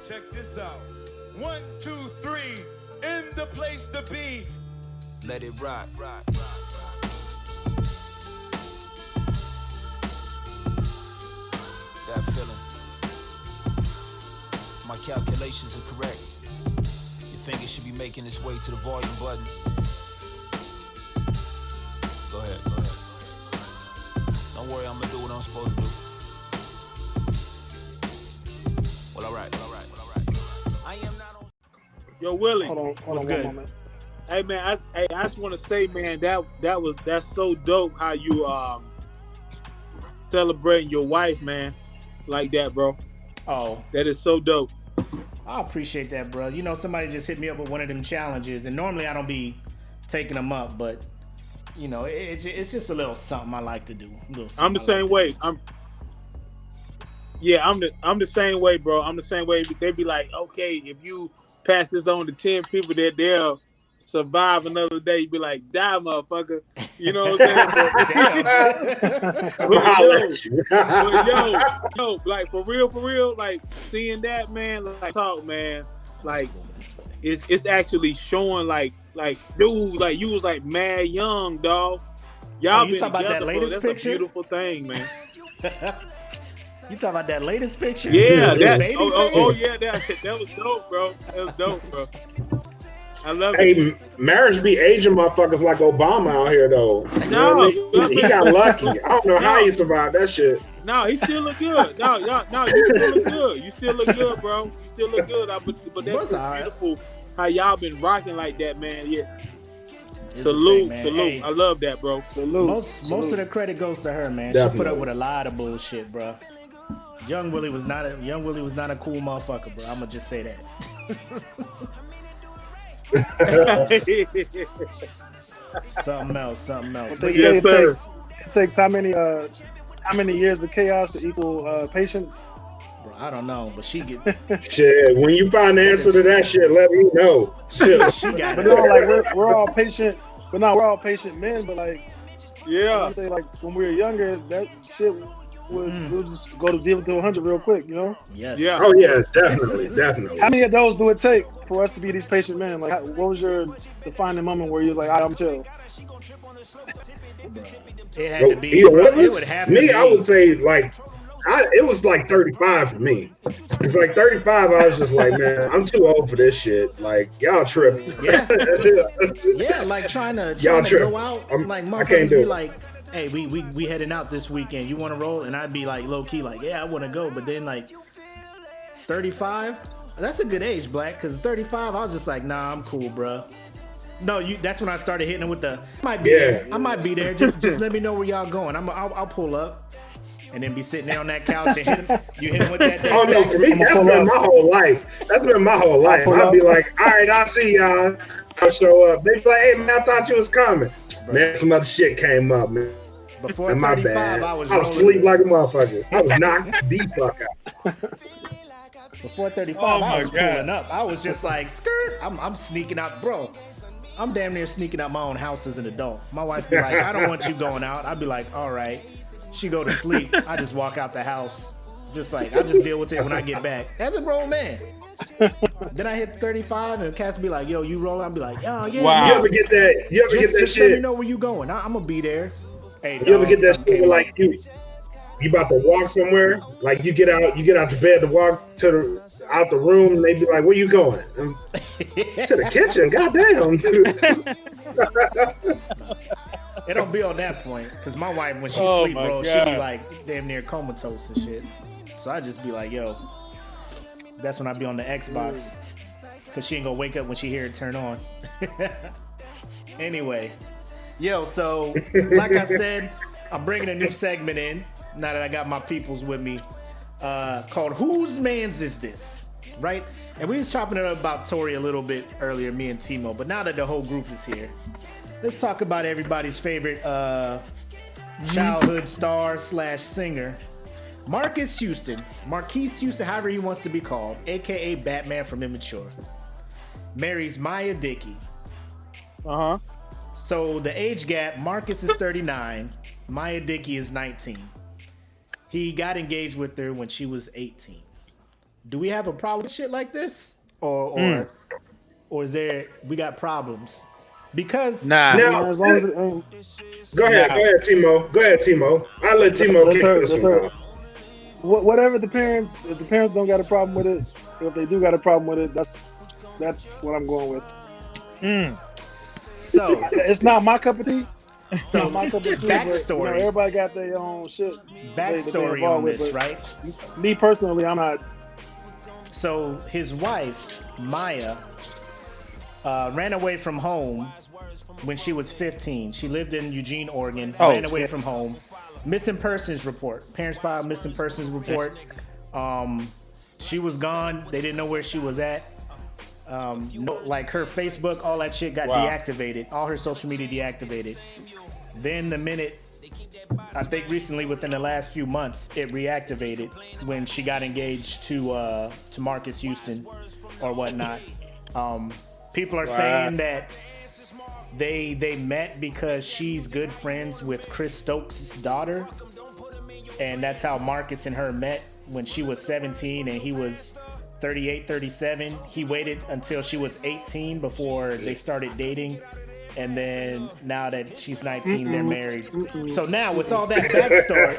Check this out. 1, 2, 3, in the place to be. Let it rock, rock, rock. That feeling. My calculations are correct. Your finger should be making its way to the volume button. Go ahead, go ahead. Don't worry, I'm gonna do what I'm supposed to do. Well, all right. I am not on. Yo, Willie. Hold on good? One moment. Hey man, I just want to say, man, that's so dope how you celebrating your wife, man, like that, bro. Oh, that is so dope. I appreciate that, bro. You know, somebody just hit me up with one of them challenges, and normally I don't be taking them up, but you know, it's just a little something I like to do. I'm the same way. I'm the same way, bro. I'm the same way. They be like, okay, if you pass this on to 10 people, that they'll survive another day. You be like, die, motherfucker. You know what I'm saying? but yo, like for real, like seeing that, man, like talk, man, like it's actually showing, like dude, like you was like mad young, dog. Y'all you been talking about that latest that's picture? A beautiful thing, man. You talking about that latest picture? Yeah, that. Yeah, that was dope, bro. That was dope, bro. I love it. Hey, marriage be aging motherfuckers like Obama out here, though. No, he got lucky. I don't know how he survived that shit. No, he still look good. No, you still look good. You still look good, bro. You still look good. But that's beautiful how y'all been rocking like that, man. Yes. Salute. Hey, I love that, bro. Salute. Most of the credit goes to her, man. Definitely. She put up with a lot of bullshit, bro. Young Willie was not a cool motherfucker, bro. I'm gonna just say that. Something else. They say it takes how many years of chaos to equal patience? Bro, I don't know, but she get shit. When you find the answer to that shit, let me know. Shit. She got but no, like we're all patient. But now we're all patient men. But like, yeah, I say like when we were younger, that shit. We'll just go to 0 to 100 real quick, you know? Yes. Yeah. Oh yeah, definitely. How many of those do it take for us to be these patient men? Like, what was your defining moment where you was like, I'm chill? It had to be. It would have to be. I would say like, it was like 35 for me. It's like 35. I was just like, man, I'm too old for this shit. Like, y'all tripping. Yeah. Yeah, like trying to go out. Like motherfuckers be like, hey, we heading out this weekend. You want to roll? And I'd be like low key, like, yeah, I want to go. But then like 35, that's a good age, Black. Because 35, I was just like, nah, I'm cool, bro. No, that's when I started hitting it with the. I might be there. Just let me know where y'all going. I'll pull up, and then be sitting there on that couch and hit him with that. Oh no, for me, that's been my whole life. I'd be like, all right, I'll see y'all. I'll show up. They be like, hey man, I thought you was coming. Bro. Man, some other shit came up, man. Before 35, I was asleep like a motherfucker. I was knocked the fuck out. Before 35, I was pulling up. I was just like, skirt. I'm sneaking out, bro. I'm damn near sneaking out my own house as an adult. My wife be like, I don't want you going out. I'd be like, all right. She go to sleep. I just walk out the house. Just like, I just deal with it when I get back. As a grown man. Then I hit 35 and Cass be like, yo, you rolling? I'll be like, oh yeah. Wow. You ever get that? Just shit? Let me know where you going. I'm gonna be there. Hey, you ever get that shit where like you about to walk somewhere? Like you get out the bed to walk out the room, and they be like, where you going? To the kitchen. Goddamn. It don't be on that point, because my wife, when she sleep, bro, she be like damn near comatose and shit. So I just be like, yo, that's when I be on the Xbox, because she ain't gonna wake up when she hear it turn on. Anyway, yo, so like I said, I'm bringing a new segment in now that I got my peoples with me, called Whose Mans Is This? Right? And we was chopping it up about Tori a little bit earlier, me and T.Mo, but now that the whole group is here, let's talk about everybody's favorite childhood star / singer, Marques Houston, however he wants to be called, aka Batman from Immature, marries Maya Dickey. So the age gap, Marques is 39, Maya Dickey is 19. He got engaged with her when she was 18. do we have a problem with shit like this, or is there we got problems? Because now, as long as go ahead, T.Mo. I'll let T.Mo kick this one off. Whatever the parents, if the parents don't got a problem with it, if they do got a problem with it, that's what I'm going with. So it's not my cup of tea. So my cup of tea, backstory. But, everybody got their own shit. Backstory on this, right? Me personally, I'm not. So his wife Maya ran away from home when she was 15. She lived in Eugene, Oregon. Ran away from home. Missing persons report. Parents filed missing persons report. She was gone. They didn't know where she was at. Like her Facebook, all that shit got deactivated. All her social media deactivated. Then the minute, I think recently within the last few months, it reactivated when she got engaged to Marques Houston or whatnot. People are saying that they met because she's good friends with Chris Stokes' daughter, and that's how Marques and her met when she was 17 and he was 38, 37. He waited until she was 18 before they started dating, and then now that she's 19, they're married. So now with all that backstory,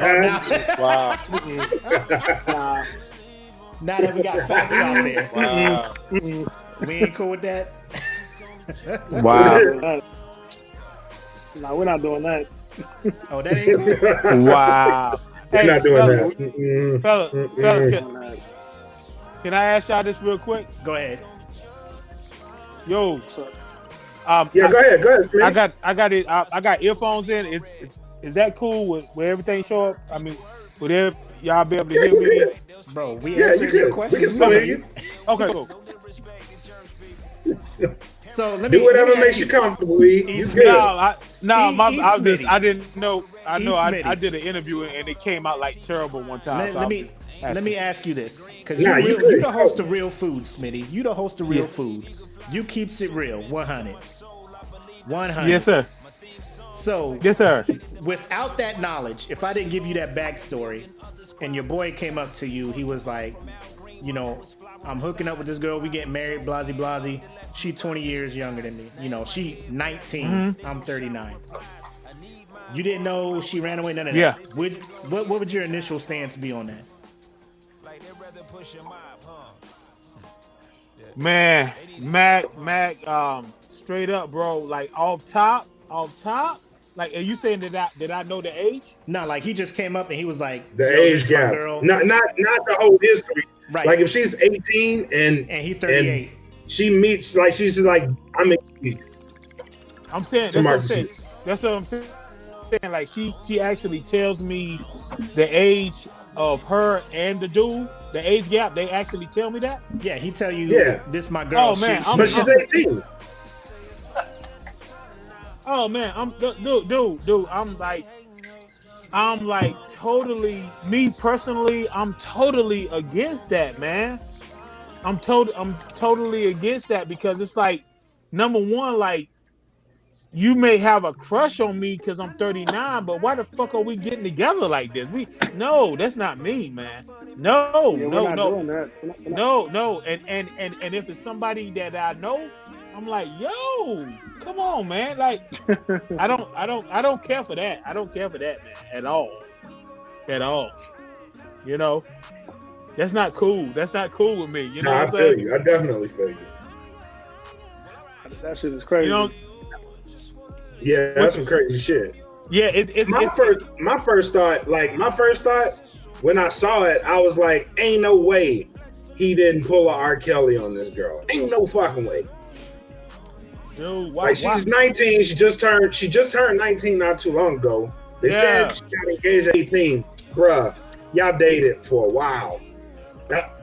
now that we got facts out there, we ain't cool with that. Wow. No, we're not doing that. Oh, that ain't cool. Wow. We're not doing that. Fellas, can I ask y'all this real quick? Go ahead. Yo. Go ahead. I got earphones in. Is that cool? Will everything show up? I mean, would y'all be able to hear me? Bro, we answered your questions. We can still hear you. Okay, cool. So let me do whatever makes you comfortable. I didn't know. I did an interview and it came out like terrible one time. Let me ask you this, because you're the host of Real Food, Smitty. You the host of Real Food. You keeps it real, 100. 100. Yes, sir. So, yes, sir. Without that knowledge, if I didn't give you that backstory, and your boy came up to you, he was like, I'm hooking up with this girl, we getting married, blasey blasey. She 20 years younger than me. She 19, I'm 39. You didn't know she ran away, none of that. Yeah. What would your initial stance be on that? Man, Makk, straight up, bro. Like off top. Like, are you saying did I know the age? No, like he just came up and he was like the age gap. Not the whole history. Right. Like if she's 18 and he 38, and she meets like she's like I'm saying that's what I'm saying. Like she actually tells me the age of her and the dude, the age gap. They actually tell me that. Yeah, he tell you. Yeah. This my girl. Oh man, but she's 18. Oh man, dude. I'm like totally. Me personally, I'm totally against that, man. I'm totally against that because it's like, number one, like, you may have a crush on me because I'm 39, but why the fuck are we getting together like this? No, that's not me, man. No. And if it's somebody that I know, I'm like, yo, come on, man. Like, I don't care for that. I don't care for that, man, at all. That's not cool. That's not cool with me. You know what I'm saying? I feel you. I definitely feel you. That shit is crazy. Yeah, that's some crazy shit. Yeah, it's my first thought when I saw it, I was like, ain't no way he didn't pull a R.Kelly on this girl. Ain't no fucking way. Dude, she's 19. She just turned 19 not too long ago. They said she got engaged at 18. Bruh, y'all dated for a while.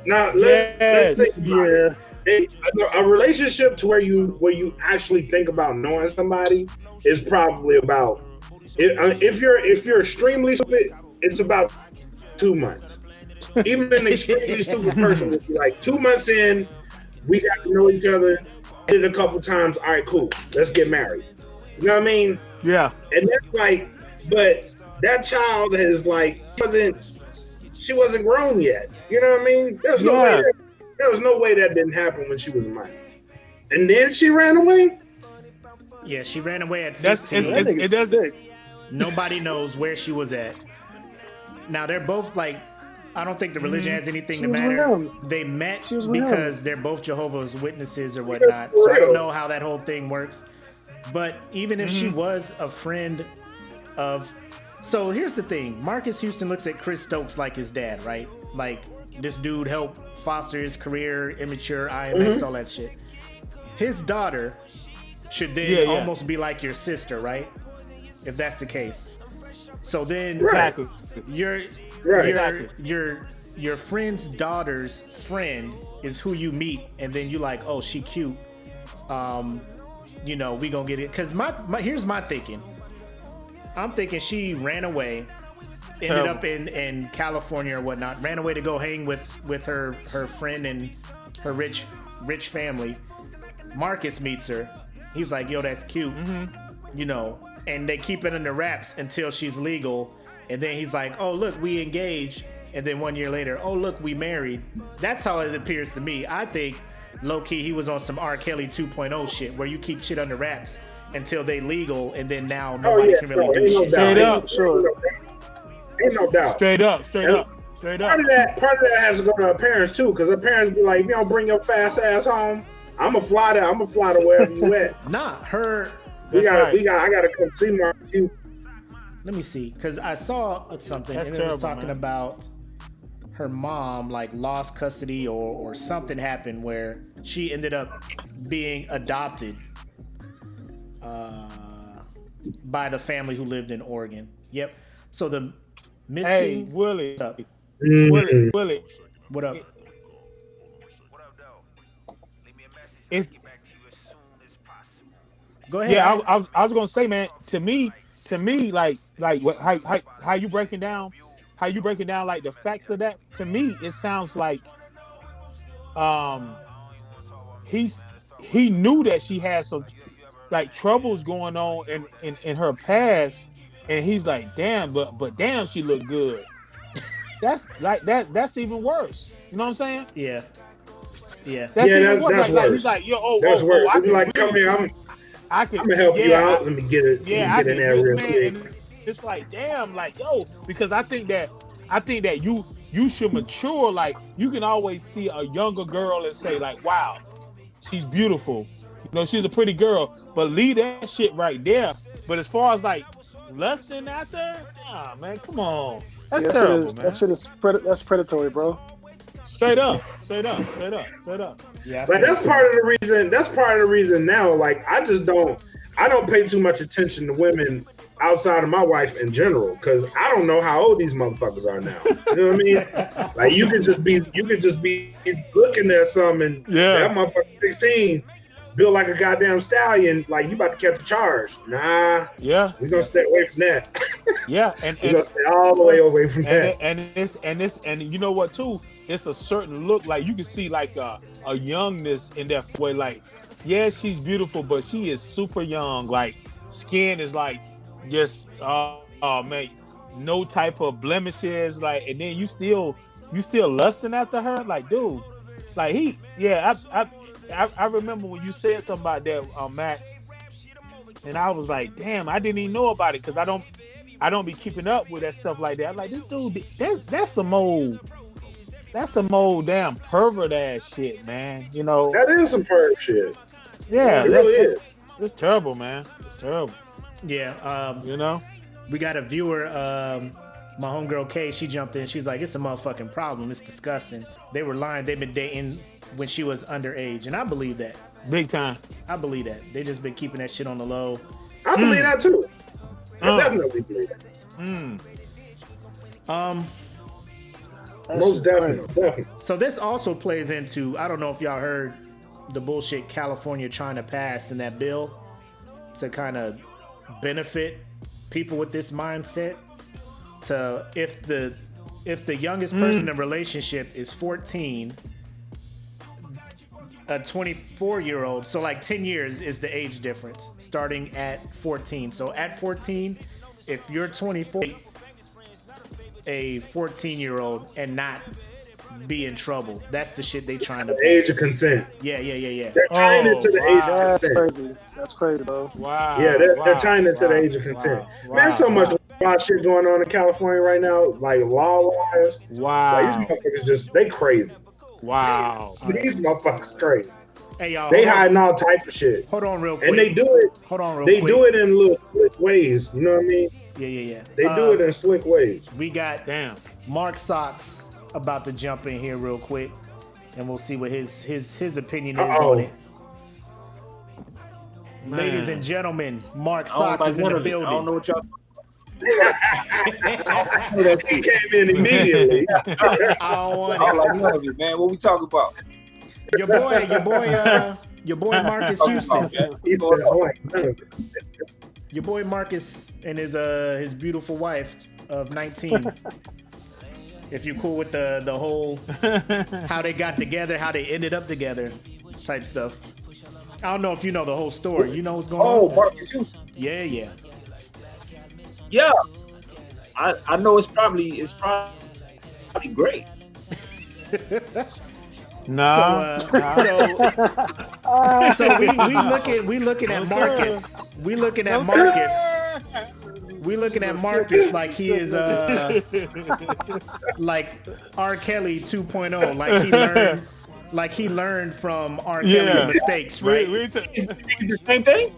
Now let's think about it. A relationship to where you actually think about knowing somebody is probably about, if you're extremely stupid, it's about 2 months. Even an extremely stupid person would be like 2 months in, we got to know each other, did it a couple times, all right, cool, let's get married. You know what I mean? Yeah. And that's like, but that child is like, she wasn't grown yet. You know what I mean? There's no way There was no way that didn't happen when she was a minor. And then she ran away? Yeah, she ran away at 15. It doesn't. Nobody knows where she was at. Now, they're both like, I don't think the religion has anything to matter. They met because they're both Jehovah's Witnesses or whatnot. So I don't know how that whole thing works. But even if she was a friend of... So here's the thing. Marques Houston looks at Chris Stokes like his dad, right? Like, this dude helped foster his career, immature, IMX, all that shit. His daughter should then almost be like your sister, right? If that's the case. So then your friend's daughter's friend is who you meet, and then you like, oh, she cute. We gonna get it. Because here's my thinking. I'm thinking she ran away, ended up in California or whatnot, ran away to go hang with her friend and her rich family. Marcus meets her. He's like, yo, that's cute. And they keep it under wraps until she's legal. And then he's like, oh, look, we engaged. And then 1 year later, oh, look, we married. That's how it appears to me. I think, low-key, he was on some R.Kelly 2.0 shit where you keep shit under wraps until they legal, and then now nobody can really do shit. Straight up. Ain't no doubt. Straight up. Part of that has to go to her parents, too, because her parents be like, if you don't bring your fast ass home, I'm going to fly to wherever you at. Nah, her... I gotta come see Marques Houston. Let me see, because I saw something and it was talking about her mom like lost custody or something happened where she ended up being adopted by the family who lived in Oregon. Yep. So the missing. Hey, Willie. Willie. What up? It's. Go ahead. Yeah, I was gonna say, man. To me, like what, how you breaking down like the facts of that. To me, it sounds like he knew that she had some like troubles going on in her past, and he's like, damn, but damn, she looked good. That's even worse. You know what I'm saying? Yeah. That's even worse. Like, he's like, yo, that's worse. I can like, come here, I'm gonna help you out. Let me get it. Yeah, I get in there real quick. It's like, damn, like, yo, because I think that you should mature. Like, you can always see a younger girl and say, like, wow, she's beautiful. She's a pretty girl. But leave that shit right there. But as far as like lusting after her, nah, man, come on. That's terrible, man. That shit is that's predatory, bro. Straight up. Yeah, but that's part of the reason now. Like, I don't pay too much attention to women outside of my wife in general, because I don't know how old these motherfuckers are now. You know what I mean? Like, you could just be looking at something, and that motherfucker 16 built like a goddamn stallion. Like, you about to catch a charge? Nah. Yeah. We're gonna stay away from that. Yeah, and we're gonna stay all the way away from that. And you know what too? It's a certain look, like you can see like a youngness in that way. Like, yeah, she's beautiful, but she is super young. Like, skin is like just man, no type of blemishes. Like, and then you still lusting after her. Like, dude, like I remember when you said something about that, Makk, and I was like, damn, I didn't even know about it because I don't be keeping up with that stuff like that. I'm like, this dude, that's some old damn pervert ass shit, man. That is some pervert shit. Yeah, it really is. It's terrible, man. It's terrible. Yeah. We got a viewer, my homegirl Kay. She jumped in. She's like, it's a motherfucking problem. It's disgusting. They were lying. They've been dating when she was underage, and I believe that. Big time. I believe that. They just been keeping that shit on the low. I believe that too. I definitely believe that. Most definitely. So this also plays into, I don't know if y'all heard the bullshit California trying to pass in that bill to kind of benefit people with this mindset. To if the youngest person in a relationship is 14, a 24-year-old, so like 10 years is the age difference starting at 14. So at 14, if you're 24, a 14-year-old and not be in trouble. That's the shit they trying to. Age of consent. Yeah. They're tying it to the age of consent. That's crazy, bro. Wow. Yeah, they're tying it to the age of consent. Man, there's so much wild shit going on in California right now, like law-wise. Wow. Like, these motherfuckers they crazy. Wow. These motherfuckers crazy. Hey, y'all. They hiding all type of shit. Hold on real quick. And they do it. Hold on real quick. They do it in little slick ways. You know what I mean? Yeah. They do it in slick ways. We got Mark Socks about to jump in here real quick, and we'll see what his opinion is on it. Man. Ladies and gentlemen, Mark Socks is in the building. I don't know what y'all. He came in immediately. I don't want it, man. What we talking about? Your boy Marques Houston. Your boy Marcus and his beautiful wife of 19. If you're cool with the whole how they got together, how they ended up together type stuff. I don't know if you know the whole story. You know what's going on? Oh, Marques Houston. Yeah. Yeah. I know it's probably great. No. So we looking at Marcus. We looking at Marcus like he is like R.Kelly 2.0. Like he learned from R. Kelly's mistakes, right? Is the same thing?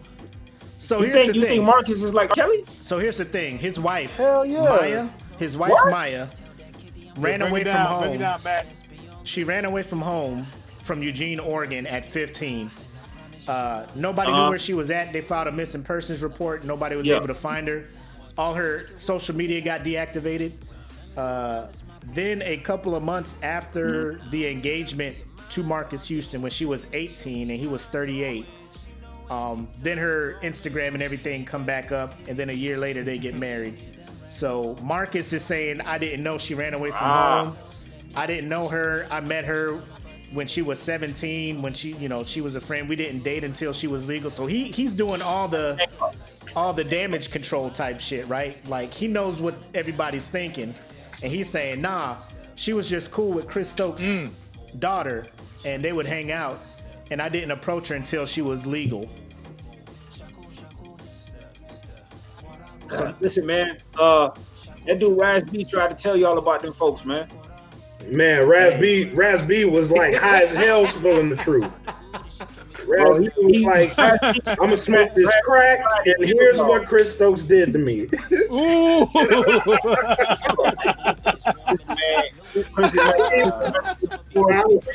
So you think Marcus is like Kelly? So here's the thing. His wife, Maya, Maya, ran away from home. She ran away from home from Eugene, Oregon at 15. Nobody knew where she was at. They filed a missing persons report. Nobody was able to find her. All her social media got deactivated. Then a couple of months after the engagement to Marques Houston, when she was 18 and he was 38, then her Instagram and everything come back up, and then a year later they get married. So Marcus is saying, I didn't know she ran away from home. I didn't know her. I met her when she was 17, when she was a friend. We didn't date until she was legal. So he's doing all the damage control type shit, right? Like, he knows what everybody's thinking, and he's saying, nah, she was just cool with Chris Stokes' daughter, and they would hang out, and I didn't approach her until she was legal. So listen, man, that dude Raz B tried to tell y'all about them folks, man. Man, Raz B was like high as hell spilling the truth. Raz B was like, I'm gonna smoke this crack, and here's what Chris Stokes did to me. Ooh. He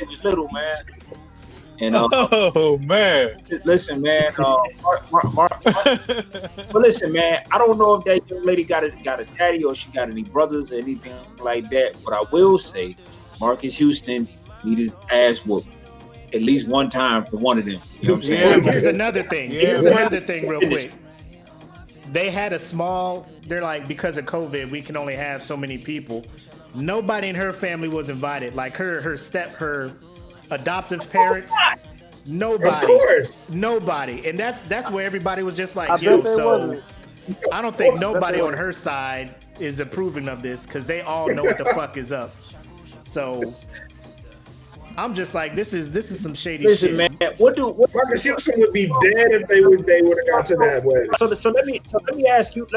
was little, man. And, oh man! Listen, man. But listen, man. I don't know if that young lady got a daddy or she got any brothers or anything like that. But I will say, Marques Houston need his ass whooped at least one time for one of them. You know what I'm saying? Here's another thing. Here's another thing, real quick. They had they're like, because of COVID, we can only have so many people. Nobody in her family was invited. Like her adoptive parents, nobody. Of course. Nobody. And that's where everybody was just like, I don't think nobody on her side is approving of this, because they all know what the fuck is up. So I'm just like, this is some shady shit. Man, Marques Houston would be dead if they would have got to that way. So let me ask you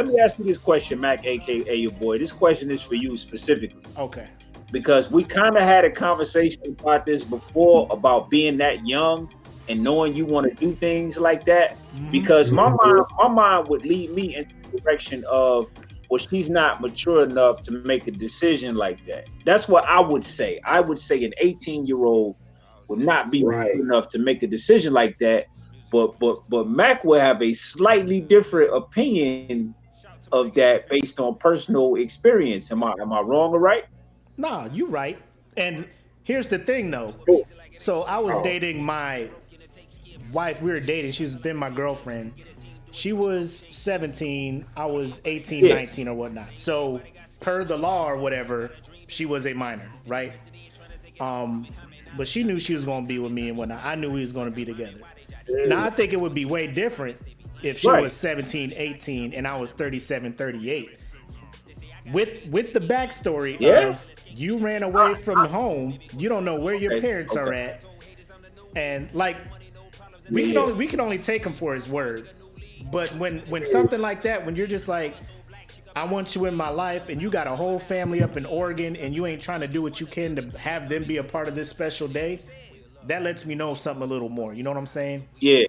this question, Makk, aka your boy. This question is for you specifically. Okay. Because we kind of had a conversation about this before, about being that young and knowing you want to do things like that. Mm-hmm. Because my mind would lead me in the direction of, well, she's not mature enough to make a decision like that. That's what I would say. I would say an 18-year-old would not be mature enough to make a decision like that. But Makk will have a slightly different opinion of that based on personal experience. Am I wrong or right? Nah, you right. And here's the thing, though. So I was dating my wife. We were dating. She's then my girlfriend. She was 17. I was 18, 19 or whatnot. So per the law or whatever, she was a minor, right? But she knew she was going to be with me and whatnot. I knew we was going to be together. Now, I think it would be way different if she was 17, 18, and I was 37, 38. with the backstory Yeah. of you ran away from home, you don't know where your parents are at, and like we can only take him for his word. But when something like that, when you're just like, I want you in my life, and you got a whole family up in Oregon, and you ain't trying to do what you can to have them be a part of this special day, that lets me know something a little more. You know what I'm saying? Yeah.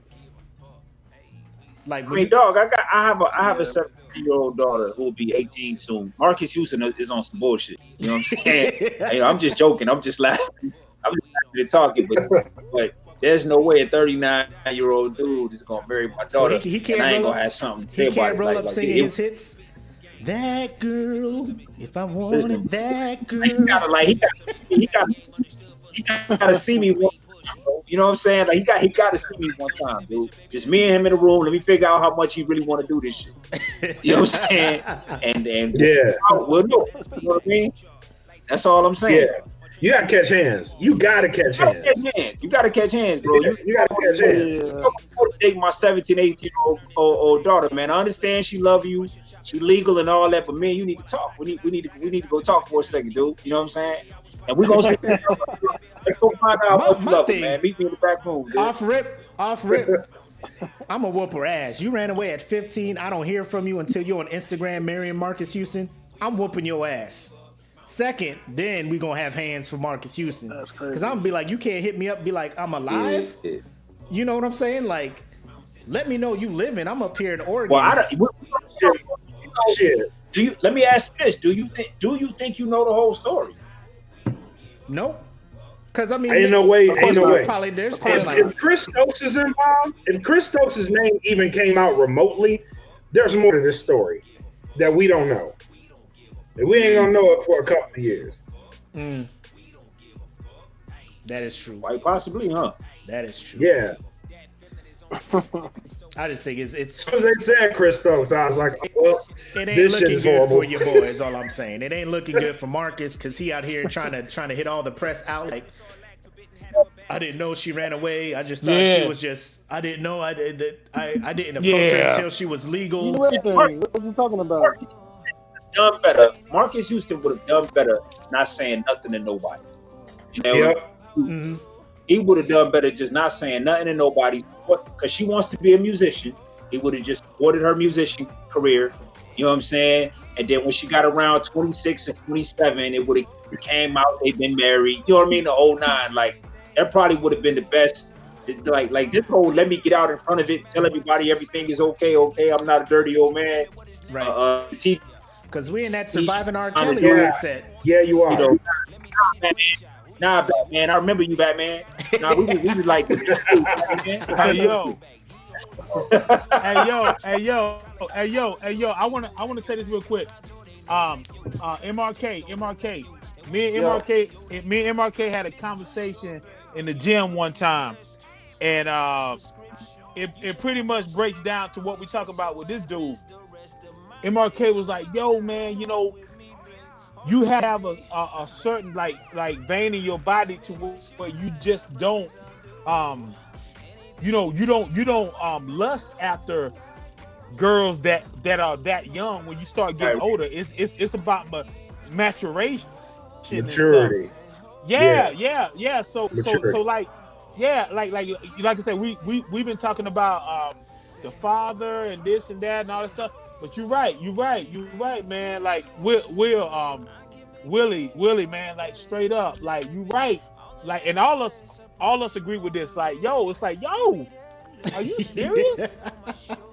Like, I mean, dog, I have a 17-year-old daughter who will be 18 soon. Marques Houston is on some bullshit. You know what I'm saying? I'm just joking. I'm just laughing. I'm just laughing and talking, but there's no way a 39-year-old dude is gonna marry my daughter. So he can't and I ain't roll gonna up, have something. He can't roll up singing his hits. That girl, if I wanted that girl. He gotta see me one time, bro. You know what I'm saying? Like he gotta see me one time, dude. Just me and him in the room. Let me figure out how much he really want to do this shit. You know what I'm saying? And yeah, we'll do it. You know what I mean? That's all I'm saying. Yeah. You gotta catch hands. You gotta catch hands. You gotta catch hands, bro. Yeah, you gotta catch hands. I'm gonna date my 17, 18-year-old daughter, man. I understand she love you. She legal and all that, but man, you need to talk. We need to go talk for a second, dude. You know what I'm saying? And we're gonna let's go find out what you love, man. Meet me in the back room, dude. Off rip. I'm gonna whoop her ass. You ran away at 15. I don't hear from you until you're on Instagram marrying Marques Houston. I'm whooping your ass. Second, then we gonna have hands for Marques Houston. That's crazy. Because I'm gonna be like, you can't hit me up, be like, I'm alive. Yeah. You know what I'm saying? Like, let me know you living. I'm up here in Oregon. Well, Shit. Let me ask you this: Do you think you know the whole story? Nope. Because I mean, Ain't no way. There's probably If Chris Stokes is involved, if Chris Stokes' name even came out remotely, there's more to this story that we don't know. And we ain't gonna know it for a couple of years. That is true. Quite possibly, huh? That is true. Yeah. I just think it's As soon as they said Chris Stokes, I was like, well, it ain't this looking shit is good horrible. for your boy. Is all I'm saying. It ain't looking good for Marques because he out here trying to hit all the press out. Like, I didn't know she ran away. I just thought she was just. I didn't know. I didn't approach her until she was legal. What's he talking about? Done better. Marques Houston would have done better not saying nothing to nobody. You know, Yep. he would have done better just not saying nothing to nobody because she wants to be a musician. He would have just supported her musician career. You know what I'm saying? And then when she got around 26 and 27, it would have came out. They've been married. You know what I mean? The whole nine. Like that probably would have been the best. Like this whole let me get out in front of it, tell everybody everything is okay. Okay, I'm not a dirty old man. Right. Because we in that surviving R.Kelly mindset. Yeah, you are. You know, nah, Batman. I remember you, Batman. Nah, we was like, hey yo. I wanna say this real quick. MRK. Me and MRK had a conversation in the gym one time, and it pretty much breaks down to what we talk about with this dude. MRK was like, yo, man, you know, you have a certain like vein in your body to where you just don't you don't lust after girls that are that young. When you start getting older, it's about maturation, maturity. Yeah. So like I said, we've been talking about the father and this and that and all that stuff. But you're right, man. Like Willie, man. Like straight up, like you right. Like, and all us agree with this. Like, yo, it's like, yo, are you serious?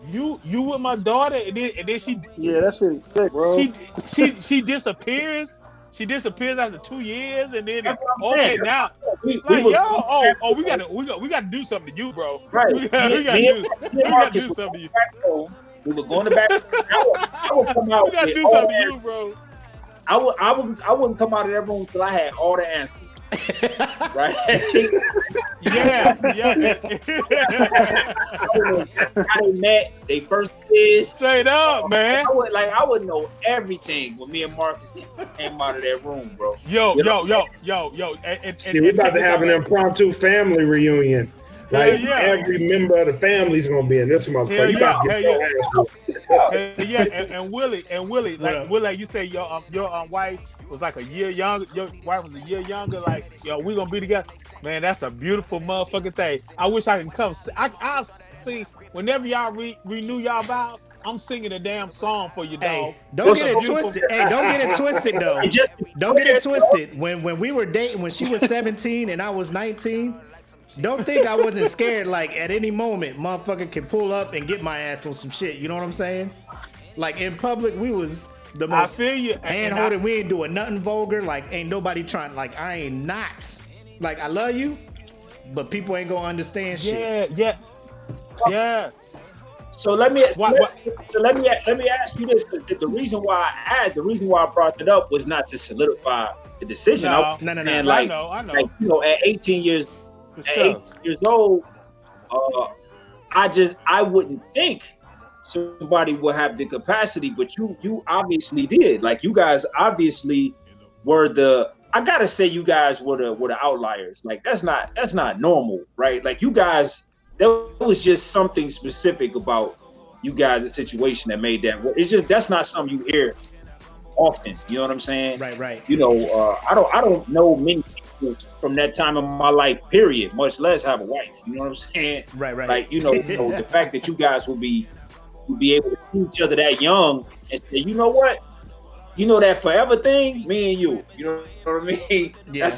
you with my daughter, and then she. Yeah, that shit's sick, bro. She disappears. She disappears after 2 years, and then now, we gotta do something to you, bro. Right. We gotta do something to you. We were going to back. I would come out. We gotta do something to you, bro. I wouldn't come out of that room until I had all the answers. Right? Yeah. How they met, they first kiss. Straight up, man. I would know everything when me and Marques came out of that room, bro. Yo. We're about to have an impromptu family reunion. Like every member of the family's gonna be in this motherfucker. You about to get your ass whooped. Yeah, and Willie, like Willie, like you say, your wife was like a year younger. Your wife was a year younger. Like, yo, we gonna be together, man. That's a beautiful motherfucking thing. I wish I could come. I'll sing whenever y'all renew y'all vows. I'm singing a damn song for you, dog. Hey, don't get it twisted. Hey, don't get it twisted though. Don't get it twisted. When we were dating, when she was 17 and I was 19, don't think I wasn't scared. Like at any moment, motherfucker can pull up and get my ass on some shit. You know what I'm saying? Like in public, we was the most hand holding. We ain't doing nothing vulgar. Like ain't nobody trying. Like I ain't not. Like I love you, but people ain't gonna understand shit. Yeah. So let me ask you this. The reason why I brought it up was not to solidify the decision. No. And I know. Like, you know, at 18 years old, I wouldn't think somebody would have the capacity, but you obviously did. Like you guys obviously were I gotta say you guys were the outliers. Like that's not normal, right? Like you guys. There was just something specific about you guys' the situation that made that. It's just that's not something you hear often. You know what I'm saying? Right. You know, I don't know many people from that time in my life. Period. Much less have a wife. You know what I'm saying? Right. Like you know the fact that you guys will be able to see each other that young and say, you know what? You know that forever thing, me and you. You know what I mean? Yeah.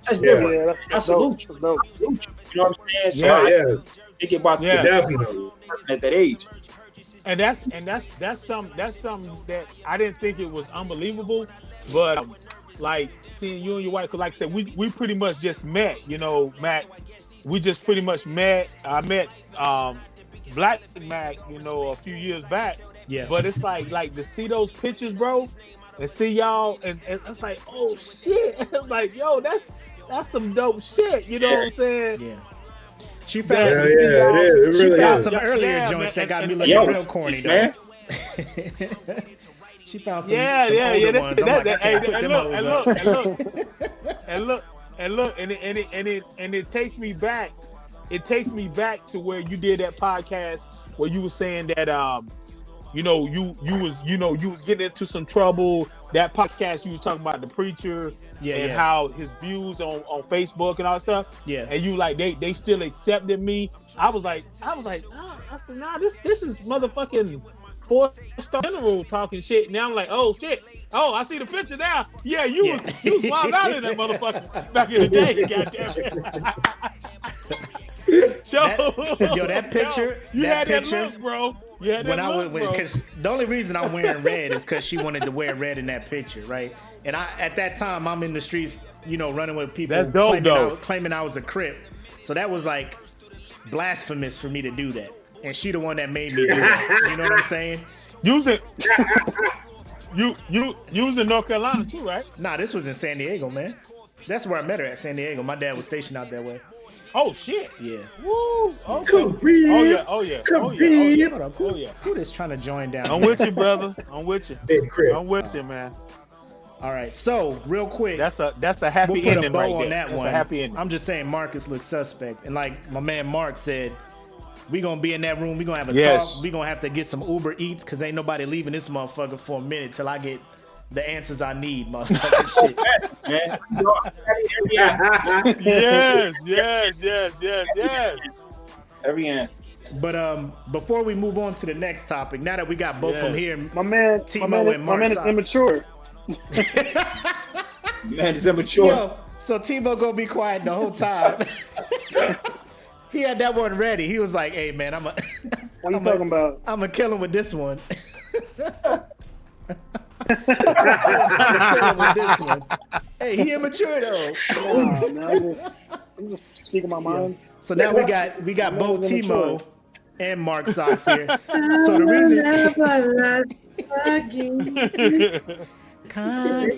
That's different. Yeah, that's dope. That's dope. You know what I'm saying? So think about definitely at that age. And that's something that I didn't think it was unbelievable, but like seeing you and your wife, because like I said, we pretty much just met, you know, Makk. We just pretty much met. I met Black Makk, you know, a few years back. Yeah. But it's like to see those pictures, bro, and see y'all, and it's like, oh shit, like yo, that's some dope shit. You know what I'm saying? Yeah. She found some earlier joints that got me looking real corny though. She found some older ones. And it takes me back. It takes me back to where you did that podcast where you were saying that you was getting into some trouble. That podcast you was talking about the preacher and how his views on Facebook and all that stuff. Yeah. And you like they still accepted me. I was like, I said, nah, this is motherfucking 4-star general talking shit. Now I'm like, oh shit. Oh, I see the picture now. Yeah, you was wild out in that motherfucker back in the day. Goddamn it. That picture. You had that look, bro. Yeah, because the only reason I'm wearing red is because she wanted to wear red in that picture, right? And at that time, I'm in the streets, you know, running with people. That's dope, claiming I was a Crip. So that was like blasphemous for me to do that. And she the one that made me do that. You know what I'm saying? You was in North Carolina too, right? Nah, this was in San Diego, man. That's where I met her at, San Diego. My dad was stationed out that way. Oh shit! Yeah. Woo! Okay. Oh yeah! Who is trying to join down? I'm with you, brother. I'm with you. I'm with you, man. All right. So real quick, that's a happy ending. We'll put a bow on that one. A happy ending. I'm just saying, Marcus looks suspect, and like my man Mark said, we gonna be in that room. We gonna have a talk. We gonna have to get some Uber Eats because ain't nobody leaving this motherfucker for a minute till I get the answers I need, motherfucking shit. Yes. Every answer. But before we move on to the next topic, now that we got both from here, my man is immature. Man is immature. Yo, so T.Mo gonna be quiet the whole time. He had that one ready. He was like, "Hey man, what are you talking about? I'm gonna kill him with this one." Hey, he immature though. Man, I'm just speaking my mind. So now we got both T.Mo and Mark Socks here. So the reason constantly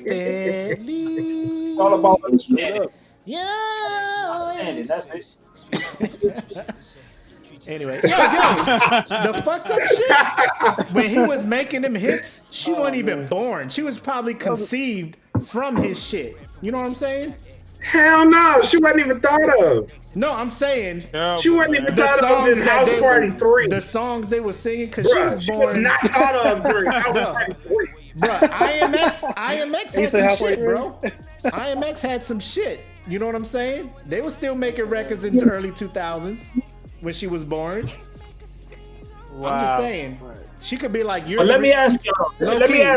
all about Anyway, the fucked up shit. When he was making them hits, she wasn't even born. She was probably conceived from his shit. You know what I'm saying? Hell no, she wasn't even thought of. No, I'm saying she wasn't even thought of in House Party 3. The songs they were singing because she was born. She was not thought of during House Party 3. Bro, IMX had some shit, bro. IMX had some shit. You know what I'm saying? They were still making records in the early 2000s when she was born. Wow. I'm just saying. She could be like, you're. Let me ask y'all.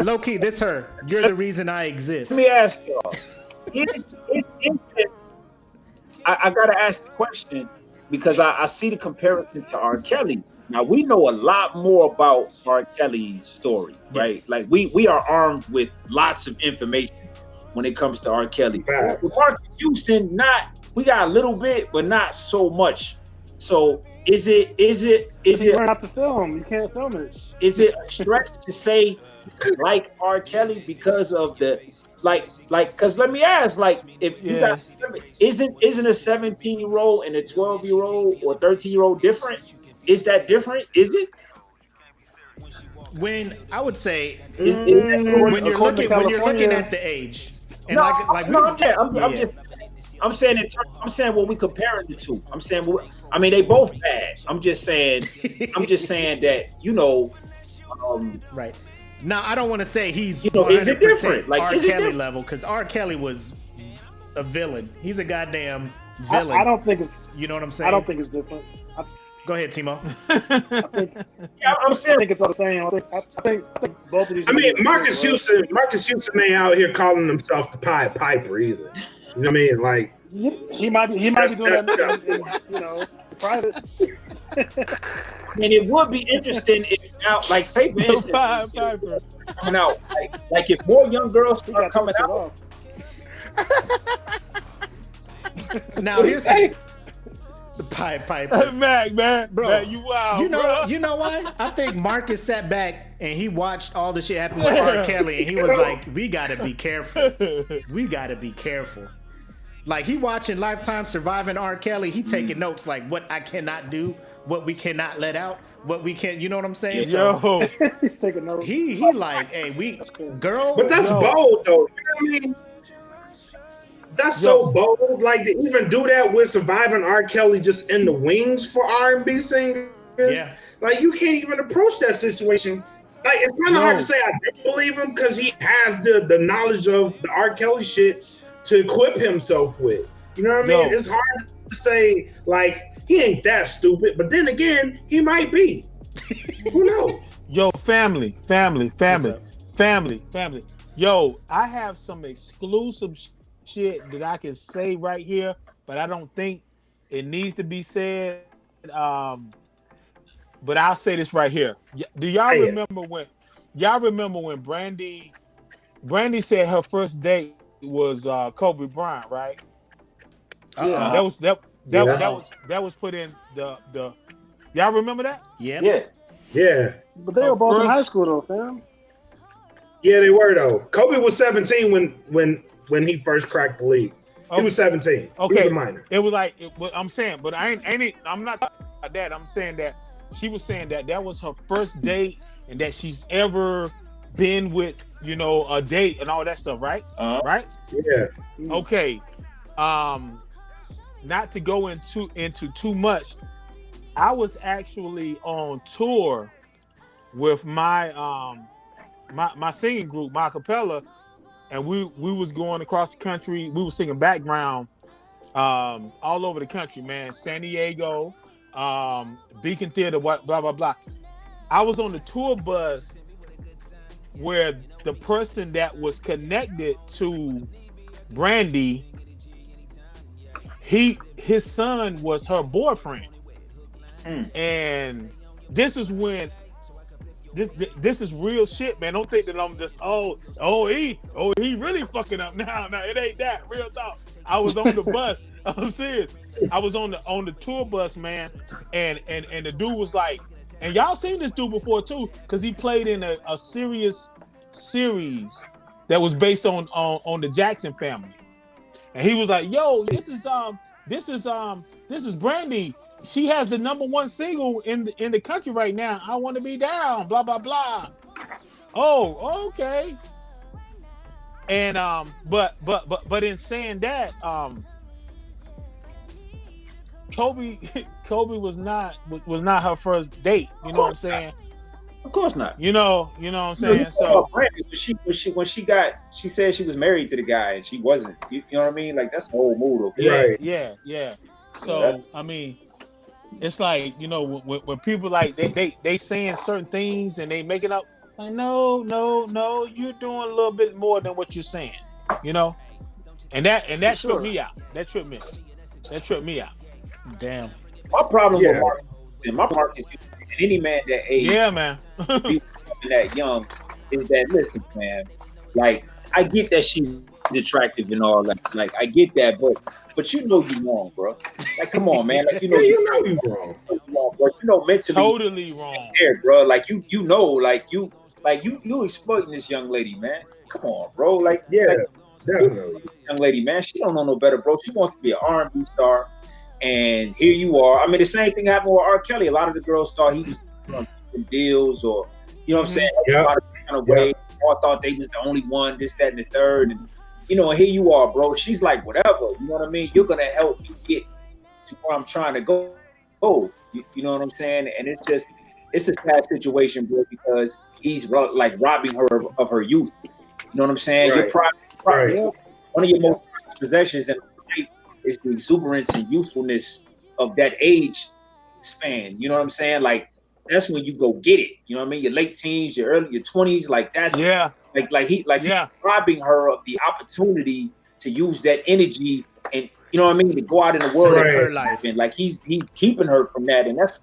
Low key, this her. You're the reason I exist. Let me ask y'all. I gotta ask the question because I see the comparison to R.Kelly. Now we know a lot more about R.Kelly's story, right? Yes. Like we are armed with lots of information when it comes to R.Kelly. With Marques Houston, we got a little bit, but not so much. So is it you learn not to film? You can't film it. Is it a stretch to say like R.Kelly because of the because let me ask, if you got isn't a 17-year-old and a 12-year-old or 13-year-old different? Is that different? Is it? When I would say when you're looking at the age, and I'm saying what we comparing the two. I'm saying they both bad. I'm just saying that right. Now I don't want to say he's 100% is it different? R.Kelly level because R.Kelly was a villain. He's a goddamn villain. I don't think it's. You know what I'm saying? I don't think it's different. Go ahead, T.Mo. I think it's all the same. I think both of these. I mean, Marques Houston ain't out here calling himself the Pied Piper either. You know what I mean? Like he might be doing that in private. And it would be interesting if now, like, say for instance, coming out, like if more young girls start coming out. Now here's the Pied Piper. Makk, man, bro, man, you wild. You know why? I think Marcus sat back and he watched all the shit happen with R.Kelly, and he was like, "We gotta be careful. We gotta be careful." Like he watching Lifetime surviving R.Kelly, he taking notes like what I cannot do, what we cannot let out, what we can. You know what I'm saying? Yo, he's taking notes. He like, hey, girl. But that's bold though. You know what I mean? That's so bold. Like to even do that with surviving R. Kelly just in the wings for R&B singers. Yeah. Like you can't even approach that situation. Like it's kind of hard to say I don't believe him because he has the knowledge of the R. Kelly shit to equip himself with. You know what I mean? It's hard to say like he ain't that stupid, but then again, he might be. Who knows? Yo, family. Yo, I have some exclusive shit that I can say right here, but I don't think it needs to be said. But I'll say this right here. Do y'all remember when Brandy said her first date was Kobe Bryant, right? That was put in the y'all remember that? Yeah. But they were both in high school though, fam. Yeah, they were though. Kobe was 17 when he first cracked the league. He was 17. Okay. He was a minor. It was like I'm saying, but I'm not talking about that. I'm saying that she was saying that was her first date and that she's ever been with, a date and all that stuff, right? Right? Yeah. Okay. Not to go into too much. I was actually on tour with my my singing group, my acapella, and we was going across the country. We were singing background all over the country, man. San Diego, Beacon Theater, blah blah blah. I was on the tour bus where the person that was connected to Brandy, his son was her boyfriend. And this is when this is real shit, man. Don't think that I'm just he really fucking up now. No, it ain't that. Real talk. I was on the bus. I'm serious. I was on the tour bus, man, and the dude was like, and y'all seen this dude before too, because he played in a serious series that was based on the Jackson family, and he was like, "Yo, this is Brandy. She has the #1 single in the country right now. I Want to Be Down, blah blah blah." Oh, okay. And but in saying that, Kobe was not her first date. You know what I'm saying? Of course not. You know what I'm saying? So when she said she was married to the guy and she wasn't. You know what I mean? Like that's the whole mood of it. Yeah. So I mean, it's like, you know, when people like they saying certain things and they make it up. Like no, you're doing a little bit more than what you're saying. You know, and that tripped me out. That tripped me out. Damn. My problem with Marcus, and any man that age, man, that young, is that listen, man. Like I get that she's attractive and all that. Like I get that, but you know you wrong, bro. Like come on, man. Like you know you wrong. Bro. You know mentally totally wrong, there, bro. Like you know, like you exploiting this young lady, man. Come on, bro. Like definitely, young lady, man. She don't know no better, bro. She wants to be an R&B star. And here you are. I mean, the same thing happened with R.Kelly. A lot of the girls thought he was doing deals, or you know what I'm saying? A lot of kind of ways. All thought they was the only one, this, that, and the third. And you know, here you are, bro. She's like, whatever. You know what I mean? You're gonna help me get to where I'm trying to go. You know what I'm saying? And it's a sad situation, bro, because he's like robbing her of her youth. You know what I'm saying? Right. Your pride, one of your most prized possessions in life is the exuberance and youthfulness of that age span. You know what I'm saying? Like that's when you go get it. You know what I mean? Your late teens, your 20s, like that's he's robbing her of the opportunity to use that energy and you know what I mean, to go out in the world her life. And like he's keeping her from that, and that's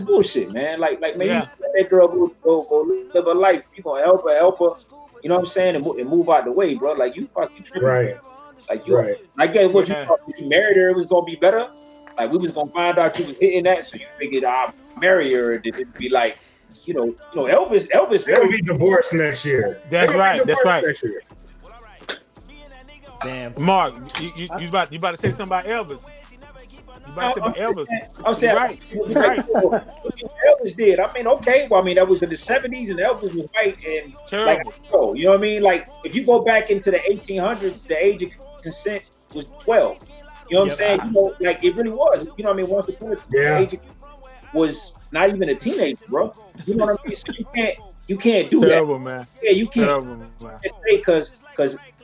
bullshit, man. Like man, you let that girl go live her life. You gonna help her. You know what I'm saying, and move out the way, bro. Like you fucking tripping, right? Like you, I guess what you thought, if you married her, it was gonna be better. Like we was gonna find out you was hitting that, so you figured I'll marry her. And it'd be like, you know, Elvis. They'll be divorced next year. That's right. Next year. Damn. Mark, you about to say something about Elvis? You about to say about Elvis? I'm saying right. Elvis did. I mean, okay. Well, I mean, that was in the 70s, and Elvis was white and terrible. Like, you know what I mean? Like, if you go back into the 1800s, the age of consent was 12. You know what I'm saying? You know, like it really was. You know what I mean? Once upon the age was not even a teenager, bro. You know what I mean? So you can't do terrible, that, man. Yeah, you can't. Terrible, man. Because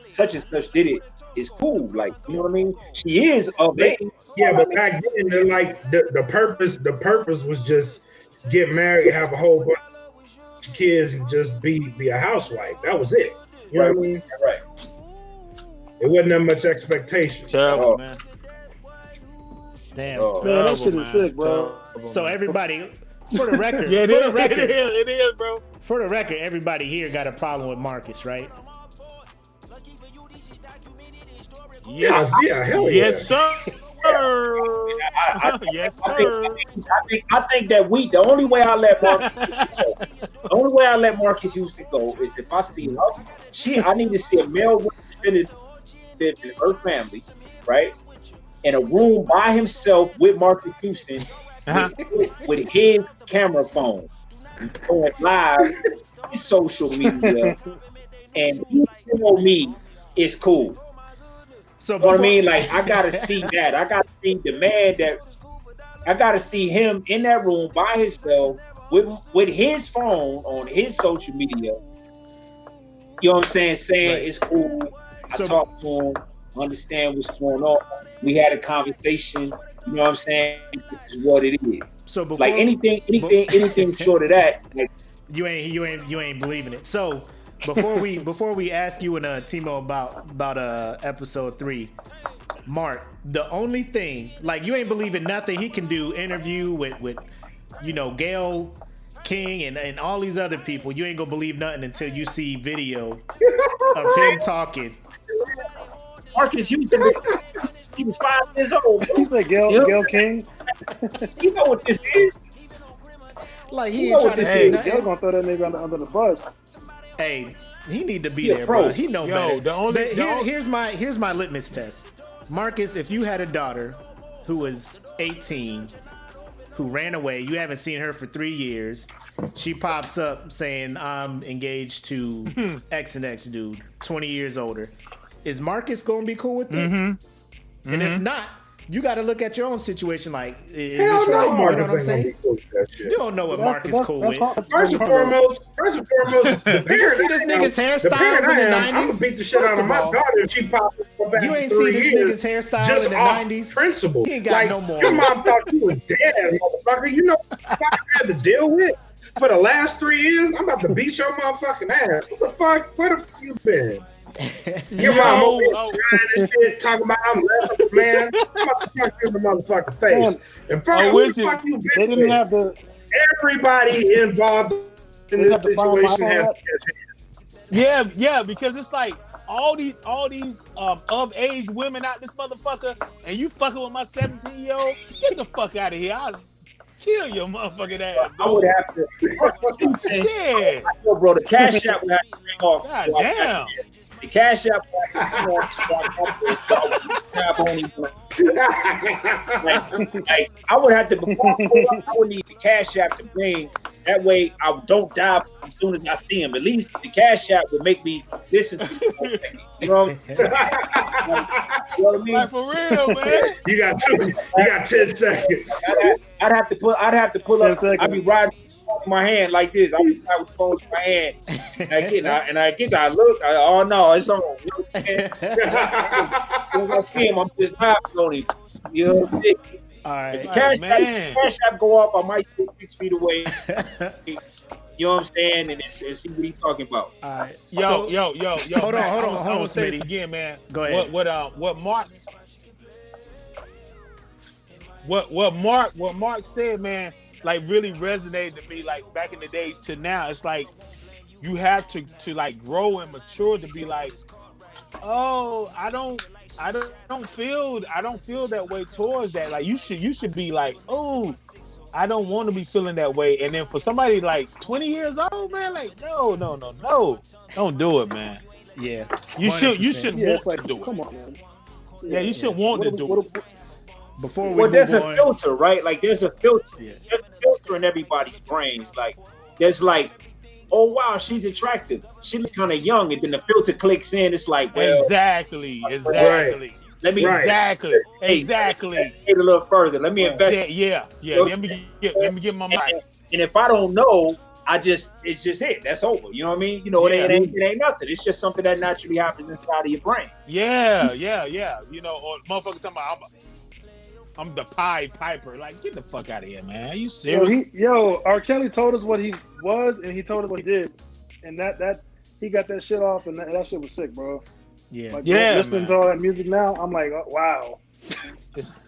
such and such did it is cool. Like, you know what I mean? She is of age. Yeah, but back then, they're like the purpose was just get married, have a whole bunch of kids, and just be a housewife. That was it. You know what I mean? Right. It wasn't that much expectation. Terrible, man. Damn. Man, that shit is sick, bro. So everybody, for the record, it is, bro. For the record, everybody here got a problem with Marcus, right? Yes. Yeah, hell yeah. Yes, sir. Yes, sir. I think that the only way I let Marques Houston go is if I see her. I need to see a male representative in her family, right? In a room by himself with Marques Houston with his camera phone, going live on social media, and you know me, it's cool. So you know what I mean? Like I gotta see that. I gotta see the man that. I gotta see him in that room by himself with his phone on his social media. You know what I'm saying? Saying it's cool. I talked to him, understand what's going on. We had a conversation. You know what I'm saying? This is what it is. So before, like anything short of that, like, you ain't believing it. So before we ask you and T.Mo about episode 3, Mark, the only thing, like, you ain't believing nothing he can do interview with you know, Gayle King and all these other people. You ain't gonna believe nothing until you see video of him talking. Marques Houston, he was 5 years old. You said Gayle King? You know what this is? Like, he ain't trying to say nothing. Gayle gonna throw that nigga under the bus. Hey, he need to be there, bro. He know better. Here's my litmus test. Marcus, if you had a daughter who was 18 who ran away. You haven't seen her for 3 years. She pops up saying, I'm engaged to X and X dude, 20 years older. Is Marcus going to be cool with it? And if not, you got to look at your own situation. Like, is Hell this no, right? Marcus You know what I'm ain't gonna be saying? cool with that shit. You don't know what Marcus cool with. First and foremost, the Did you see this nigga's hairstyles in the 90s? I'm gonna beat the shit out of my daughter if she pops up back You in ain't 3 see this years. nigga's hairstyle Just in the off 90s? principle. He ain't got Like, no more. your mom thought you was dead, motherfucker. You know what I had to deal with for the last 3 years? I'm about to beat your motherfucking ass. What the fuck? Where the fuck you been? Your mom over here crying and shit, talking about I'm laughing, man. I'm about to punch you in the motherfucking face. And who the fuck you been They didn't with? have the. Everybody involved in this situation has to catch hands. Yeah, because it's like all these of age women out this motherfucker, and you fucking with my 17-year-old. Get the fuck out of here! I'll kill your motherfucking ass. I would have to. Yeah, bro, the cash app would have to bring off. God damn. The cash app would have like, I would have to. I would need the cash app to bring. That way, I don't die as soon as I see him. At least the cash app would make me listen to him. You know what I mean? Like, for real, man. You got 10 seconds. I'd have to pull up. I'd be riding with my hand like this. I'd be riding with the phone in my hand. I look. Oh no, it's on. I see him, I'm just laughing on him. You know what I mean? All right. If the cash app go up, I might sit 6 feet away. You know what I'm saying? And see what he's talking about. All right. Yo. Hold man, on, I'm gonna say this Smitty. again, man. Go ahead. What Mark said, man, like really resonated to me. Like back in the day to now, it's like you have to like grow and mature to be like, oh, I don't feel that way towards that. Like you should be like, oh, I don't want to be feeling that way. And then for somebody like 20 years old, man, like no, don't do it, man. Yeah, you should want to do it. Come on, man. Yeah, you should want to do it. Before we there's move a on, filter, right? Like there's a filter. Yeah. There's a filter in everybody's brains. Like there's like, oh wow, she's attractive. She looks kind of young, and then the filter clicks in. It's like, well, exactly. Right. Let me exactly. Take a little further. Let me invest. Yeah. Let me get my mind. And if I don't know, it's just it. That's over. You know what I mean? You know, it ain't nothing. It's just something that naturally happens inside of your brain. Yeah. You know, or motherfucker talking about I'm the Pied Piper. Like, get the fuck out of here, man. Are you serious? R.Kelly told us what he was, and he told us what he did, and that he got that shit off, and that shit was sick, bro. Yeah, like, yeah. Listening to all that music now, I'm like, oh, wow.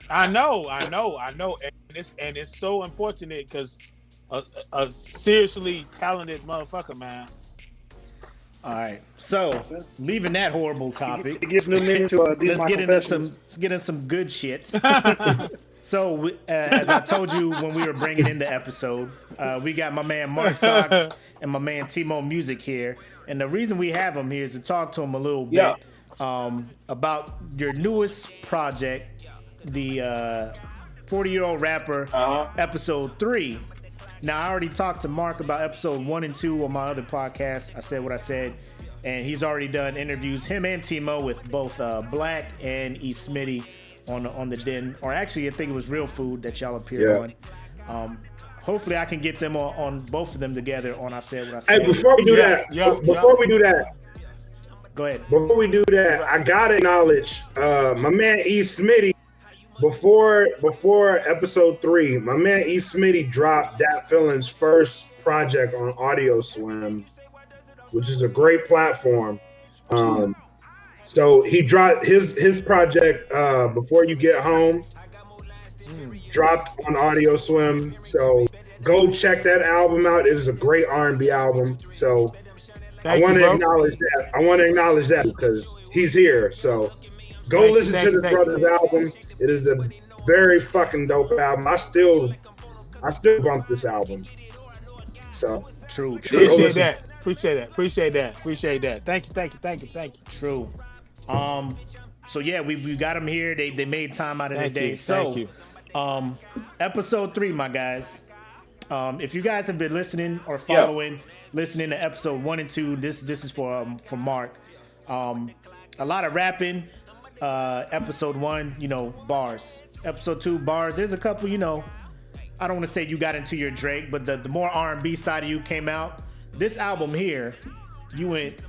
I know, and it's so unfortunate because a seriously talented motherfucker, man. All right, so leaving that horrible topic, it gives new meaning to let's get into some good shit. So as I told you when we were bringing in the episode, we got my man Mark Socks and my man T.Mo Music here, and the reason we have them here is to talk to them a little bit about your newest project, the 40-year-old rapper, episode 3. Now, I already talked to Mark about episode 1 and 2 on my other podcast. I said what I said, and he's already done interviews, him and T.Mo, with both Black and E.Smitty on the Den, or actually, I think it was Real Food that y'all appeared on. Hopefully, I can get them on both of them together on I Said What I Said. Hey, before we do that, go ahead. Before we do that, I gotta acknowledge my man E.Smitty. Before episode 3, my man E.Smitty dropped Dat Feeling's first project on Audio Slim, which is a great platform. So he dropped his project Before You Get Home, dropped on Audio Slim. So go check that album out. It is a great R&B album. So I want to acknowledge that. I want to acknowledge that because he's here. So go listen to this brother's album. It is a very fucking dope album. I still bump this album. So true. Appreciate that. Thank you. True. So yeah, we got them here. They made time out of their day. Thank you. Episode 3, my guys. If you guys have been listening or following, listening to episode 1 and 2, this is for Mark. A lot of rapping. Episode 1, bars. Episode 2, bars. There's a couple, I don't want to say you got into your Drake, but the more R&B side of you came out. This album here, you went.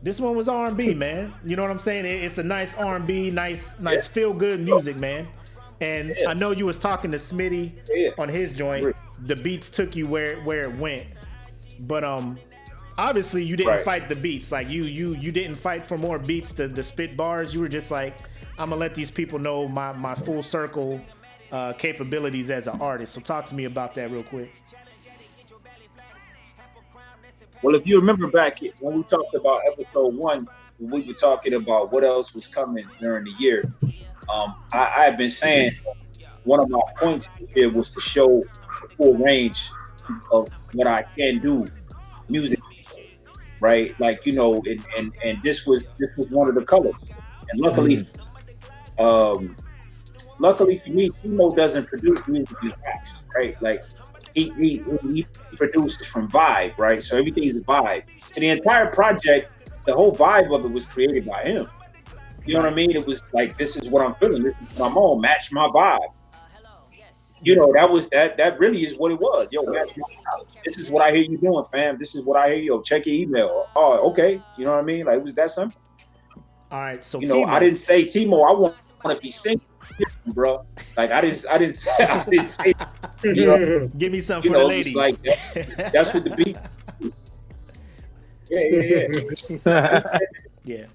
This one was R&B, man. You know what I'm saying? It's a nice R&B, nice feel good music, man. And I know you was talking to Smitty on his joint. The beats took you where it went, but obviously you didn't fight the beats. Like you didn't fight for more beats to spit bars. You were just like, I'm gonna let these people know my full circle capabilities as an artist. So talk to me about that real quick. Well, if you remember back when we talked about episode 1, we were talking about what else was coming during the year. I have been saying one of my points here was to show the full range of what I can do music, right? Like, and this was one of the colors. And luckily for me, T.Mo doesn't produce music in tracks, right? Like he produces from vibe, right? So everything's a vibe. So the entire project, the whole vibe of it was created by him. You know what I mean? It was like, this is what I'm feeling. This is what I'm on. Match my vibe. That really is what it was. Yo, match my vibe. This is what I hear you doing, fam. This is what I hear you. Yo, check your email. Oh, okay. You know what I mean? Like, it was that simple. All right. So T.Mo. I didn't say T.Mo. I want to be singing, bro. Like I didn't say. Give me some for the ladies. Like that's what the beat. Yeah.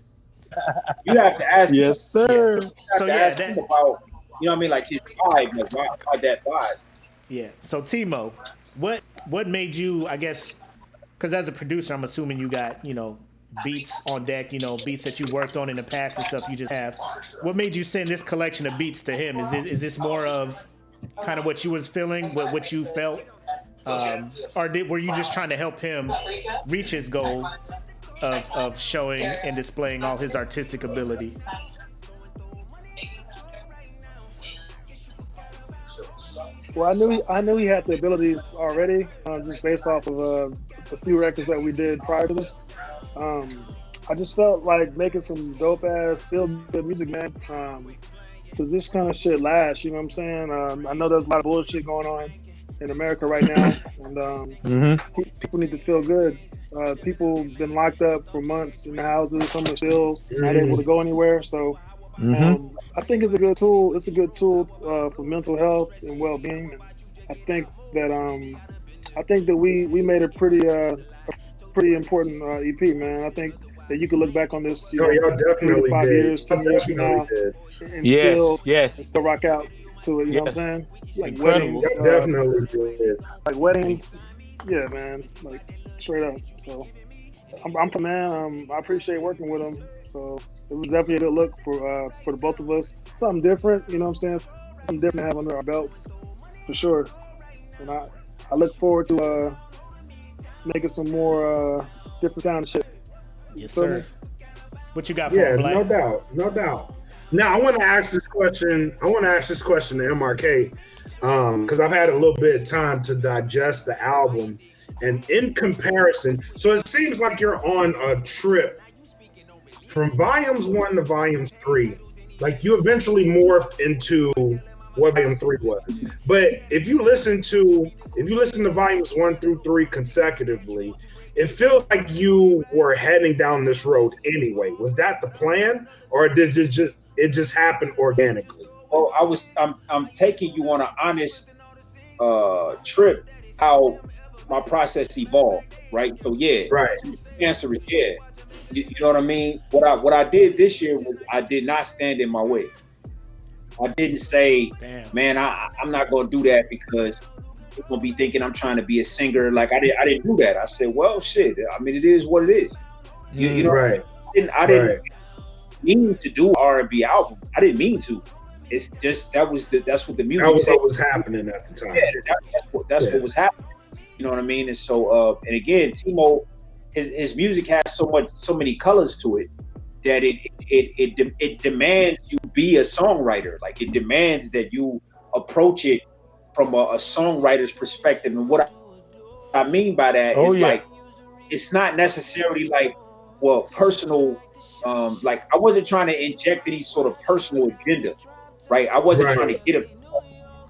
You have to ask. Yes, sir. So that's about, like his vibe, like why that vibe. Yeah. So T.Mo, what made you? I guess because as a producer, I'm assuming you got beats on deck, beats that you worked on in the past and stuff you just have. What made you send this collection of beats to him? Is this more of kind of what you was feeling, what you felt, or were you just trying to help him reach his goal of showing and displaying all his artistic ability? Well, I knew he had the abilities already, just based off of a few records that we did prior to this. I just felt like making some dope ass feel good music, man. Cause this kind of shit lasts, you know what I'm saying? I know there's a lot of bullshit going on in America right now, and people need to feel good. People been locked up for months in the houses. Some are still not able to go anywhere. So I think it's a good tool. It's a good tool for mental health and well-being. And I think that we made a pretty important EP, man. I think that you could look back on this, y'all definitely 5 did. years, 10 years from now, and still rock out to it. You know what I'm saying? Like incredible. Weddings, Definitely did. like weddings, yeah, man. Like straight up. So I'm man. I appreciate working with him. So it was definitely a good look for the both of us. Something different, you know what I'm saying? Something different to have under our belts, for sure. And I look forward to making some more different sound shit. Yes, sir. What you got for him, Black? No doubt. Now I want to ask this question. to MRK because I've had a little bit of time to digest the album, and in comparison, so it seems like you're on a trip from volumes 1 to volumes 3. Like you eventually morphed into what volume 3 was. But if you listen to volumes 1 through 3 consecutively, it feels like you were heading down this road anyway. Was that the plan, or did it just happen organically? Well, I'm taking you on an honest trip how my process evolved, right? So right. The answer is yeah. You know what I mean? What I did this year was I did not stand in my way. I didn't say, man, I'm not gonna do that because they're gonna be thinking I'm trying to be a singer. Like I didn't do that. I said, well, shit. I mean, it is what it is. You know, right. I didn't mean to do R&B album. I didn't mean to. It's just that's what the music. That was what was happening at the time. Yeah, that's what was happening. You know what I mean? And so, and again, T.Mo, his music has so many colors to it that it demands you be a songwriter. Like it demands that you approach it from a songwriter's perspective. And what I mean by that is like, it's not necessarily like, well, personal, like I wasn't trying to inject any sort of personal agenda, right? I wasn't trying to get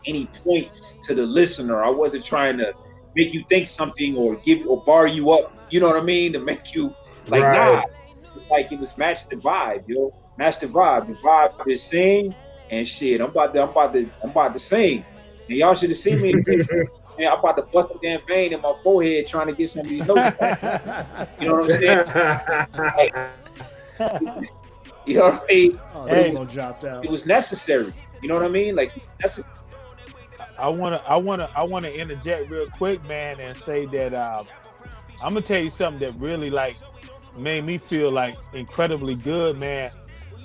any points to the listener. I wasn't trying to make you think something or bar you up, you know what I mean? To make you like, nah, it's like it was match the vibe, yo. Match the vibe. The vibe is sing and shit. I'm about to sing. And y'all should have seen me. Man, I'm about to bust a damn vein in my forehead trying to get some of these notes back. You know what I'm saying? Like, you know what I mean? It was necessary. You know what I mean? Like that's. I wanna interject real quick, man, and say that I'm gonna tell you something that really like made me feel like incredibly good, man.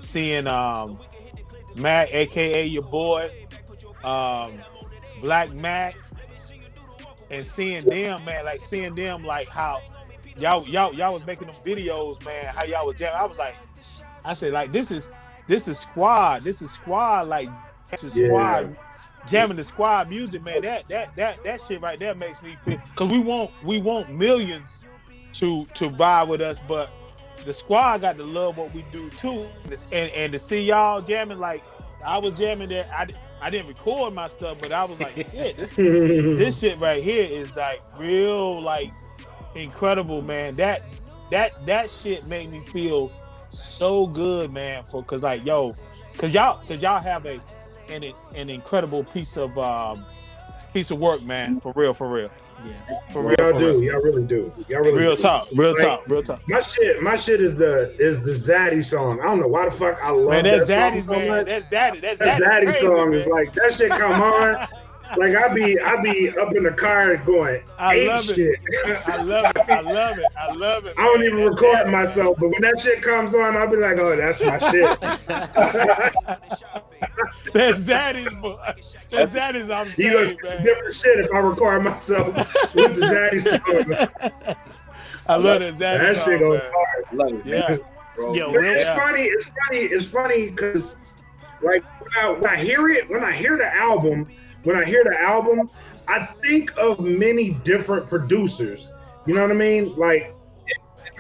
Seeing Makk, aka your boy, Black Makk, and seeing them, man, like how y'all was making them videos, man, how y'all was jamming. I said like this is squad, like squad. Jamming the squad music, man. That shit right there makes me feel, because we want millions to vibe with us, but the squad got to love what we do too. And to see y'all jamming, like I was jamming that, I didn't record my stuff, but I was like, shit, this shit right here is like real, like incredible, man. That shit made me feel so good, man. Cause y'all have an incredible piece of work, man. For real. Yeah. Y'all really do. Real talk. My shit is the Zaddy song. I don't know why the fuck I love that Zaddy, song so much. That Zaddy crazy, song man. is like, that shit come on. Like I be up in the car going, I love shit. I love it. I don't even record myself, but when that shit comes on, I'll be like, oh, that's my shit. That's Zaddy's boy. That's Zaddy's. I'm You saying, man. different shit if I record myself with the Zaddy song. I love that Zaddy that song, shit goes man. hard. Yeah. Yo, It's funny because like when I hear the album, I think of many different producers. You know what I mean? Like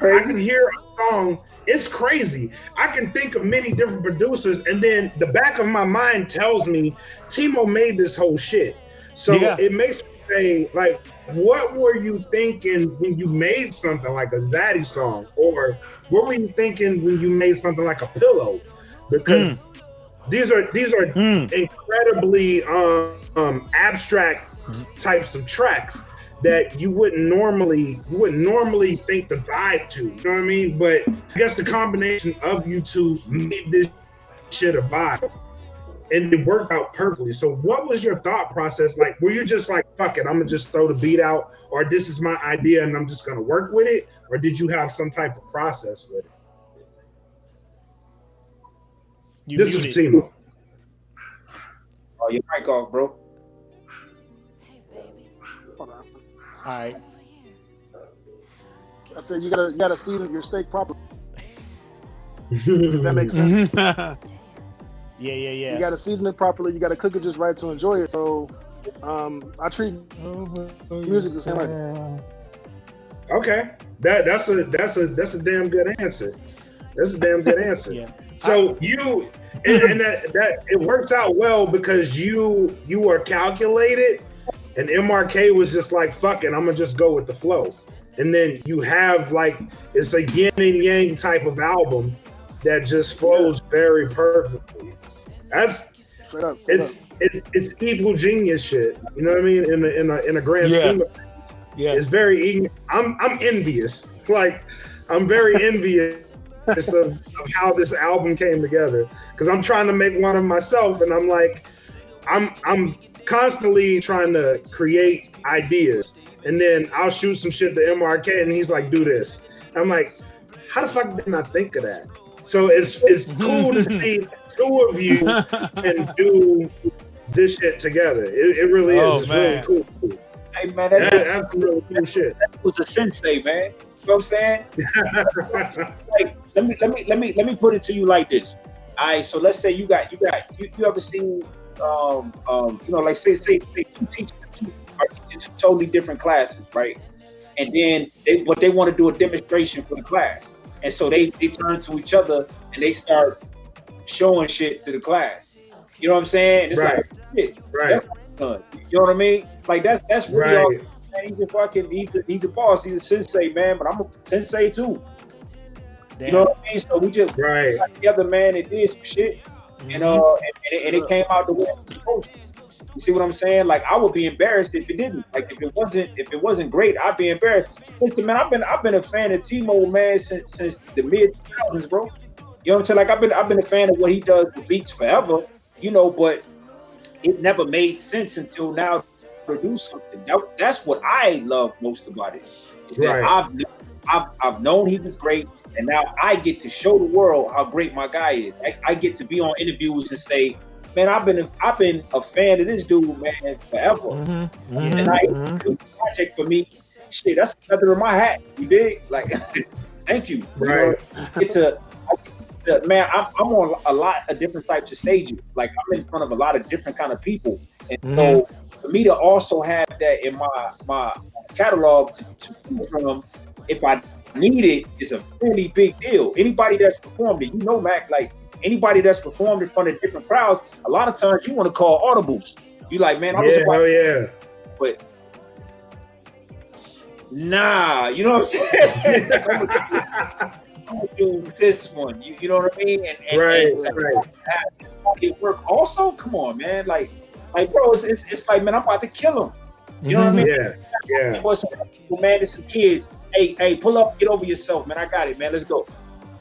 I can hear a song, it's crazy. I can think of many different producers, and then the back of my mind tells me T.Mo made this whole shit. So it makes me say, like, what were you thinking when you made something like a Zaddy song? Or what were you thinking when you made something like a Pillow? Because these are incredibly abstract types of tracks that you wouldn't normally think the vibe to, you know what I mean? But I guess the combination of you two made this shit a vibe, and it worked out perfectly. So what was your thought process like? Were you just like, fuck it, I'm gonna just throw the beat out, or this is my idea and I'm just gonna work with it? Or did you have some type of process with it? This is T.Mo. Oh, your mic off, bro. All right. I said you gotta season your steak properly. If that makes sense. Yeah. You gotta season it properly. You gotta cook it just right to enjoy it. So, I treat music the same way. Okay, that's a damn good answer. That's a damn good answer. Yeah. So you and that it works out well because you are calculated. And MRK was just like, fuck it, I'm gonna just go with the flow. And then you have like, it's a yin and yang type of album that just flows very perfectly. That's it's evil genius shit. You know what I mean? In a grand scheme of things. Yeah. It's very I'm envious. Like I'm very envious of how this album came together. Because I'm trying to make one of myself, and I'm like, I'm constantly trying to create ideas, and then I'll shoot some shit to MRK and he's like, do this. I'm like, how the fuck didn't I think of that? So it's cool to see two of you can do this shit together. It really is. It's really cool. Hey man, that's really cool shit. That was a sensei, man. You know what I'm saying? let me put it to you like this. All right, so let's say you ever seen like say two teachers are teaching two totally different classes, right? And then they want to do a demonstration for the class, and so they turn to each other and they start showing shit to the class. You know what I'm saying? It's right. Like, shit, right. You know what I mean? Like that's really right. all. Man, he's a boss. He's a sensei, man. But I'm a sensei too. Damn. You know what I mean? So we just got together, man, and did some shit, and it came out the way it was supposed to. You see what I'm saying? Like I would be embarrassed if it didn't. Like if it wasn't great, I'd be embarrassed. Listen, man, I've been a fan of T.Mo, man, since the mid 2000s, bro. You know what I'm saying? Like I've been a fan of what he does with beats forever, you know, but it never made sense until now to produce something. That's what I love most about it. Is that I've known he was great, and now I get to show the world how great my guy is. I get to be on interviews and say, man, I've been a fan of this dude, man, forever. And I do the project for me. Shit, that's a feather in my hat. You dig? Like, thank you. Right. Man, I'm on a lot of different types of stages. Like I'm in front of a lot of different kind of people, and so for me to also have that in my catalog to choose from, if I need it, is a really big deal. Anybody that's performed it, you know, Makk, like anybody that's performed in front of different crowds, a lot of times you want to call audibles. You like, man, but nah, you know what I'm saying? I'm gonna do this one. You know what I mean? And it work also. Come on, man. Like bro, it's like, man, I'm about to kill him. You know what I mean? Yeah. Man, there's some kids. Hey, pull up, get over yourself, man. I got it, man. Let's go.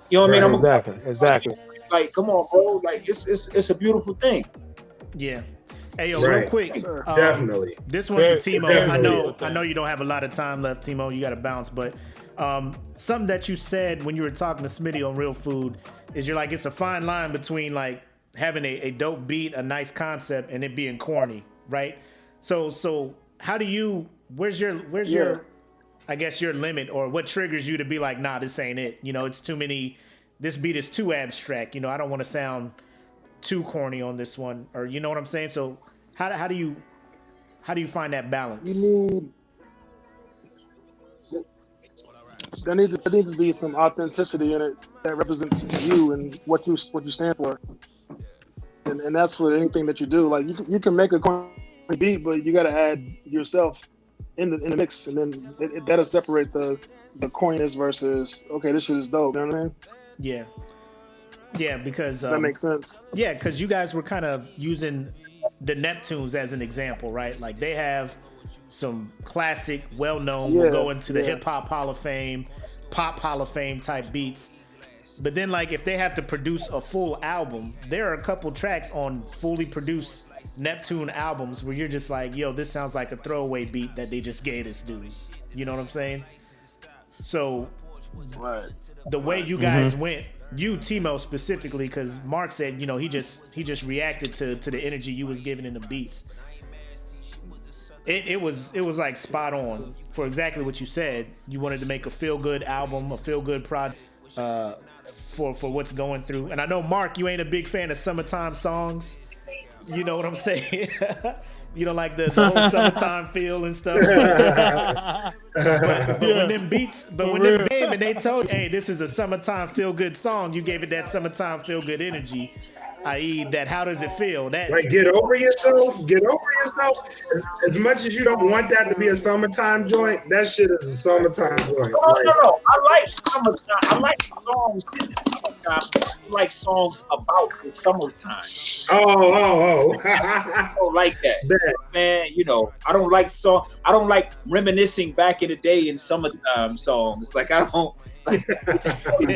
You know what I mean? Exactly. Like, come on, bro. Like, it's a beautiful thing. Yeah. Hey, yo, real quick. Definitely. This one's to T.Mo. I know you don't have a lot of time left, T.Mo. You got to bounce, but something that you said when you were talking to Smitty on Real Food is you're like, it's a fine line between like having a dope beat, a nice concept, and it being corny, right? So how do you? Where's your I guess your limit, or what triggers you to be like, nah, this ain't it. You know, it's too many. This beat is too abstract. You know, I don't want to sound too corny on this one, or you know what I'm saying. So how do you find that balance? There needs to be some authenticity in it that represents you and what you stand for, and that's for anything that you do. Like you can make a corny beat, but you got to add yourself in the mix, and then that'll separate the corniness versus, okay, this shit is dope. You know what I mean? Yeah, because that makes sense. Yeah, because you guys were kind of using the Neptunes as an example, right? Like they have some classic, well-known, will go into the hip hop Hall of Fame, pop Hall of Fame type beats. But then, like, if they have to produce a full album, there are a couple tracks on fully produced Neptune albums where you're just like, yo, this sounds like a throwaway beat that they just gave this dude. You know what I'm saying? So the way you guys went, you, T.Mo, specifically, because Mark said, you know, he just reacted to the energy you was giving in the beats. It was like spot on for exactly what you said. You wanted to make a feel good album, a feel good project for what's going through. And I know, Mark, you ain't a big fan of summertime songs. You know what I'm saying? You don't like the whole summertime feel and stuff. but when them beats, when them came and they told you, hey, this is a summertime feel good song, you gave it that summertime feel good energy, i.e. that how does it feel? That like get over yourself. As much as you don't want that to be a summertime joint, that shit is a summertime joint. No. I like summertime. I like songs in the summertime. I like songs about the summertime. Oh. I don't like that. Man, you know, I don't like reminiscing back in the day in summertime songs. Like I don't like you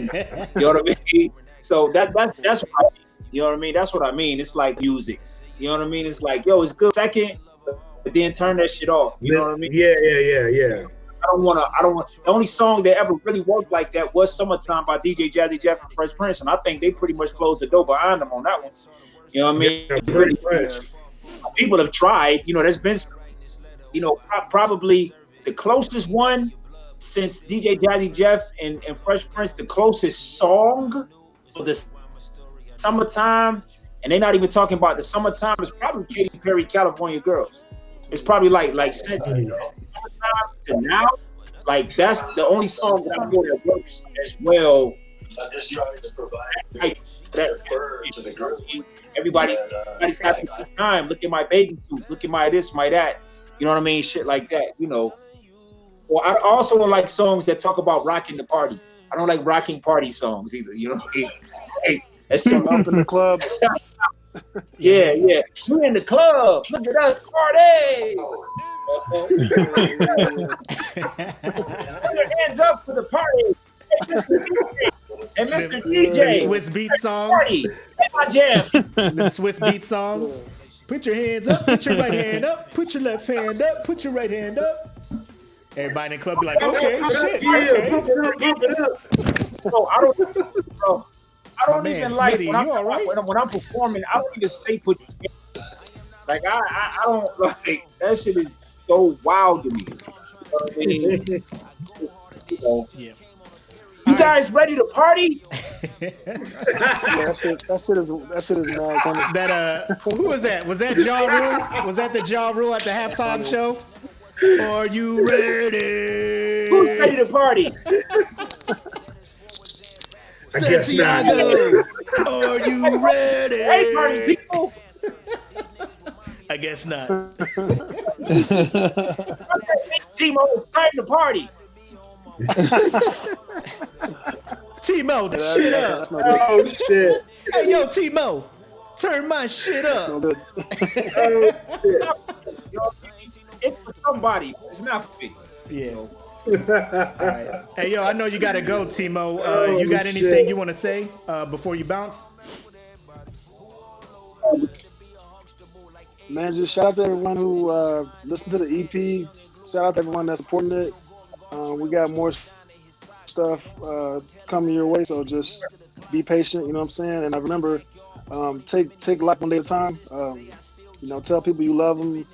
know what I mean? So that's what I mean. You know what I mean? That's what I mean. It's like music. You know what I mean? It's like, yo, it's good second, but then turn that shit off. You know what I mean? Yeah. I don't want. The only song that ever really worked like that was "Summertime" by DJ Jazzy Jeff and Fresh Prince, and I think they pretty much closed the door behind them on that one. You know what I mean? Yeah, pretty much. People have tried. You know, there's been, you know, probably the closest one since DJ Jazzy Jeff and Fresh Prince, the closest song for the summertime, and they're not even talking about the summertime, is probably Katy Perry, California Girls. It's probably like since summertime to now, like that's the only song that I feel that works as well. I'm just trying to provide everybody's having some time. Look at my bathing suit. Look at my this, my that. You know what I mean? Shit like that. You know. Well, I also don't like songs that talk about rocking the party. I don't like rocking party songs either. You know. Hey, that's up in the club. Yeah. We in the club. Look at us party. Put your hands up for the party. And Mr. DJ. Swiss beat songs. Party. That's my jam. Them Swiss beat songs. Put your hands up. Put your right hand up. Put your left hand up. Put your right hand up. Everybody in the club be like, okay, shit. Okay. Pump it up. So I don't even man, like Smitty, when you all right? when I'm performing. I don't even say put your hands up. Like I don't like that shit is so wild to me. You know what I mean? You know. Yeah. You guys ready to party? Yeah, that shit is mad funny. That who was that? Was that Ja Rule? Was that the Ja Rule at the halftime show? Are you ready? Who's ready to party? Santiago, are you ready? Hey, party people! I guess not. T.Mo, it's time to party. T.Mo, the shit up. Oh shit! Hey, yo, T.Mo, turn my shit up. Oh shit! It's for somebody. It's not for me. Yeah. All right. Hey, yo, I know you gotta go, T.Mo. You got anything you want to say before you bounce? Man, just shout out to everyone who listened to the EP. Shout out to everyone that's supporting it. We got more stuff coming your way, so just be patient. You know what I'm saying? And I remember, take life one day at a time. Tell people you love them.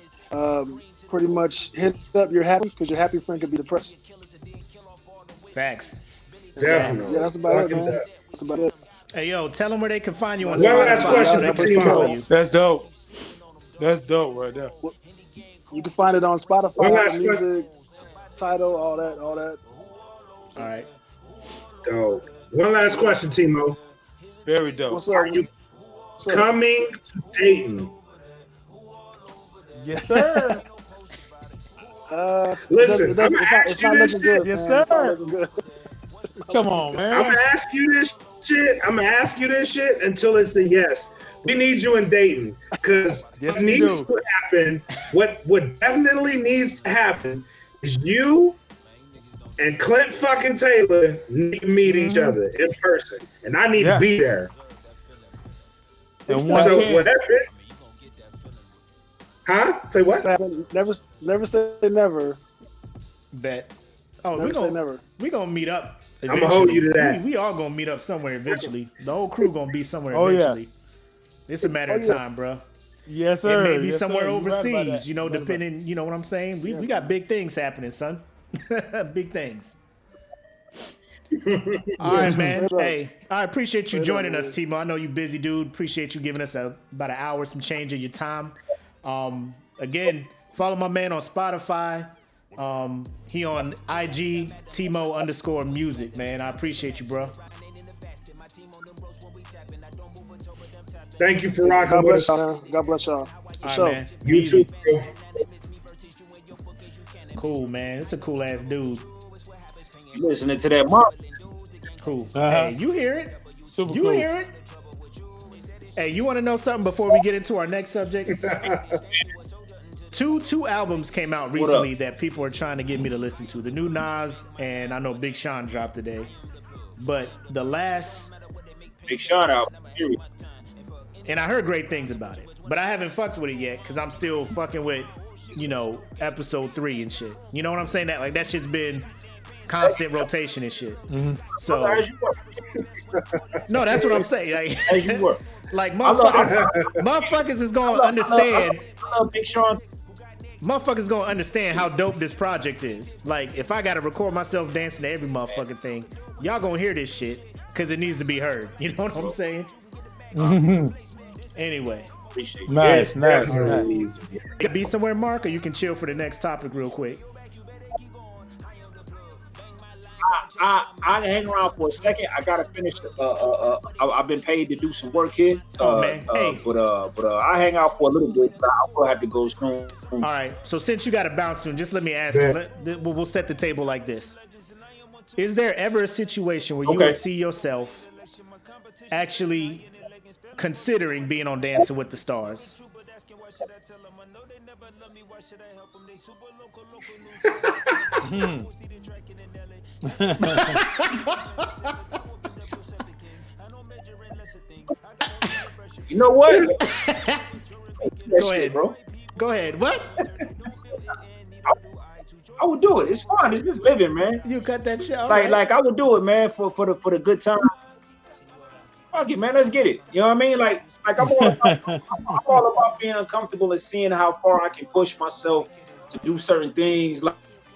Pretty much hit up your happy, because your happy friend could be depressed. Facts. Definitely. Yeah, that's about it, man. That's about it. Hey, yo, tell them where they can find you on One last Spotify, question so they for can follow T.Mo. you. That's dope. That's dope right there. You can find it on Spotify, One last music, title, all that. All right. Dope. One last question, T.Mo. Very dope. What's up? Are you coming to Dayton? Yes, sir. Listen, it's not looking good. Yes, man. sir. Come on, man. I'm gonna ask you this shit until it's a yes. We need you in Dayton, because Yes, what we needs do. to happen, what definitely needs to happen is you and Clint fucking Taylor need to meet each other in person, and I need to be there. And So 110. whatever. Huh? Say what? Never say never. Bet. Oh, Never say never. we gonna meet up. I'm gonna hold you to that. We all gonna meet up somewhere eventually. The whole crew gonna be somewhere Oh, yeah. eventually. It's a matter of time, bro. Yes, sir. It may be Yes, somewhere sir. You right about overseas, that. you know, You right about depending, you know what I'm saying? We got big things happening, son. Big things. All right, man. Hey, I appreciate you joining us, T.Mo. I know you busy, dude. Appreciate you giving us about an hour, some change of your time. Again, follow my man on Spotify. He on IG, T.Mo_music, man. I appreciate you, bro. Thank you for rocking God with bless us. y'all, man. God bless y'all. For All sure. right, man. You Easy. too, bro. Cool, man. It's a cool ass dude. You listening to that Mark? Cool. Uh-huh. Hey, you hear it? Super You cool. hear it? Hey, you want to know something before we get into our next subject? Two albums came out recently that people are trying to get me to listen to. The new Nas, and I know Big Sean dropped today. But the last, Big shout out. and I heard great things about it, but I haven't fucked with it yet because I'm still fucking with, episode 3 and shit. You know what I'm saying? That shit's been constant rotation and shit. Mm-hmm. So As you were. no, that's what I'm saying. Like, As you were. like motherfuckers is gonna understand. I love Big Sean. motherfuckers gonna understand how dope this project is. Like, if I gotta record myself dancing to every motherfucking thing, y'all gonna hear this shit because it needs to be heard. You know what I'm saying? Anyway. Nice. Be somewhere, Mark, or you can chill for the next topic real quick. I hang around for a second. I gotta finish. I've been paid to do some work here. Man. Hey. But I hang out for a little bit. I will have to go soon. All right. So since you got to bounce soon, just let me ask you. We'll set the table like this. Is there ever a situation where you would see yourself actually considering being on Dancing with the Stars? You know what? Go ahead, bro. Go ahead. What? I would do it. It's fun. It's just living, man. You cut that shit. Like I would do it, man, for the good time. Fuck it, man. Let's get it. You know what I mean? Like I'm all about being uncomfortable and seeing how far I can push myself to do certain things.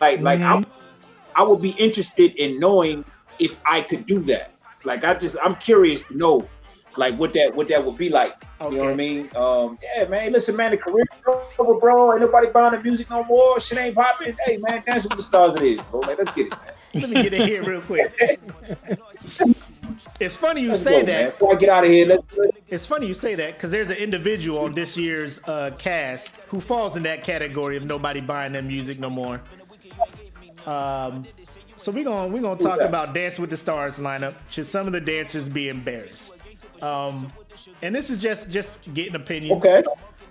I would be interested in knowing if I could do that. Like I'm curious to know, like what that would be like. Okay. You know what I mean? Yeah, man. Listen, man, the career's over, bro. Ain't nobody buying the music no more. Shit ain't popping. Hey, man, Dancing with the Stars it is, bro. Like, let's get it, man. Let me get in here real quick. It's funny you say that. Man. Before I get out of here, it's funny you say that because there's an individual on this year's cast who falls in that category of nobody buying their music no more. So we're gonna talk about Dance with the Stars lineup. Should some of the dancers be embarrassed? And this is just getting opinions. Okay.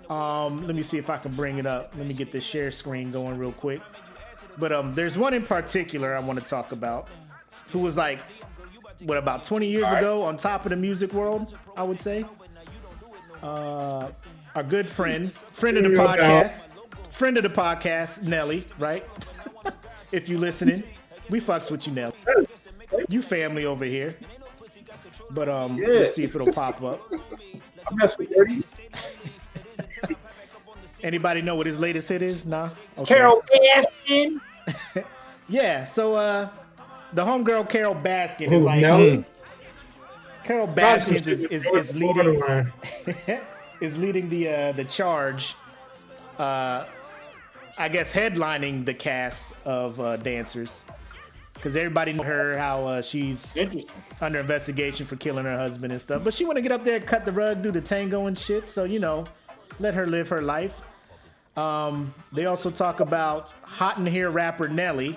Let me see if I can bring it up. Let me get this share screen going real quick. But there's one in particular I want to talk about who was like, about 20 years ago on top of the music world, I would say. Our good friend of the podcast, Nelly, right? If you listening, we fucks with you, Nelly. You family over here. But let's see if it'll pop up. I'm messing with Dirty. Anybody know what his latest hit is? Nah. Okay. Carol Baskin. Yeah. So the homegirl Carol Baskin is like Carol Baskin is leading is leading the charge. I guess headlining the cast of dancers. Because everybody know her, how she's under investigation for killing her husband and stuff. But she want to get up there, cut the rug, do the tango and shit. So, let her live her life. They also talk about hot in here rapper Nelly.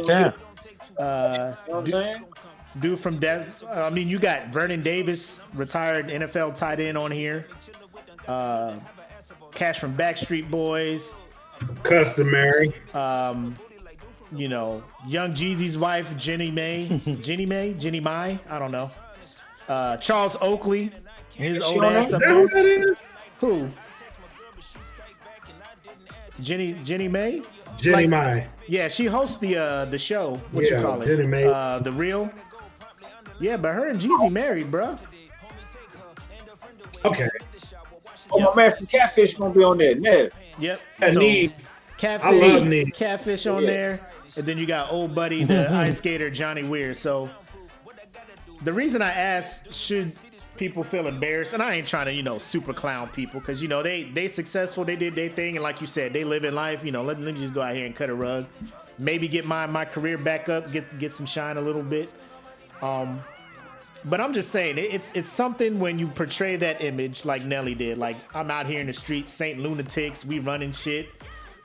Yeah. Dude from you got Vernon Davis, retired NFL tight end on here. Cash from Backstreet Boys. Customary. Young Jeezy's wife, Jenny Mai, I don't know. Charles Oakley, his old ass up there. Who? Jenny Mai? Jenny Mai. Yeah, she hosts the show. What you call it? Jenny Mai. The Real. Yeah, but her and Jeezy married, bro. Okay. Oh, my man from Catfish gonna be on there, Nev. Yep. Catfish. I love Need. Catfish on there. And then you got old buddy, the ice skater, Johnny Weir. So the reason I asked, should people feel embarrassed? And I ain't trying to, super clown people because, they successful. They did their thing. And like you said, they live in life. Let me just go out here and cut a rug. Maybe get my career back up, get some shine a little bit. But I'm just saying, it's something when you portray that image like Nelly did. Like, I'm out here in the streets, Saint Lunatics, we running shit.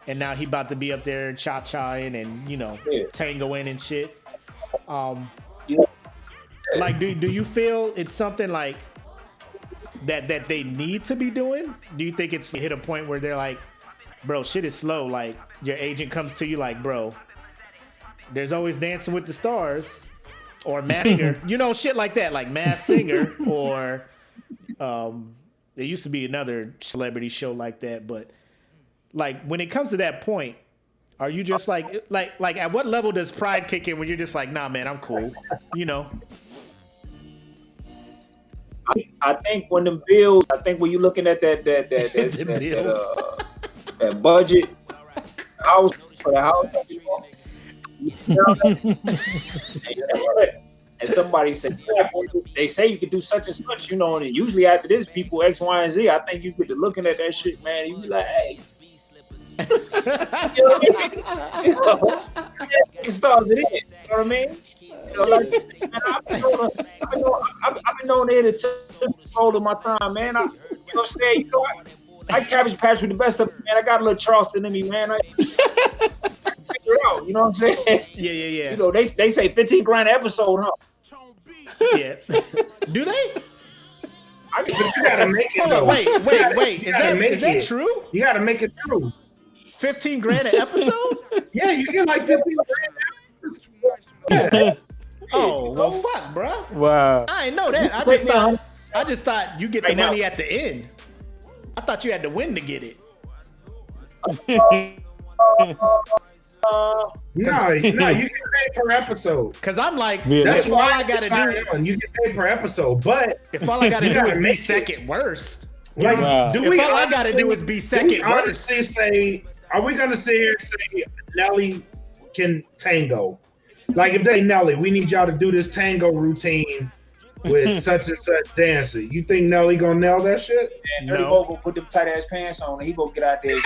And now he about to be up there cha-chaing and, tangoing and shit. Like, do you feel it's something like that they need to be doing? Do you think it's hit a point where they're like, bro, shit is slow. Like, your agent comes to you like, bro, there's always Dancing with the Stars or Masked Singer. Shit like that, like Masked Singer or there used to be another celebrity show like that, but like when it comes to that point, are you just like at what level does pride kick in when you're just like, nah, man, I'm cool, I think when them bills, when you're looking at that budget, house for the house. And somebody said, yeah, they say you can do such and such, you know, and usually after this, people X, Y, and Z, I think you get to looking at that shit, man, you be like, hey. You know what I mean? It starts it in, you know what I mean? You know, like, man, I've been known to hit a all of my time, man. You know what I'm saying? You know, I cabbage patch with the best of it, man. I got a little Charleston in me, man. Out, you know what I'm saying? Yeah. You know, they say 15 grand an episode, huh? Yeah. Do they? But you gotta make it though. Wait. Is that true? You gotta make it true. 15 grand an episode? Yeah, you get like 15 grand an episode. Oh, well, fuck, bro. Wow. I didn't know that. I just thought you get the money at the end. I thought you had to win to get it. No, you get paid per episode. Cause I'm like, that's all I gotta do. You get paid per episode, but if all I gotta do is be second worst, like, if all I gotta do is be second worst, are we gonna sit here and say Nelly can tango? Like if they Nelly, we need y'all to do this tango routine with such and such dancer. You think Nelly gonna nail that shit? And Dirty Bo gonna put them tight ass pants on and he gonna get out there.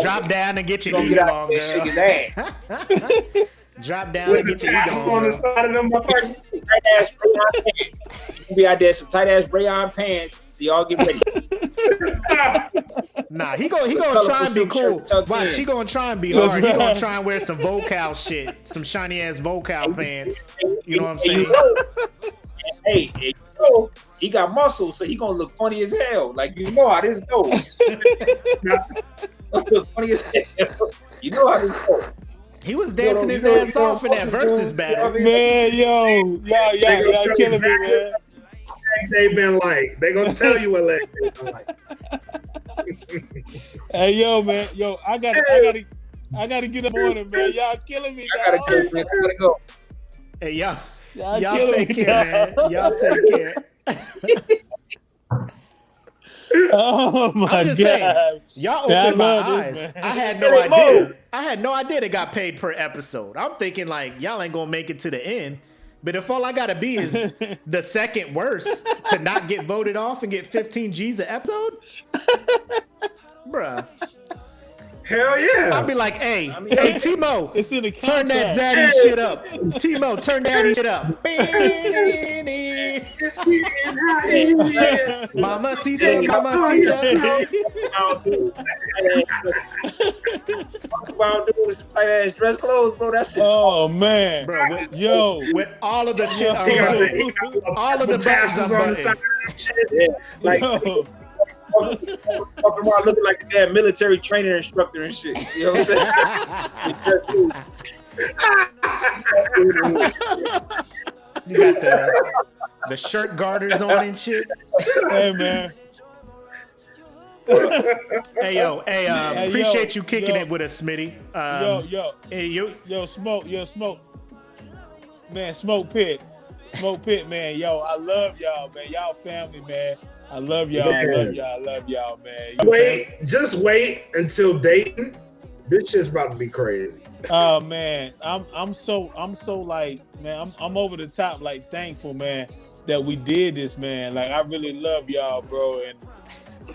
Drop down and get your ego on, girl. Shake his ass. Drop down and get your ego on the side of them motherfuckers. Tight ass Rayon pants. You be out there some tight ass Rayon pants. So y'all get ready. Nah, he gonna try and be cool. Watch, he gonna try and be hard. He gonna try and wear some vocal shit, some shiny ass vocal pants. You know what I'm saying? Hey, you know, he got muscles, so he gonna look funny as hell. Like you know how this goes. Look funny as hell. You know how this goes. He was dancing his ass off in that versus battle. Man, y'all killing me, man. They've been like, they gonna tell you what they've been like. Hey, yo, man, I gotta get up on it, man. Y'all killing me. I gotta go. Hey, y'all take care, man. Y'all take care. Oh my God! Saying, y'all opened my eyes. Man. I had no idea. I had no idea they got paid per episode. I'm thinking like y'all ain't gonna make it to the end. But if all I gotta be is the second worst to not get voted off and get 15 G's an episode, bruh. Hell yeah. I'll be like, hey, T.Mo, it's in the turn that zaddy shit up. T.Mo, turn that shit up. Mamacita. All do is tight ass dress clothes, bro. That's it. Oh man, bro. With all of the shit, all of the buttons on the side. Like. Walking around looking like a damn military training instructor and shit. You know what I'm saying? You got the shirt garters on and shit. Hey man. Hey, appreciate you kicking it with us, Smitty. Smoke. Man, Smoke Pit, man. Yo, I love y'all, man. Y'all family, man. I love y'all. I love y'all, man. Just wait until Dayton. This shit's about to be crazy. Oh man, I'm so like, man, I'm over the top, like thankful, man, that we did this, man. Like I really love y'all, bro,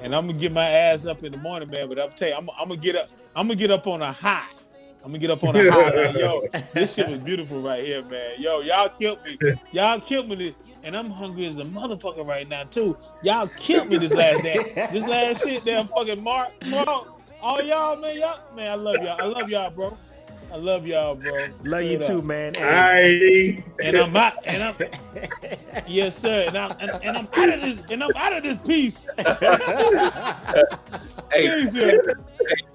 and I'm gonna get my ass up in the morning, man. But I'm telling you, I'm gonna get up on a high. Like, yo, this shit was beautiful right here, man. Yo, y'all killed me. And I'm hungry as a motherfucker right now too. Y'all killed me this last shit. Damn fucking Mark. All y'all, man. I love y'all. I love y'all, bro. Love you too, man. Hey. And I'm out. Yes, sir. And I'm out of this piece. Hey,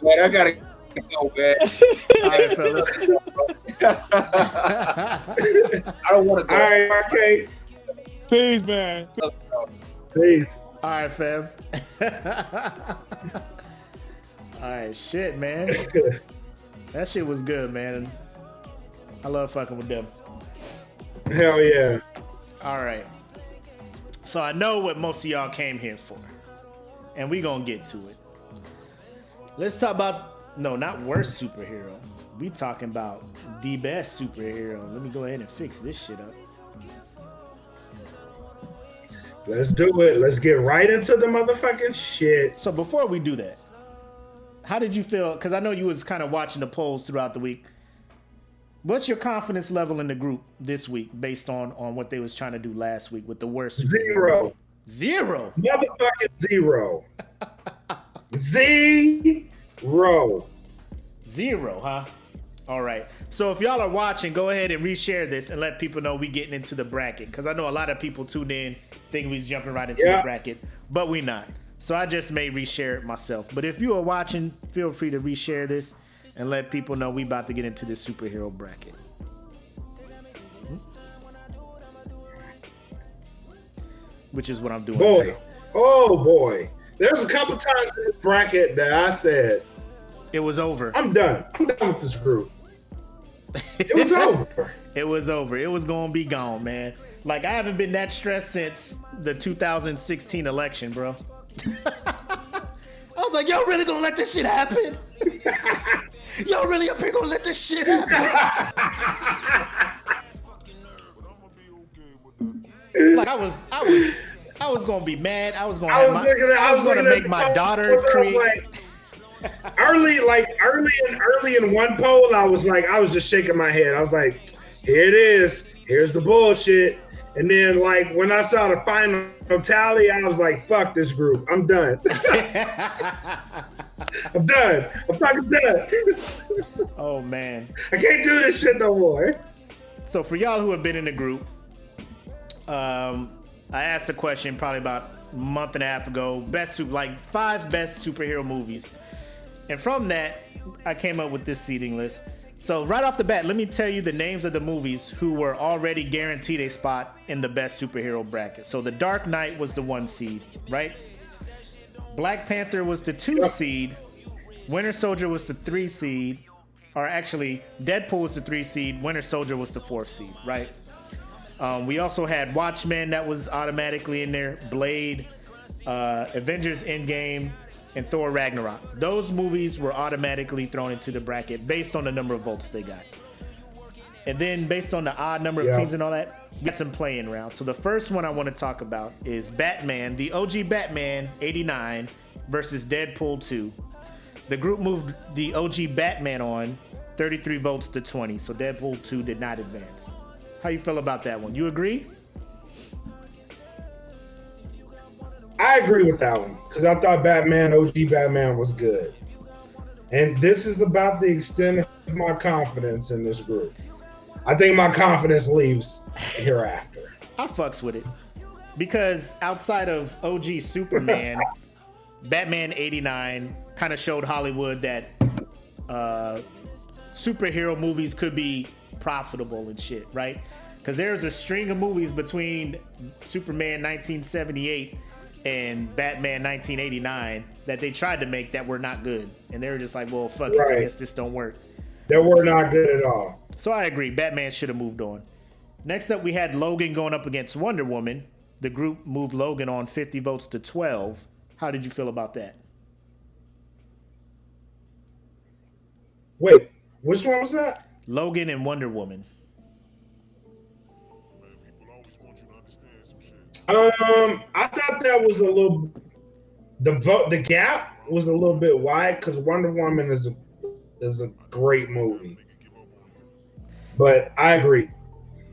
man, I gotta go, man. All right, fellas. I don't want to go. All right, okay. Peace, man. Peace. All right, fam. All right, shit, man. That shit was good, man. I love fucking with them. Hell yeah. All right. So I know what most of y'all came here for, and we gonna get to it. Let's talk about not worst superhero. We talking about the best superhero. Let me go ahead and fix this shit up. Let's do it. Let's get right into the motherfucking shit. So before we do that, how did you feel? Because I know you was kind of watching the polls throughout the week. What's your confidence level in the group this week based on what they was trying to do last week with the worst? Zero. Motherfucking zero. Zero, huh? All right. So if y'all are watching, go ahead and reshare this and let people know we getting into the bracket. Because I know a lot of people tuned in thinking we was jumping right into the bracket, but we not. So I just may reshare it myself. But if you are watching, feel free to reshare this and let people know we about to get into this superhero bracket. Which is what I'm doing. Boy. Oh, boy. There's a couple times in this bracket that I said, it was over. I'm done. I'm done with this group. It was over. It was over. It was going to be gone, man. Like, I haven't been that stressed since the 2016 election, bro. I was like, y'all really gonna let this shit happen? Y'all really up here gonna let this shit happen? Like, I was gonna be mad. I was gonna make my daughter create. Early in one poll, I was just shaking my head. I was like, here it is. Here's the bullshit. And then, like, when I saw the final tally, I was like, fuck this group. I'm done. I'm done. I'm fucking done. Oh, man. I can't do this shit no more. So for y'all who have been in the group, I asked a question probably about a month and a half ago, 5 best superhero movies. And from that, I came up with this seeding list. So right off the bat, let me tell you the names of the movies who were already guaranteed a spot in the best superhero bracket. So The Dark Knight was the 1 seed, right? Black Panther was the 2 seed. Winter Soldier was the 3 seed. Or actually, Deadpool was the 3 seed. Winter Soldier was the 4th seed, right? We also had Watchmen that was automatically in there. Blade, Avengers Endgame, and Thor Ragnarok. Those movies were automatically thrown into the bracket based on the number of votes they got. And then based on the odd number of teams and all that, we got some playing rounds. So the first one I want to talk about is Batman, the OG Batman 89 versus Deadpool 2. The group moved the OG Batman on 33 votes to 20, so Deadpool 2 did not advance. How you feel about that one? You agree? I agree with that one because I thought OG Batman was good. And this is about the extent of my confidence in this group. I think my confidence leaves hereafter. I fucks with it. Because outside of OG Superman, Batman 89 kind of showed Hollywood that superhero movies could be profitable and shit, right? Because there's a string of movies between Superman 1978 and Batman 1989 that they tried to make that were not good. And they were just like, well, fuck it, I guess this don't work. They were not good at all. So I agree, Batman should have moved on. Next up, we had Logan going up against Wonder Woman. The group moved Logan on 50 votes to 12. How did you feel about that? Wait, which one was that? Logan and Wonder Woman. I thought that was a little. The gap was a little bit wide because Wonder Woman is a great movie, but I agree.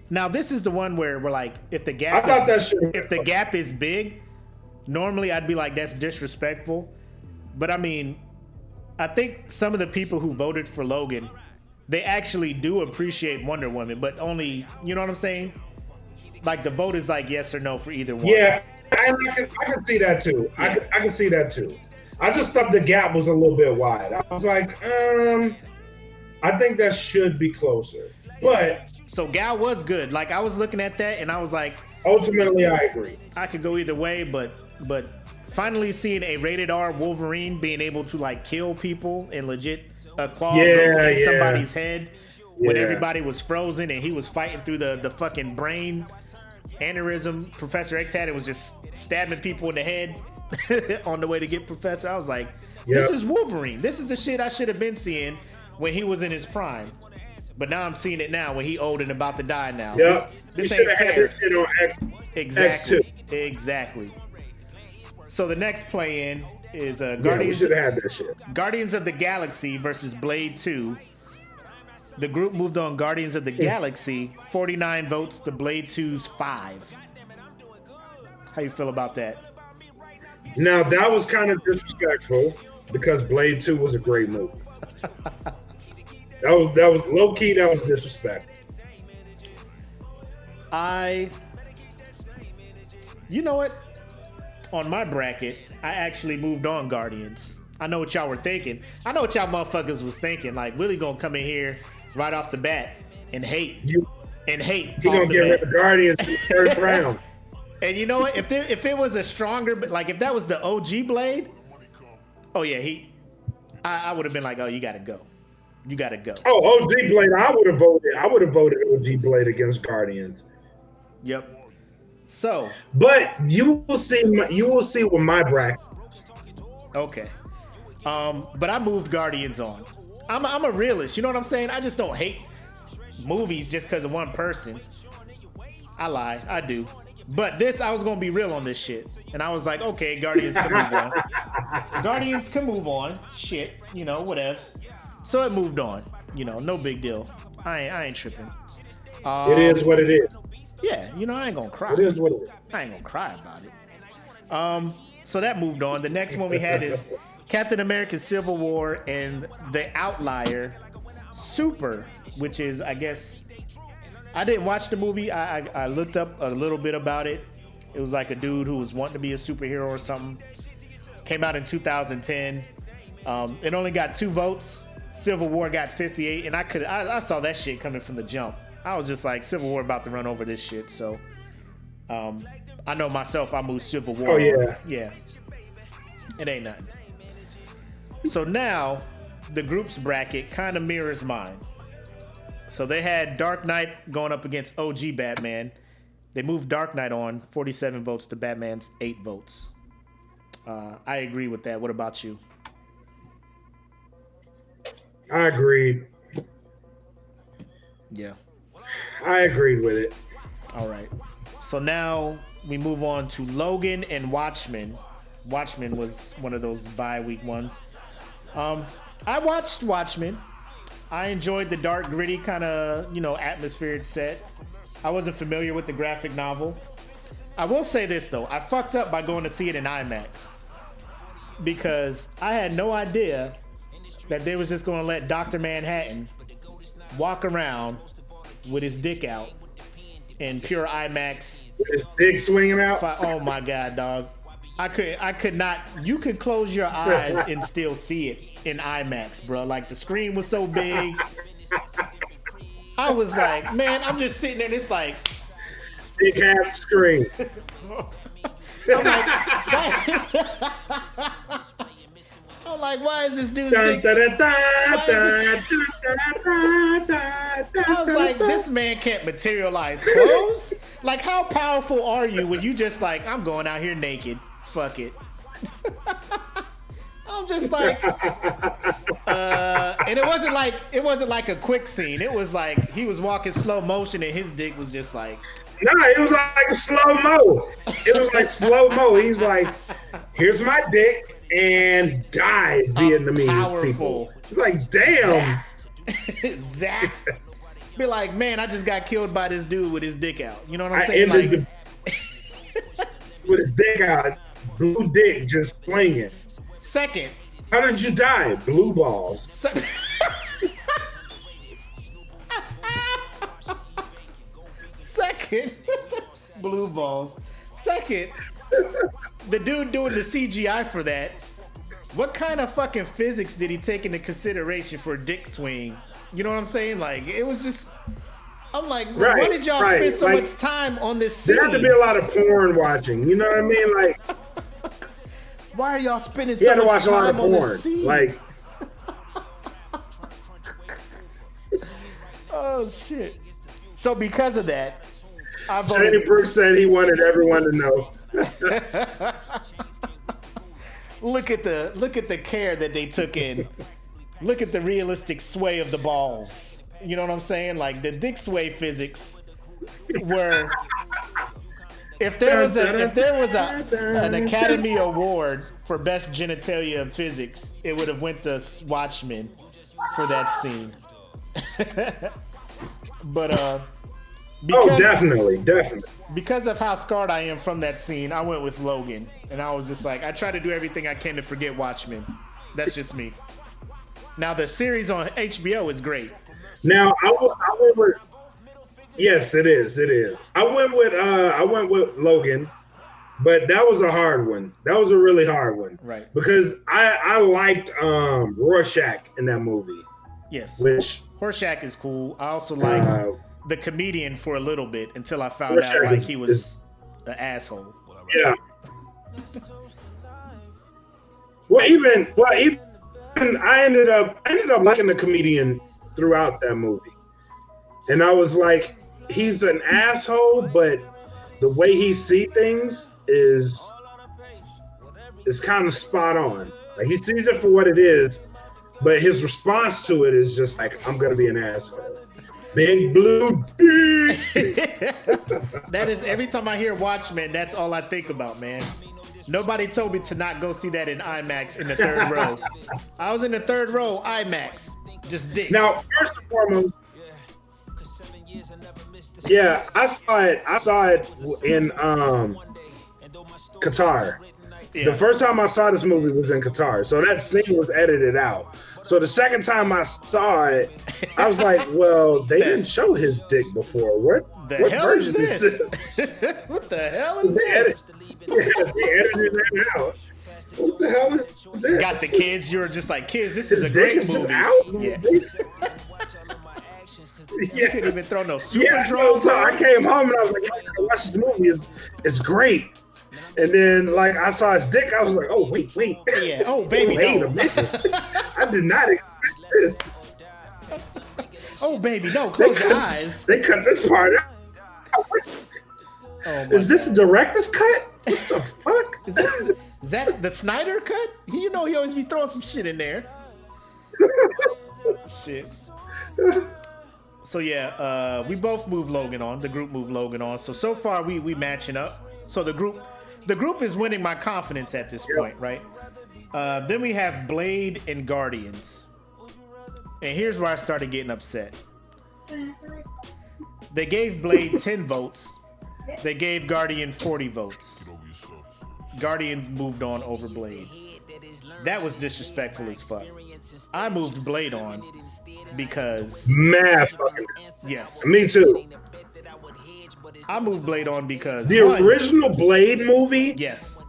Now this is the one where we're like, if the gap is big, normally I'd be like, that's disrespectful. But I mean, I think some of the people who voted for Logan, they actually do appreciate Wonder Woman, but only, you know what I'm saying? Like the vote is like yes or no for either one. Yeah, I can see that too. Yeah. I can see that too. I just thought the gap was a little bit wide. I was like, I think that should be closer. But so Gal was good. Like I was looking at that and I was like, ultimately I agree. I could go either way, but finally seeing a rated R Wolverine being able to like kill people and legit claw in somebody's head when everybody was frozen and he was fighting through the fucking brain aneurysm Professor X had, it was just stabbing people in the head on the way to get Professor. I was like, This is Wolverine. This is the shit I should have been seeing when he was in his prime. But now I'm seeing it now when he old and about to die now. Yep. This ain't fair. had this shit on Exactly. X2. Exactly. So the next play-in is We Guardians. should have had that shit. Guardians of the Galaxy versus Blade 2. The group moved on Guardians of the Galaxy, 49 votes to Blade 2's 5. How you feel about that? Now that was kind of disrespectful because Blade 2 was a great movie. That was low key. That was disrespectful. You know what? On my bracket, I actually moved on Guardians. I know what y'all were thinking. I know what y'all motherfuckers was thinking. Like, Willie gonna come in here right off the bat and hate. He gonna get rid of Guardians in the first round. And you know what? If it was a stronger, like if that was the OG Blade, oh yeah, I would have been like, oh, you gotta go. You gotta go. Oh, OG Blade, I would have voted OG Blade against Guardians. Yep. So, but you will see what my bracket is. Okay. But I moved Guardians on. I'm a realist. You know what I'm saying? I just don't hate movies just because of one person. I lie. I do. But this, I was going to be real on this shit. And I was like, okay, Guardians can move on. Guardians can move on. Shit. You know, whatevs. So it moved on. You know, no big deal. I ain't tripping. It is what it is. Yeah, you know, I ain't going to cry. It is what it is. I ain't going to cry about it. So that moved on. The next one we had is Captain America Civil War and The Outlier Super, which is, I guess, I didn't watch the movie. I looked up a little bit about it. It was like a dude who was wanting to be a superhero or something. Came out in 2010. It only got 2 votes. Civil War got 58, and I saw that shit coming from the jump. I was just like, Civil War about to run over this shit, so I know myself, I moved Civil War. Oh, yeah. Yeah. It ain't nothing. So now, the group's bracket kind of mirrors mine. So they had Dark Knight going up against OG Batman. They moved Dark Knight on, 47 votes to Batman's 8 votes. I agree with that. What about you? I agreed. Yeah. I agreed with it. All right. So now we move on to Logan and Watchmen. Watchmen was one of those bye-week ones. I watched Watchmen. I enjoyed the dark, gritty kind of, atmosphere it set. I wasn't familiar with the graphic novel. I will say this, though. I fucked up by going to see it in IMAX. Because I had no idea that they was just going to let Dr. Manhattan walk around with his dick out in pure IMAX. With his dick swinging out? Oh, my God, dog. I could not. You could close your eyes and still see it in IMAX, bro. Like, the screen was so big. I was like, man, I'm just sitting there and it's like, big half screen. I'm like, why is this dude's dick? I was like, this man can't materialize clothes? Like, how powerful are you when you just like, I'm going out here naked. Fuck it. I'm just like, and it wasn't like a quick scene. It was like he was walking slow motion and his dick was just like. Nah, it was like a slow-mo. It was like slow-mo. He's like, here's my dick and die, Vietnamese people. It's like, damn. Zach. Be like, man, I just got killed by this dude with his dick out. You know what I'm saying? Like, with his dick out, blue dick just slinging. Second. How did you die? Blue balls. Second. Blue balls. Second. The dude doing the CGI for that. What kind of fucking physics did he take into consideration for a dick swing? You know what I'm saying? Like, it was just. I'm like, right, why did y'all spend so much time on this scene? There had to be a lot of porn watching. You know what I mean? Like, why are y'all spending so much time on this scene? Like, oh shit! So because of that, I voted. Shady Brooks said he wanted everyone to know. Look at the care that they took in. Look at the realistic sway of the balls. You know what I'm saying? Like the dick sway physics were. If there was an Academy Award for best genitalia physics, it would have went to Watchmen for that scene. But definitely. Because of how scarred I am from that scene, I went with Logan, and I was just like, I try to do everything I can to forget Watchmen. That's just me. Now the series on HBO is great. Now I went with. Yes, it is. I went with Logan, but that was a hard one. That was a really hard one. Right. Because I liked Rorschach in that movie. Yes. Which Rorschach is cool. I also liked the comedian for a little bit until I found out like he was an asshole. Yeah. Even I ended up liking the comedian throughout that movie. And I was like, he's an asshole, but the way he sees things is kind of spot on. Like he sees it for what it is, but his response to it is just like, I'm gonna be an asshole. Big blue dick. That is, every time I hear Watchmen, that's all I think about, man. Nobody told me to not go see that in IMAX in the third row. I was in the third row, IMAX. Just dick. Now, first and foremost, yeah, I saw it in Qatar. Yeah. The first time I saw this movie was in Qatar, so that scene was edited out. So the second time I saw it, I was like, well, they didn't show his dick before. What version is this? What the hell is this? They edited that out. What the hell is this? Got the kids. You were just like, kids, this is a dick great is movie. Just out? Yeah. Yeah. You couldn't even throw no super So I came home and I was like, I gotta watch this movie. It's great. And then like I saw his dick, I was like, oh wait. Yeah. Oh baby, wait no. a minute. I did not expect this. Oh baby, no. Close your eyes. They cut this part out. Is this a director's cut? What the fuck? Is that the Snyder cut? You know he always be throwing some shit in there. Shit. So yeah, we both moved Logan on. The group moved Logan on. So far we matching up. So the group is winning my confidence at this point, right? Then we have Blade and Guardians. And here's where I started getting upset. They gave Blade 10 votes. They gave Guardian 40 votes. Guardians moved on over Blade. That was disrespectful as fuck. I moved Blade on because... Yes. Me too. I moved Blade on because... The original Blade movie? Yes.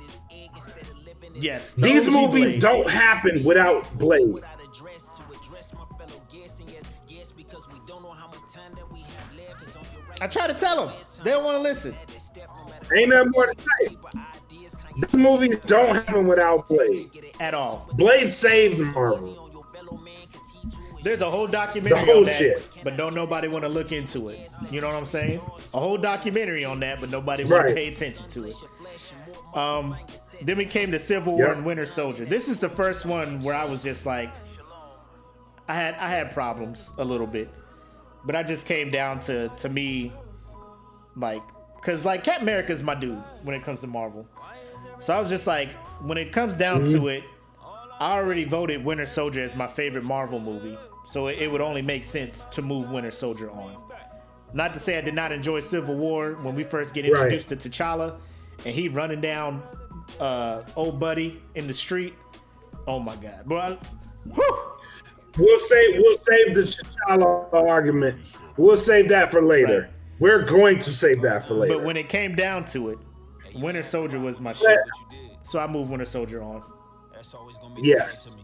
Yes. These movies Blade. Don't happen without Blade. I try to tell them. They don't want to listen. Ain't nothing more to say. These movies don't happen without Blade. At all. Blade saved Marvel. There's a whole documentary on that, but don't nobody want to look into it. You know what I'm saying? A whole documentary on that, but nobody want to pay attention to it. Then we came to Civil War and Winter Soldier. This is the first one where I was just like, I had problems a little bit, but I just came down to me, like, cause like Captain America is my dude when it comes to Marvel. So I was just like, when it comes down to it, I already voted Winter Soldier as my favorite Marvel movie, so it would only make sense to move Winter Soldier on. Not to say I did not enjoy Civil War when we first get introduced to T'Challa, and he running down old buddy in the street. Oh my God, bro! We'll save the T'Challa argument. We'll save that for later. Right. We're going to save that for later. But when it came down to it, Winter Soldier was my shit. So I moved Winter Soldier on. Yes.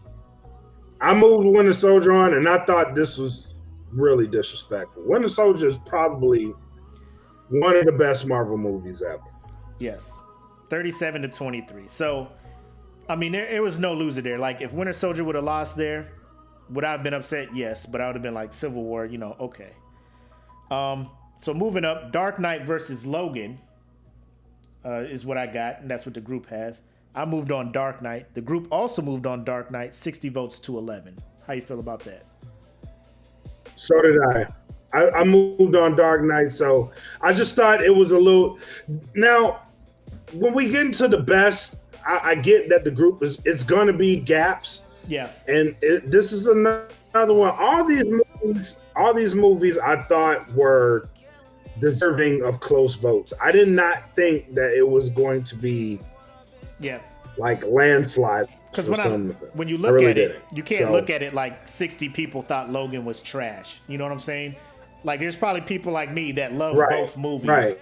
I moved Winter Soldier on, and I thought this was really disrespectful. Winter Soldier is probably one of the best Marvel movies ever. Yes. 37-23. So, I mean, there was no loser there. Like, if Winter Soldier would have lost there, would I have been upset? Yes. But I would have been like, Civil War, okay. So moving up, Dark Knight versus Logan is what I got, and that's what the group has. I moved on Dark Knight. The group also moved on Dark Knight, 60 votes to 11. How you feel about that? So did I. I moved on Dark Knight, so I just thought it was a little. Now, when we get into the best, I get that the group it's going to be gaps. Yeah. And this is another one. All these movies, I thought were deserving of close votes. I did not think that it was going to be, like landslide. Because when you look at it, you can't look at it like 60 people thought Logan was trash. You know what I'm saying? Like, there's probably people like me that love both movies,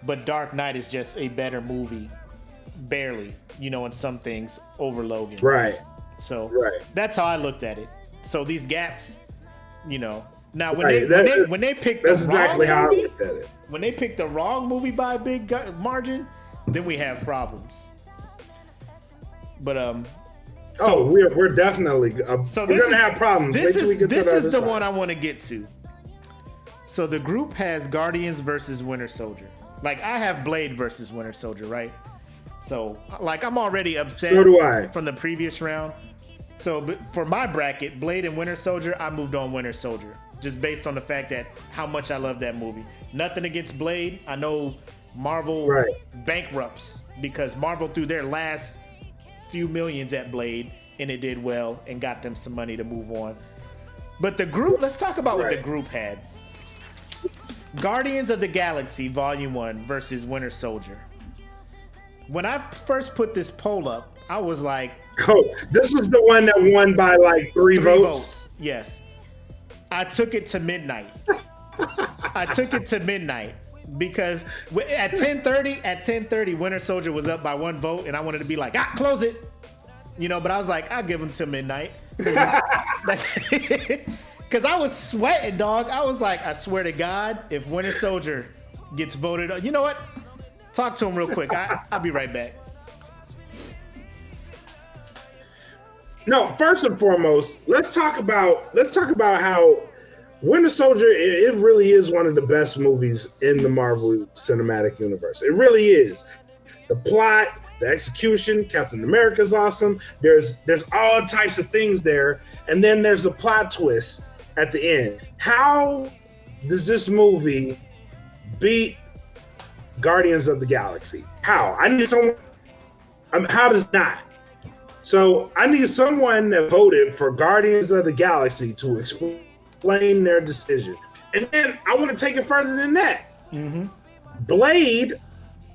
but Dark Knight is just a better movie, barely, in some things over Logan. Right. So that's how I looked at it. So these gaps, now when they pick the wrong movie, when they pick the wrong movie by a big margin, then we have problems. But we're definitely we're gonna have problems. This is the one I want to get to. So the group has Guardians versus Winter Soldier. Like, I have Blade versus Winter Soldier, right? So, like, I'm already upset from the previous round. So, but for my bracket, Blade and Winter Soldier, I moved on Winter Soldier. Just based on the fact that how much I love that movie. Nothing against Blade. I know Marvel bankrupts because Marvel threw their last few millions at Blade and it did well and got them some money to move on. But the group, let's talk about what the group had. Guardians of the Galaxy Volume 1 versus Winter Soldier. When I first put this poll up, I was like... Oh, this was the one that won by like three votes? Yes. I took it to midnight. Because at 10:30, Winter Soldier was up by one vote, and I wanted to be like, close it. But I was like, I'll give him till midnight. Because I was sweating, dog. I was like, I swear to God, if Winter Soldier gets voted, you know what? Talk to him real quick. I'll be right back. No, first and foremost, let's talk about how Winter Soldier, it really is one of the best movies in the Marvel Cinematic Universe. It really is. The plot, the execution, Captain America's awesome. There's all types of things there, and then there's a plot twist at the end. How does this movie beat Guardians of the Galaxy? How? I need someone. How does not? So I need someone that voted for Guardians of the Galaxy to explain their decision. And then I want to take it further than that. Mm-hmm. Blade,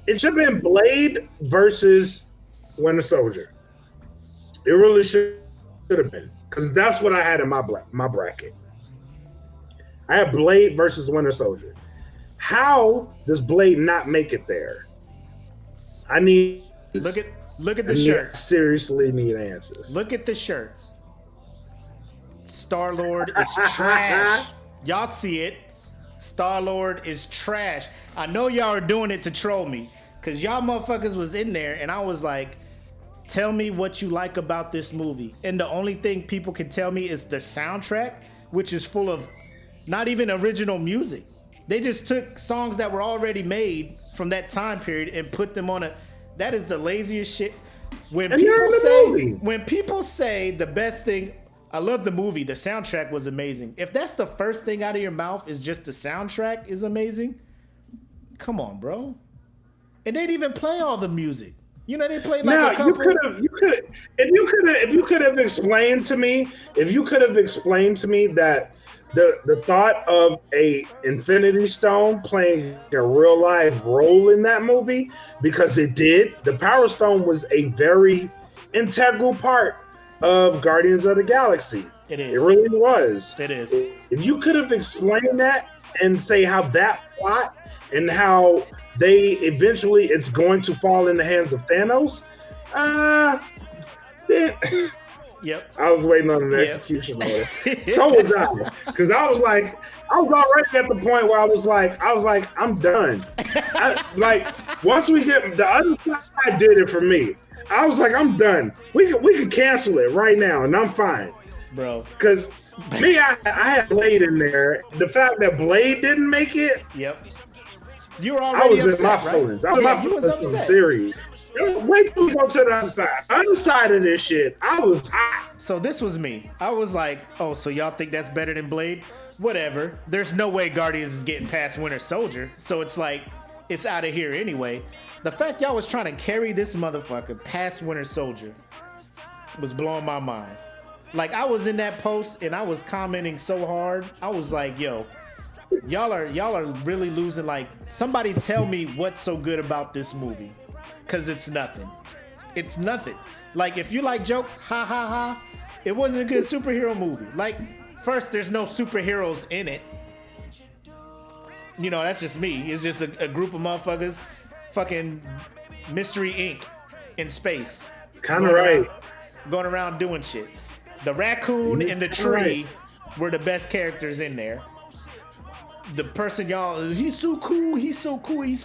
it should have been Blade versus Winter Soldier. It really should have been, because that's what I had in my bracket. I have Blade versus Winter Soldier. How does Blade not make it there? I need look at the shirt. I seriously need answers. Look at the shirt. Star-Lord is trash. Y'all see it. Star-Lord is trash. I know y'all are doing it to troll me, because y'all motherfuckers was in there and I was like, tell me what you like about this movie. And the only thing people can tell me is the soundtrack, which is full of not even original music. They just took songs that were already made from that time period and put them on that is the laziest shit. When people say the best thing, I love the movie, the soundtrack was amazing. If that's the first thing out of your mouth is just the soundtrack is amazing, come on, bro. And they didn't even play all the music. They played like a couple. If you could have explained to me that the thought of a Infinity Stone playing a real life role in that movie, because it did. The Power Stone was a very integral part of Guardians of the Galaxy. It is. It really was. It is. If you could have explained that and say how that plot and how it's going to fall in the hands of Thanos, Yep. I was waiting on an execution order. So was I, because I was already at the point where I was like, I'm done. Once we get the other side did it for me. I was like, I'm done. We could cancel it right now, and I'm fine, bro. Because me, I had Blade in there. The fact that Blade didn't make it. Yep. You were already upset, in my right? feelings. I was in my feelings from the series. Wait till we go to the other side. Other side of this shit, I was hot. So this was me. I was like, oh, so y'all think that's better than Blade? Whatever. There's no way Guardians is getting past Winter Soldier. So it's like, it's out of here anyway. The fact y'all was trying to carry this motherfucker past Winter Soldier was blowing my mind. Like, I was in that post and I was commenting so hard. I was like, yo, y'all are really losing. Like, somebody tell me what's so good about this movie. Cause it's nothing. It's nothing. Like, if you like jokes, ha ha ha, it wasn't a good superhero movie. Like, first, there's no superheroes in it. You know, that's just me. It's just a group of motherfuckers, fucking Mystery Inc. in space. It's kind of right. Going around doing shit. The raccoon and the tree were the best characters in there. The person y'all, he's so cool, he's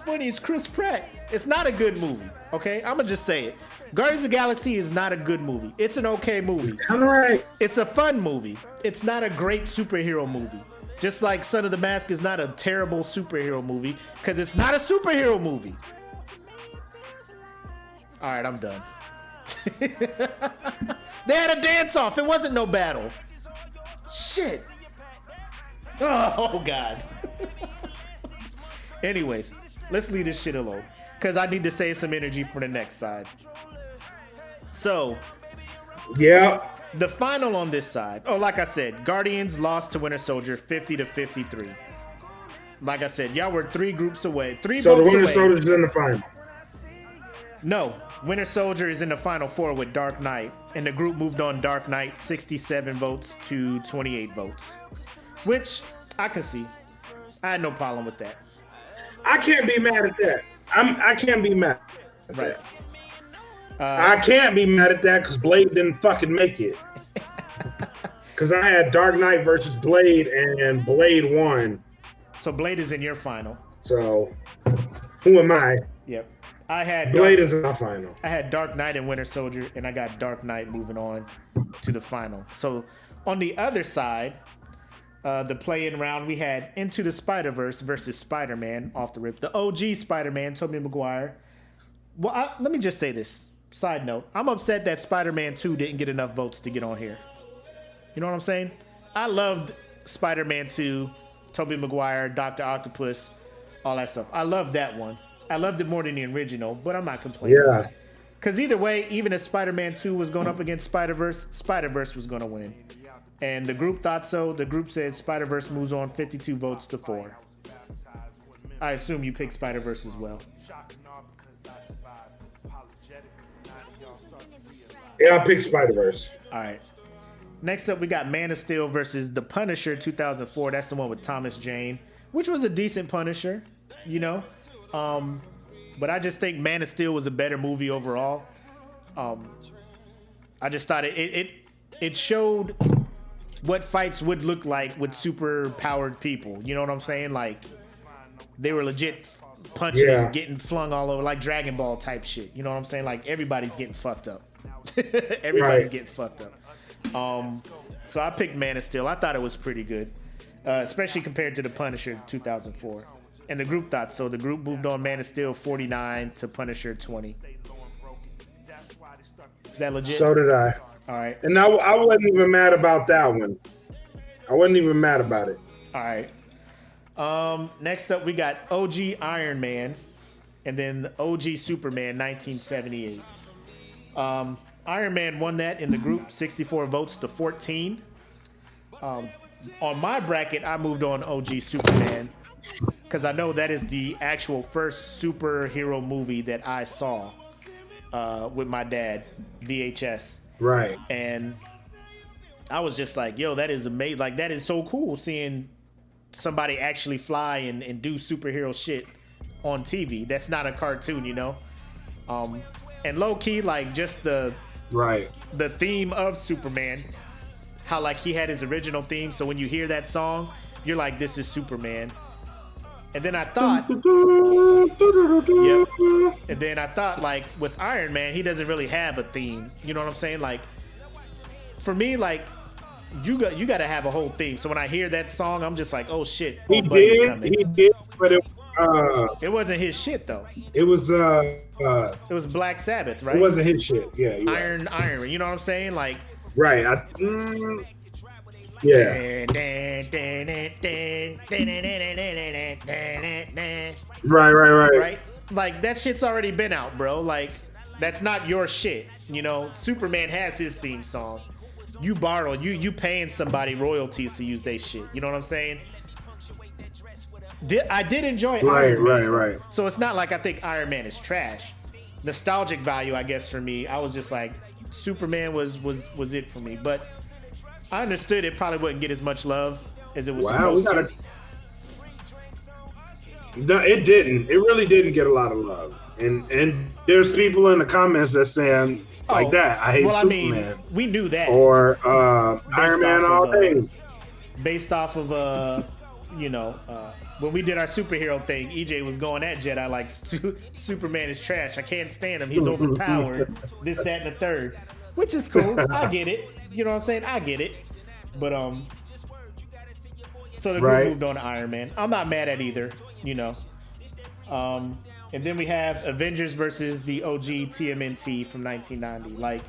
funny, it's Chris Pratt. It's not a good movie, okay? I'm gonna just say it. Guardians of the Galaxy is not a good movie. It's an okay movie. It's kind of right. It's a fun movie. It's not a great superhero movie. Just like Son of the Mask is not a terrible superhero movie, because it's not a superhero movie. All right, I'm done. They had a dance-off. It wasn't no battle. Shit. Oh, God. Anyways, let's leave this shit alone, because I need to save some energy for the next side. So, yeah, the final on this side. Oh, like I said, Guardians lost to Winter Soldier 50-53. Like I said, y'all were 3 groups away. 3 votes away. So the Winter Soldier's in the final. No, Winter Soldier is in the final 4 with Dark Knight, and the group moved on Dark Knight 67 votes to 28 votes, which I can see. I had no problem with that. I can't be mad at that. I can't be mad at right. That. I can't be mad at that because Blade didn't fucking make it. Because I had Dark Knight versus Blade, and Blade won. So Blade is in your final. So, who am I? Yep. I had Blade is in my final. I had Dark Knight and Winter Soldier, and I got Dark Knight moving on to the final. So on the other side, the play-in round, we had Into the Spider-Verse versus Spider-Man off the rip. The OG Spider-Man, Tobey Maguire. Well, let me just say this. Side note, I'm upset that Spider-Man 2 didn't get enough votes to get on here. You know what I'm saying? I loved Spider-Man 2, Tobey Maguire, Dr. Octopus, all that stuff. I loved that one. I loved it more than the original, but I'm not complaining. Yeah. Because either way, even if Spider-Man 2 was going up against Spider-Verse, Spider-Verse was going to win. And the group thought so. The group said Spider-Verse moves on 52 votes to 4. I assume you picked Spider-Verse as well. Yeah, I picked Spider-Verse. All right. Next up, we got Man of Steel versus The Punisher 2004. That's the one with Thomas Jane, which was a decent Punisher, you know. But I just think Man of Steel was a better movie overall. I just thought it showed what fights would look like with super powered people. You know what I'm saying? Like, they were legit punching, getting flung all over, like Dragon Ball type shit. You know what I'm saying? Like, everybody's getting fucked up. Everybody's getting fucked up. So I picked Man of Steel. I thought it was pretty good, especially compared to The Punisher 2004. And the group thought so. The group moved on Man of Steel 49 to Punisher 20. Is that legit? So did I. All right. And I wasn't even mad about that one. I wasn't even mad about it. All right. Next up, we got OG Iron Man and then OG Superman 1978. Iron Man won that in the group, 64 votes to 14. On my bracket, I moved on OG Superman because I know that is the actual first superhero movie that I saw with my dad, VHS. Right. And I was just like, yo, that is amazing. Like, that is so cool seeing somebody actually fly and do superhero shit on TV. That's not a cartoon, you know? And low key, like, just the theme of Superman, how like he had his original theme. So when you hear that song, you're like, this is Superman. And then I thought, and then I thought, like, with Iron Man, he doesn't really have a theme. You know what I'm saying? Like, for me, like, you got to have a whole theme. So when I hear that song, I'm just like, oh shit, he did, but it It wasn't his shit though. It was Black Sabbath, right? It wasn't his shit. Yeah. Iron. You know what I'm saying? Like. Right. Yeah. Right. Like that shit's already been out, bro. Like that's not your shit. You know, Superman has his theme song. You borrow, you paying somebody royalties to use their shit. You know what I'm saying? I did enjoy Iron Man. Right. So it's not like I think Iron Man is trash. Nostalgic value, I guess, for me, I was just like, Superman was it for me. But I understood it probably wouldn't get as much love as it was supposed to. No, it didn't. It really didn't get a lot of love. And there's people in the comments that saying like that. I hate Superman. I mean, we knew that. Or Iron Man all day. Based off of when we did our superhero thing, EJ was going at Jedi like Superman is trash. I can't stand him. He's overpowered. This, that, and the third. Which is cool. I get it. You know what I'm saying? I get it. But so the group moved on to Iron Man. I'm not mad at either, you know. And then we have Avengers versus the OG TMNT from 1990. Like,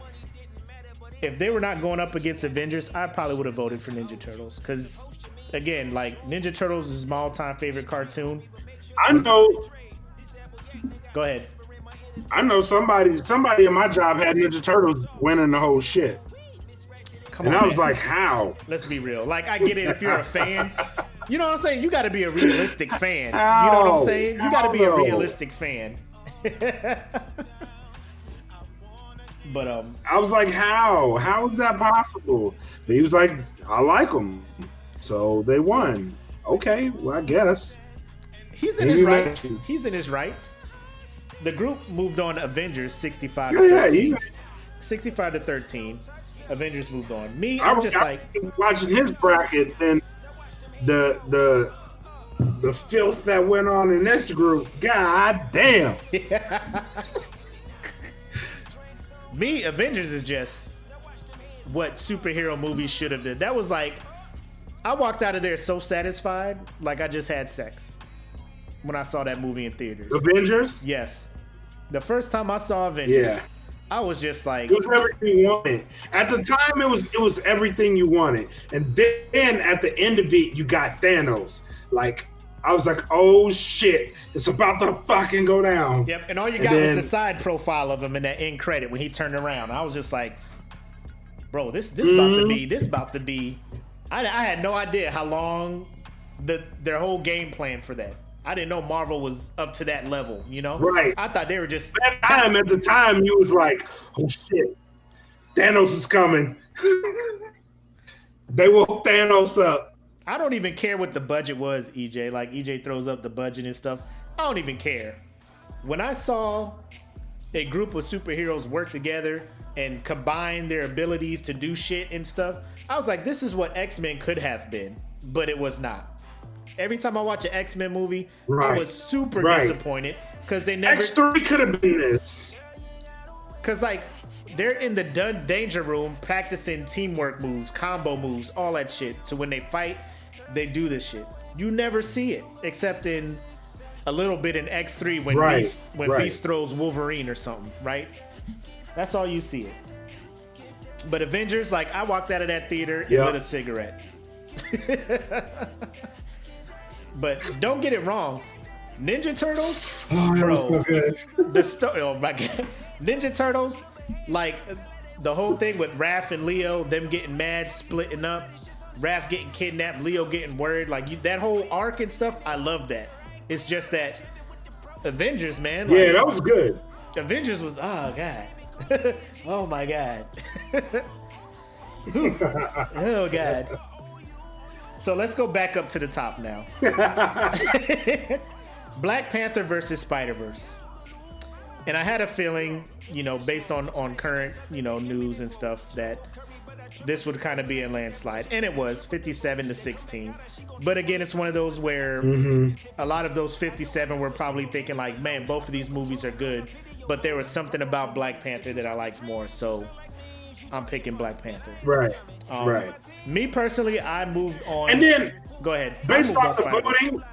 if they were not going up against Avengers, I probably would have voted for Ninja Turtles. Because, again, like, Ninja Turtles is my all-time favorite cartoon. I know. Go ahead. I know somebody in my job had Ninja Turtles winning the whole shit. And I was like, how? Let's be real. Like, I get it if you're a fan. You know what I'm saying? You got to be a realistic fan. You know what I'm saying? You got to be a realistic fan. But I was like, how? How is that possible? But he was like, I like them. So they won. Okay, well, I guess. He's in his rights. He's in his rights. The group moved on to Avengers 65 to 13. 65 to 13. Avengers moved on. Me, I'm just like watching his bracket, and the filth that went on in this group. God damn. Me, Avengers is just what superhero movies should have been. That was like, I walked out of there so satisfied, like I just had sex when I saw that movie in theaters. Avengers? Yes. The first time I saw Avengers, I was just like, it was everything you wanted. At the time, it was everything you wanted. And then at the end of it, you got Thanos. Like, I was like, oh shit, it's about to fucking go down. Yep, and all you got was the side profile of him in that end credit when he turned around. I was just like, bro, this about to be. I had no idea how long their whole game plan for that. I didn't know Marvel was up to that level, you know? Right. I thought they were just... At the time, you was like, oh shit, Thanos is coming. They woke Thanos up. I don't even care what the budget was, EJ. Like, EJ throws up the budget and stuff. I don't even care. When I saw a group of superheroes work together and combine their abilities to do shit and stuff, I was like, this is what X-Men could have been, but it was not. Every time I watch an X-Men movie, I was super disappointed because they never. X3 could have been this. Because like they're in the danger room practicing teamwork moves, combo moves, all that shit. So when they fight, they do this shit. You never see it except in a little bit in X3 when Beast throws Wolverine or something, right? That's all you see it. But Avengers, like I walked out of that theater and lit a cigarette. But don't get it wrong, Ninja Turtles, bro. So good. Oh my god, Ninja Turtles, like the whole thing with Raph and Leo, them getting mad, splitting up, Raph getting kidnapped, Leo getting worried, like that whole arc and stuff. I love that. It's just that Avengers, man. Like, that was good. Avengers was god, oh my god, oh god. So let's go back up to the top now. Black Panther versus Spider-Verse. And I had a feeling, you know, based on current, you know, news and stuff, that this would kind of be a landslide. And it was 57 to 16. But again, it's one of those where a lot of those 57 were probably thinking like, man, both of these movies are good. But there was something about Black Panther that I liked more. So I'm picking Black Panther. Right. Me personally, I moved on. And then, go ahead. Based on the voting,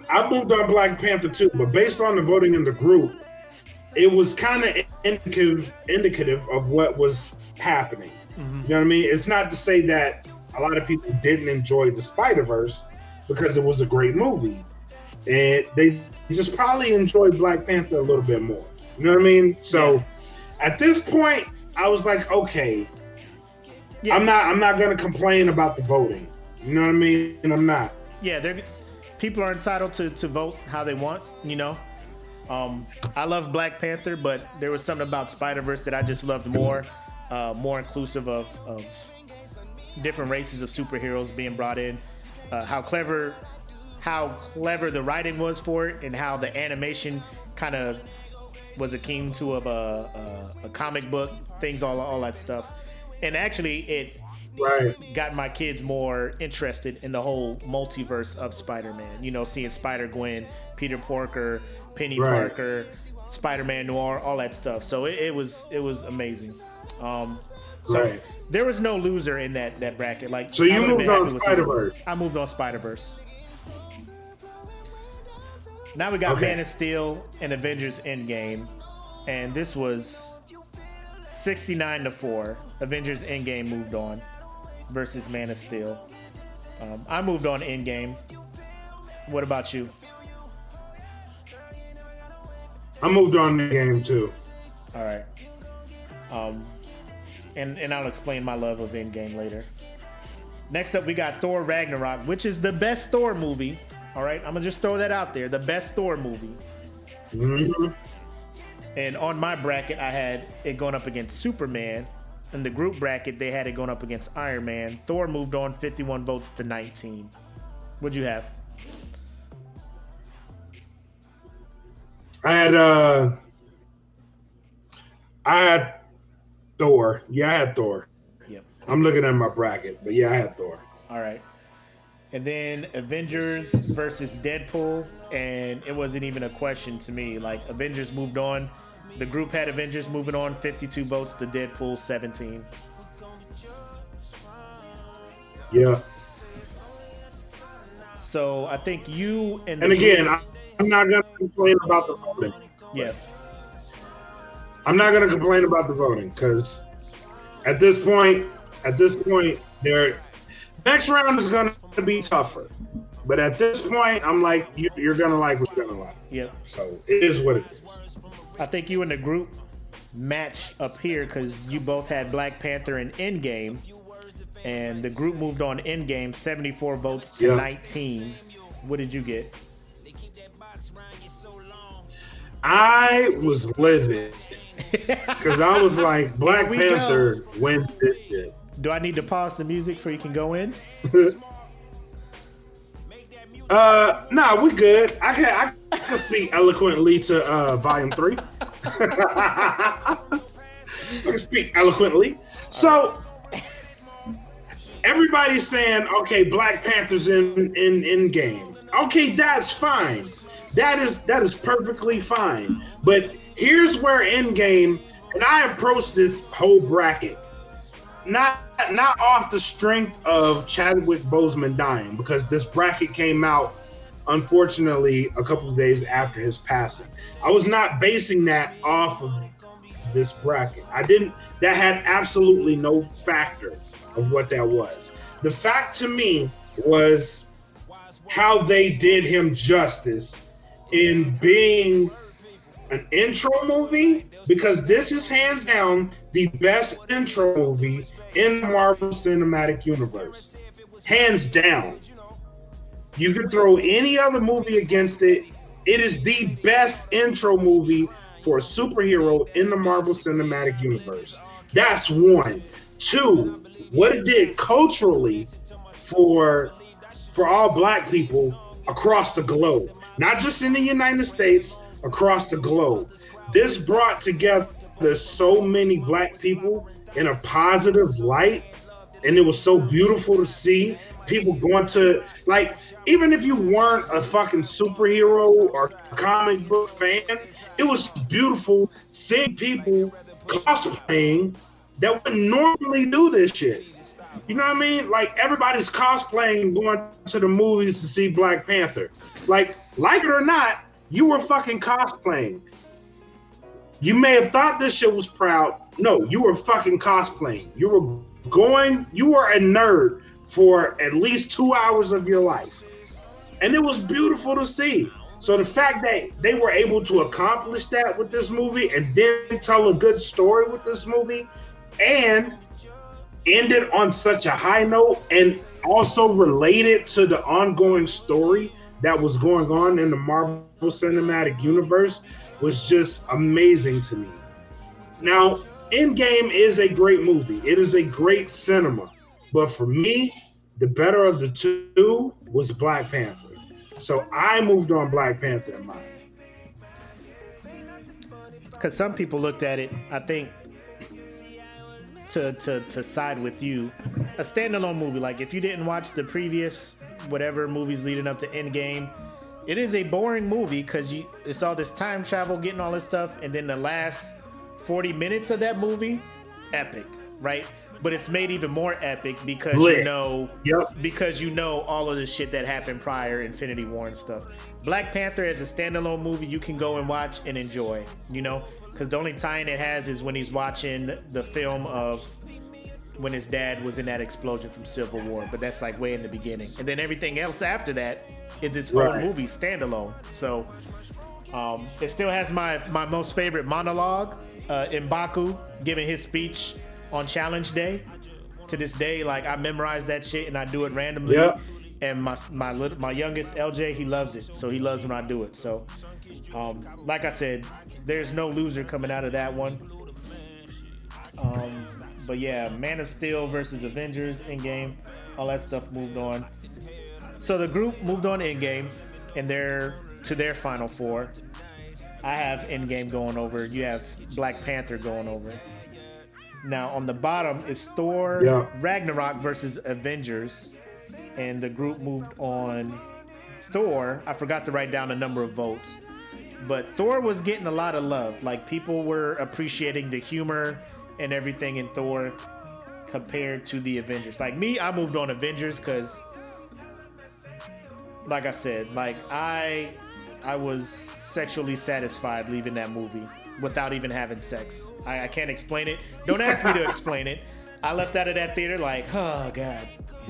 I moved on Black Panther too, but based on the voting in the group, it was kind of indicative of what was happening. Mm-hmm. You know what I mean? It's not to say that a lot of people didn't enjoy the Spider-Verse because it was a great movie, and they just probably enjoyed Black Panther a little bit more. You know what I mean? So at this point, I was like, okay, I'm not gonna complain about the voting. You know what I mean? And I'm not. Yeah, people are entitled to vote how they want. You know. I love Black Panther, but there was something about Spider-Verse that I just loved more inclusive of different races of superheroes being brought in. How clever the writing was for it, and how the animation kind of was akin to a comic book, things, all that stuff. And actually, it got my kids more interested in the whole multiverse of Spider-Man. You know, seeing Spider-Gwen, Peter Parker, Penny Parker, Spider-Man Noir, all that stuff. So it was amazing. There was no loser in that bracket. Like, so you moved on Spider-Verse. I moved on Spider-Verse. Now we got Man of Steel and Avengers Endgame, and this was 69-4. Avengers Endgame moved on versus Man of Steel. I moved on Endgame. What about you? I moved on the game too. All right. And I'll explain my love of Endgame later. Next up, we got Thor Ragnarok, which is the best Thor movie. All right, I'm gonna just throw that out there. The best Thor movie. Mm-hmm. And on my bracket, I had it going up against Superman. In the group bracket, they had it going up against Iron Man. Thor moved on 51 votes to 19. What'd you have? I had Thor. Yeah, I had Thor. Yep. I'm looking at my bracket, but yeah, I had Thor. All right. And then Avengers versus Deadpool, and it wasn't even a question to me. Like, Avengers moved on. The group had Avengers moving on 52 votes to Deadpool 17. Yeah. So I think you and again, I'm not going to complain about the voting. Yeah. I'm not going to complain about the voting because at this point, next round is going to be tougher. But at this point, I'm like, you're going to like what you're going to like. Yeah. So it is what it is. I think you and the group match up here because you both had Black Panther and Endgame. And the group moved on Endgame 74 votes to 19. What did you get? I was livid because I was like, Black Panther wins this shit. Do I need to pause the music so you can go in? Nah, we good. I can speak eloquently to Volume 3. I can speak eloquently. So everybody's saying, okay, Black Panther's in game. Okay, that's fine. That is perfectly fine. But here's where Endgame, and I approach this whole bracket not off the strength of Chadwick Boseman dying, because this bracket came out, unfortunately, a couple of days after his passing. I was not basing that off of this bracket. That had absolutely no factor of what that was. The fact to me was how they did him justice in being an intro movie, because this is hands down the best intro movie in the Marvel Cinematic Universe. Hands down. You could throw any other movie against it. It is the best intro movie for a superhero in the Marvel Cinematic Universe. That's one. Two, what it did culturally for all Black people across the globe. Not just in the United States, across the globe. This brought together so many Black people in a positive light, and it was so beautiful to see people going to, like, even if you weren't a fucking superhero or comic book fan, it was beautiful seeing people cosplaying that would normally do this shit. You know what I mean? Like everybody's cosplaying going to the movies to see Black Panther. Like it or not, you were fucking cosplaying. You may have thought this shit was proud. No, you were fucking cosplaying. You were a nerd for at least 2 hours of your life. And it was beautiful to see. So the fact that they were able to accomplish that with this movie and then tell a good story with this movie and end it on such a high note and also related to the ongoing story that was going on in the Marvel Cinematic Universe was just amazing to me. Now, Endgame is a great movie. It is a great cinema. But for me, the better of the two was Black Panther. So I moved on Black Panther in mine. Because some people looked at it, I think, to side with you, a standalone movie. Like if you didn't watch the previous whatever movies leading up to Endgame, it is a boring movie because it's all this time travel, getting all this stuff, and then the last 40 minutes of that movie, epic, right? But it's made even more epic because because you know all of the shit that happened prior, Infinity War and stuff. Black Panther as a standalone movie you can go and watch and enjoy, you know, because the only tie-in it has is when he's watching the film of when his dad was in that explosion from Civil War, but that's like way in the beginning. And then everything else after that is its own movie, standalone. So it still has my most favorite monologue, M'Baku giving his speech on Challenge Day. To this day, like I memorize that shit and I do it randomly. Yep. And my youngest LJ, he loves it, so he loves when I do it. So, like I said, there's no loser coming out of that one. But yeah, Man of Steel versus Avengers, Endgame, all that stuff moved on. So the group moved on to Endgame, and they're to their final four. I have Endgame going over. You have Black Panther going over. Now on the bottom is Thor Ragnarok versus Avengers, and the group moved on Thor. I forgot to write down the number of votes, but Thor was getting a lot of love. Like people were appreciating the humor and everything in Thor compared to the Avengers. Like me, I moved on Avengers because, like I said, like I was sexually satisfied leaving that movie without even having sex. I can't explain it. Don't ask me to explain it. I left out of that theater like, oh God.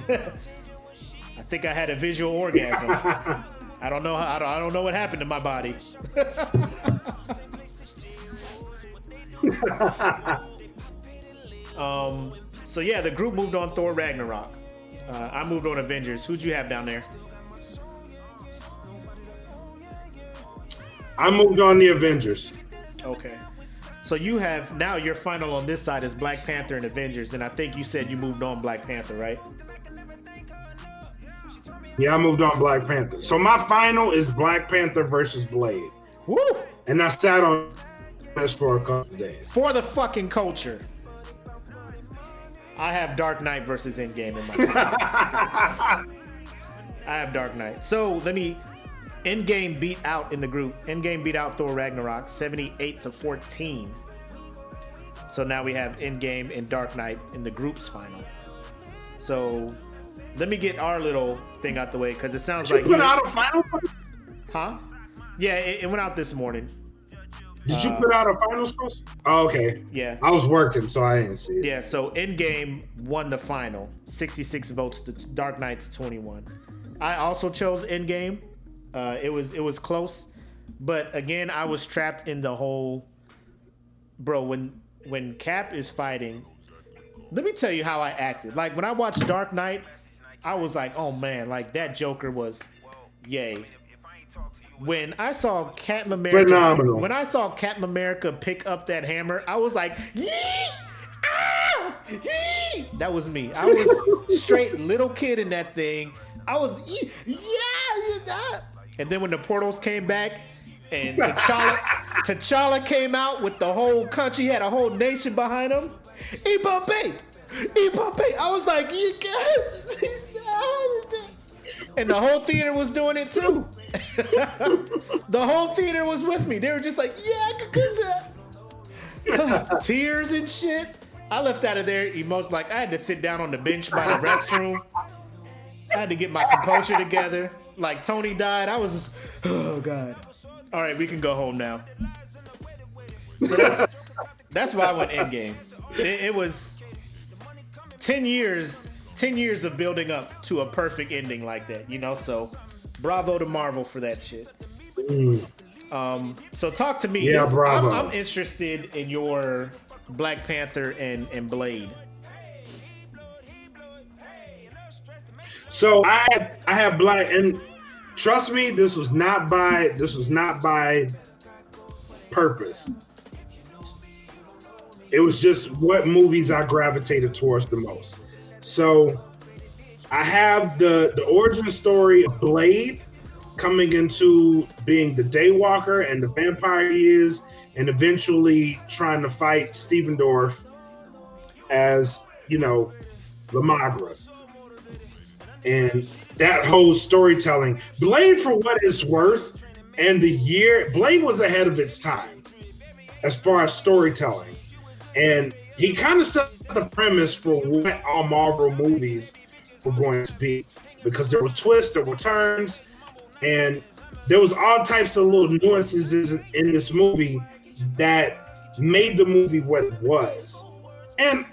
I think I had a visual orgasm. I don't know. I don't know what happened to my body. So yeah, the group moved on Thor Ragnarok. I moved on Avengers. Who'd you have down there? I moved on the Avengers. Okay. So you have now your final on this side is Black Panther and Avengers, and I think you said you moved on Black Panther, right? Yeah, I moved on Black Panther. So my final is Black Panther versus Blade. Woo! And I sat on this for a couple of days. For the fucking culture. I have Dark Knight versus Endgame in my final. I have Dark Knight. So Endgame beat out in the group. Endgame beat out Thor Ragnarok 78-14. So now we have Endgame and Dark Knight in the group's final. So let me get our little thing out the way because it sounds like you put out a final. Huh? Yeah, it went out this morning. Did you put out a final score? Oh, okay. Yeah. I was working, so I didn't see it. Yeah. So Endgame won the final, 66 votes to Dark Knight's 21. I also chose Endgame. It was close, but again, I was trapped in the whole. Bro, when Cap is fighting, let me tell you how I acted. Like when I watched Dark Knight, I was like, oh man, like that Joker was, yay. When I saw Captain America, phenomenal. When I saw Captain America pick up that hammer, I was like, yee! Ah! Yee! That was me. I was straight little kid in that thing. I was, yeah. And then when the portals came back and T'Challa came out with the whole country, he had a whole nation behind him. E-Pompey. I was like, you guys. And the whole theater was doing it too. The whole theater was with me. They were just like, yeah, I could do that. Tears and shit. I left out of there emotional. Like I had to sit down on the bench by the restroom. I had to get my composure together. Like Tony died, I was just, oh God. All right, we can go home now. So that's why I went Endgame. It was 10 years of building up to a perfect ending like that, you know? So bravo to Marvel for that shit. So talk to me. Yeah, bravo. I'm interested in your Black Panther and Blade. So I have Black, and trust me, this was not by purpose. It was just what movies I gravitated towards the most. So I have the origin story of Blade coming into being the Daywalker and the vampire he is, and eventually trying to fight Stephen Dorff as, you know, La Magra. And that whole storytelling. Blade, for what it's worth, and the year, Blade was ahead of its time as far as storytelling. And he kind of set the premise for what all Marvel movies were going to be. Because there were twists, there were turns, and there was all types of little nuances in this movie that made the movie what it was. And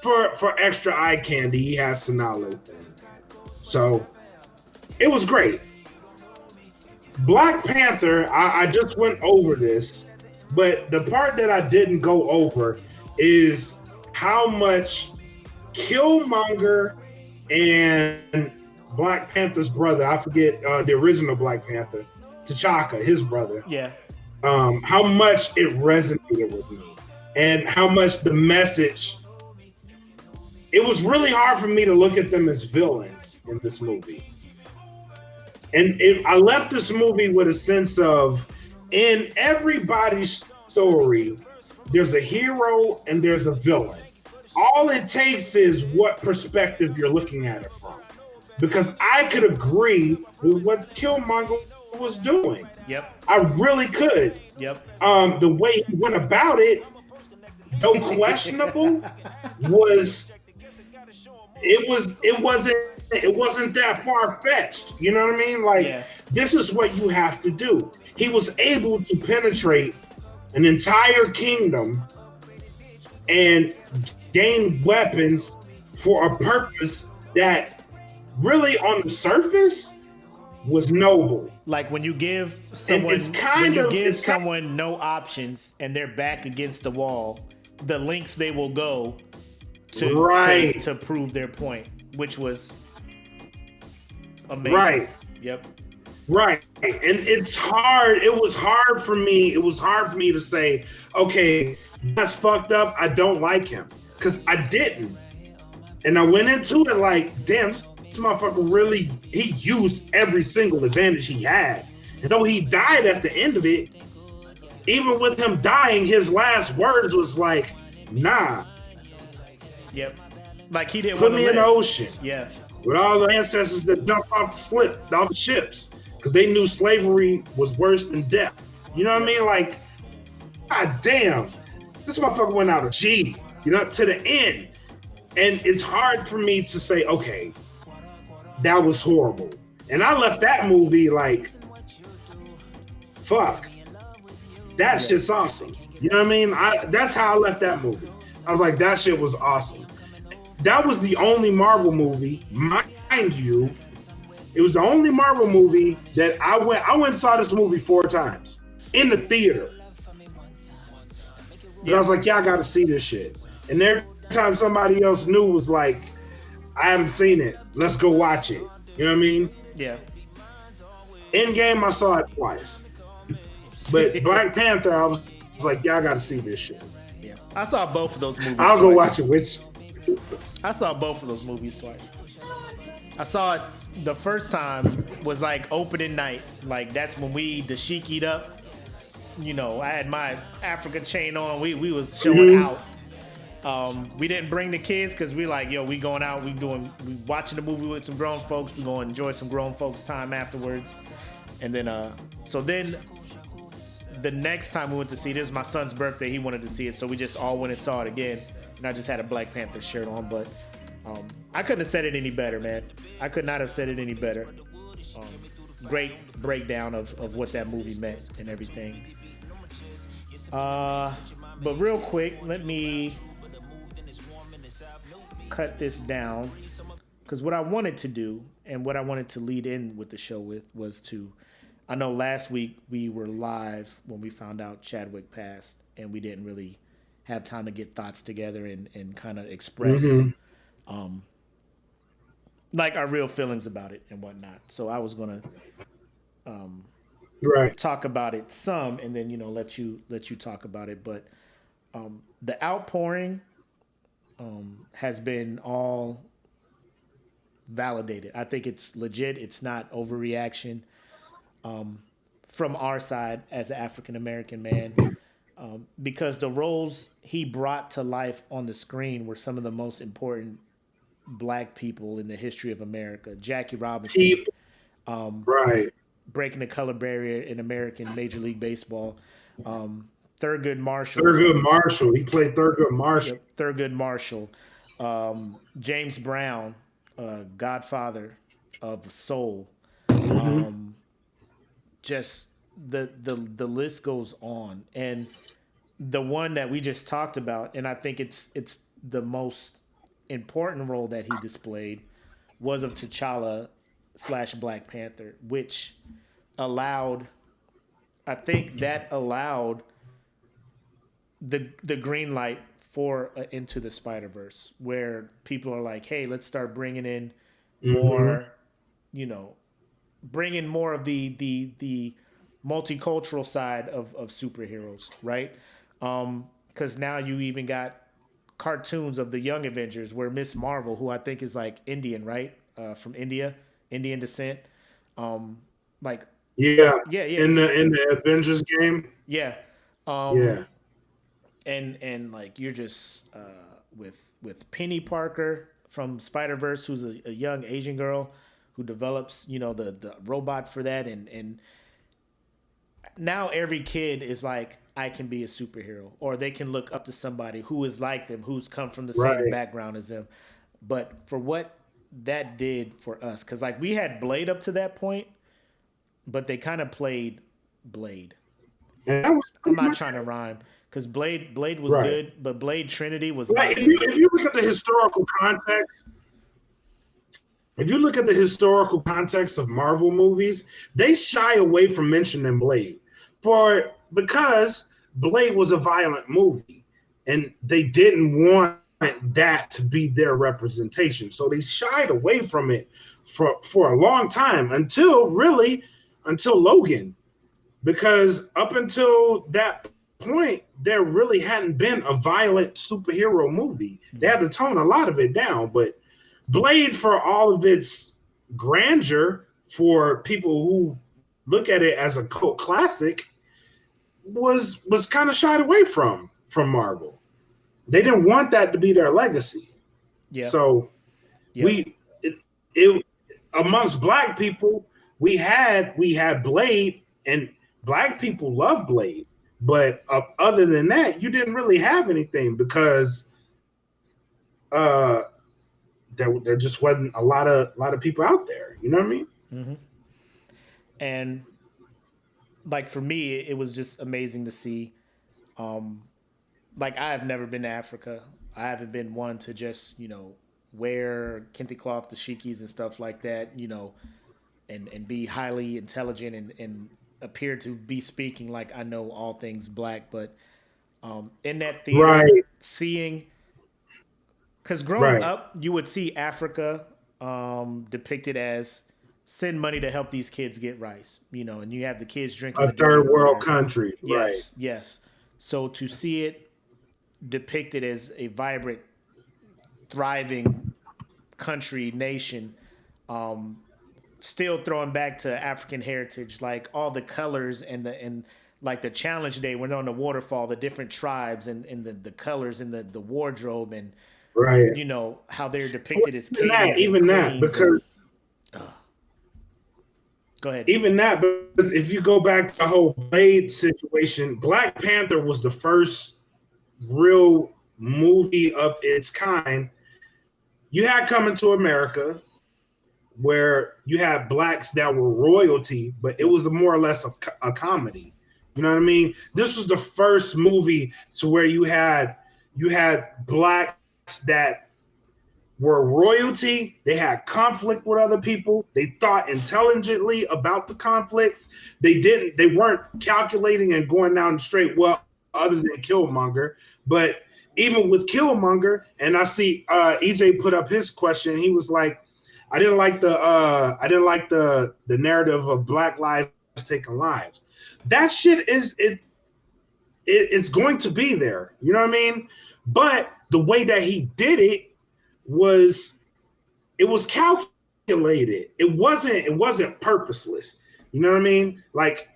for extra eye candy, he has Sonali. So it was great. Black Panther, I just went over this, but the part that I didn't go over is how much Killmonger and Black Panther's brother, I forget the original Black Panther, T'Chaka, his brother. Yeah. How much it resonated with me and how much the message. It was really hard for me to look at them as villains in this movie. And I left this movie with a sense of, in everybody's story, there's a hero and there's a villain. All it takes is what perspective you're looking at it from. Because I could agree with what Killmonger was doing. Yep. I really could. Yep. The way he went about it, though questionable, was... It wasn't that far-fetched. You know what I mean? Like, This is what you have to do. He was able to penetrate an entire kingdom and gain weapons for a purpose that really on the surface was noble. Like when you give someone no options and they're back against the wall, the lengths they will go to prove their point, which was amazing. Right. Yep. Right. And it's hard. It was hard for me to say, okay, that's fucked up. I don't like him. Because I didn't. And I went into it like, damn, this motherfucker really, he used every single advantage he had. And though he died at the end of it, even with him dying, his last words was like, nah. Yep. Like he didn't put me in the ocean. Yeah. With all the ancestors that jumped off the ships. Because they knew slavery was worse than death. You know what I mean? Like, god damn. This motherfucker went out of G, you know, to the end. And it's hard for me to say, okay, that was horrible. And I left that movie like, fuck. That shit's awesome. You know what I mean? That's how I left that movie. I was like, that shit was awesome. That was the only Marvel movie, mind you, it was the only Marvel movie that I went and saw this movie 4 times in the theater. And I was like, yeah, I gotta see this shit. And every time somebody else knew was like, I haven't seen it. Let's go watch it. You know what I mean? Yeah. Endgame, I saw it twice. But Black Panther, I was like, yeah, I gotta see this shit. Yeah. I saw both of those movies. I'll go watch it with you. I saw both of those movies twice. I saw it the first time was like opening night. Like that's when we dashiki'd up. You know, I had my Africa chain on. We was showing out. We didn't bring the kids because we like, yo, we going out. We watching the movie with some grown folks. We going to enjoy some grown folks time afterwards. And then, so then the next time we went to see it, it was my son's birthday. He wanted to see it, so we just all went and saw it again. and I just had a Black Panther shirt on, but I couldn't have said it any better, man. I could not have said it any better. Great breakdown of what that movie meant and everything. But real quick, let me cut this down, because what I wanted to do and what I wanted to lead in with the show with was to, I know last week we were live when we found out Chadwick passed, and we didn't really have time to get thoughts together and kind of express like our real feelings about it and whatnot. So I was gonna talk about it some, and then let you talk about it. But the outpouring has been all validated. I think it's legit. It's not overreaction from our side as an African American man, because the roles he brought to life on the screen were some of the most important Black people in the history of America. Jackie Robinson, breaking the color barrier in American Major League Baseball. Thurgood Marshall. He played Thurgood Marshall. Yep, Thurgood Marshall. James Brown, Godfather of Soul. Just the list goes on. And the one that we just talked about, and I think it's the most important role that he displayed, was of T'Challa / Black Panther, which allowed the green light for Into the Spider-Verse, where people are like, hey, let's start bringing in more, bringing more of the multicultural side of superheroes, right? Because now you even got cartoons of the Young Avengers where Miss Marvel, who I think is like Indian, right? From Indian descent. In the Avengers game. Yeah. And like you're just with Penny Parker from Spider-Verse, who's a young Asian girl who develops, the robot for that, and now every kid is like, I can be a superhero, or they can look up to somebody who is like them, who's come from the same background as them. But for what that did for us, because like we had Blade up to that point, but they kind of played Blade. I'm not trying to rhyme, because Blade was good, but Blade Trinity was like, if you look at the historical context of Marvel movies, they shy away from mentioning Blade because Blade was a violent movie, and they didn't want that to be their representation. So they shied away from it for a long time until Logan, because up until that point, there really hadn't been a violent superhero movie. They had to tone a lot of it down, but Blade, for all of its grandeur, for people who look at it as a cult classic, was kind of shied away from Marvel. They didn't want that to be their legacy. Yeah. So amongst Black people, we had Blade, and Black people love Blade. But other than that, you didn't really have anything, because there just wasn't a lot of people out there. You know what I mean? Mm-hmm. And like for me, it was just amazing to see. Like I have never been to Africa. I haven't been one to just wear kente cloth, dashikis, and stuff like that. And be highly intelligent and appear to be speaking like I know all things Black. But in that theater, seeing, because growing up, you would see Africa depicted as send money to help these kids get rice, and you have the kids drinking a third world country. Yes. So to see it depicted as a vibrant, thriving country, nation, still throwing back to African heritage, like all the colors and like the challenge day when on the waterfall, the different tribes and the colors and the wardrobe, and how they're depicted as kings. Go ahead. Even that, because if you go back to the whole Blade situation, Black Panther was the first real movie of its kind. You had Coming to America, where you had blacks that were royalty, but it was more or less a comedy. You know what I mean? This was the first movie to where you had blacks that were royalty. They had conflict with other people. They thought intelligently about the conflicts. They weren't calculating and going down the straight well, other than Killmonger. But even with Killmonger, and I see EJ put up his question, he was like, I didn't like the narrative of Black lives taking lives. That shit it's going to be there. You know what I mean? But the way that he did it was calculated. It wasn't purposeless. You know what I mean? Like,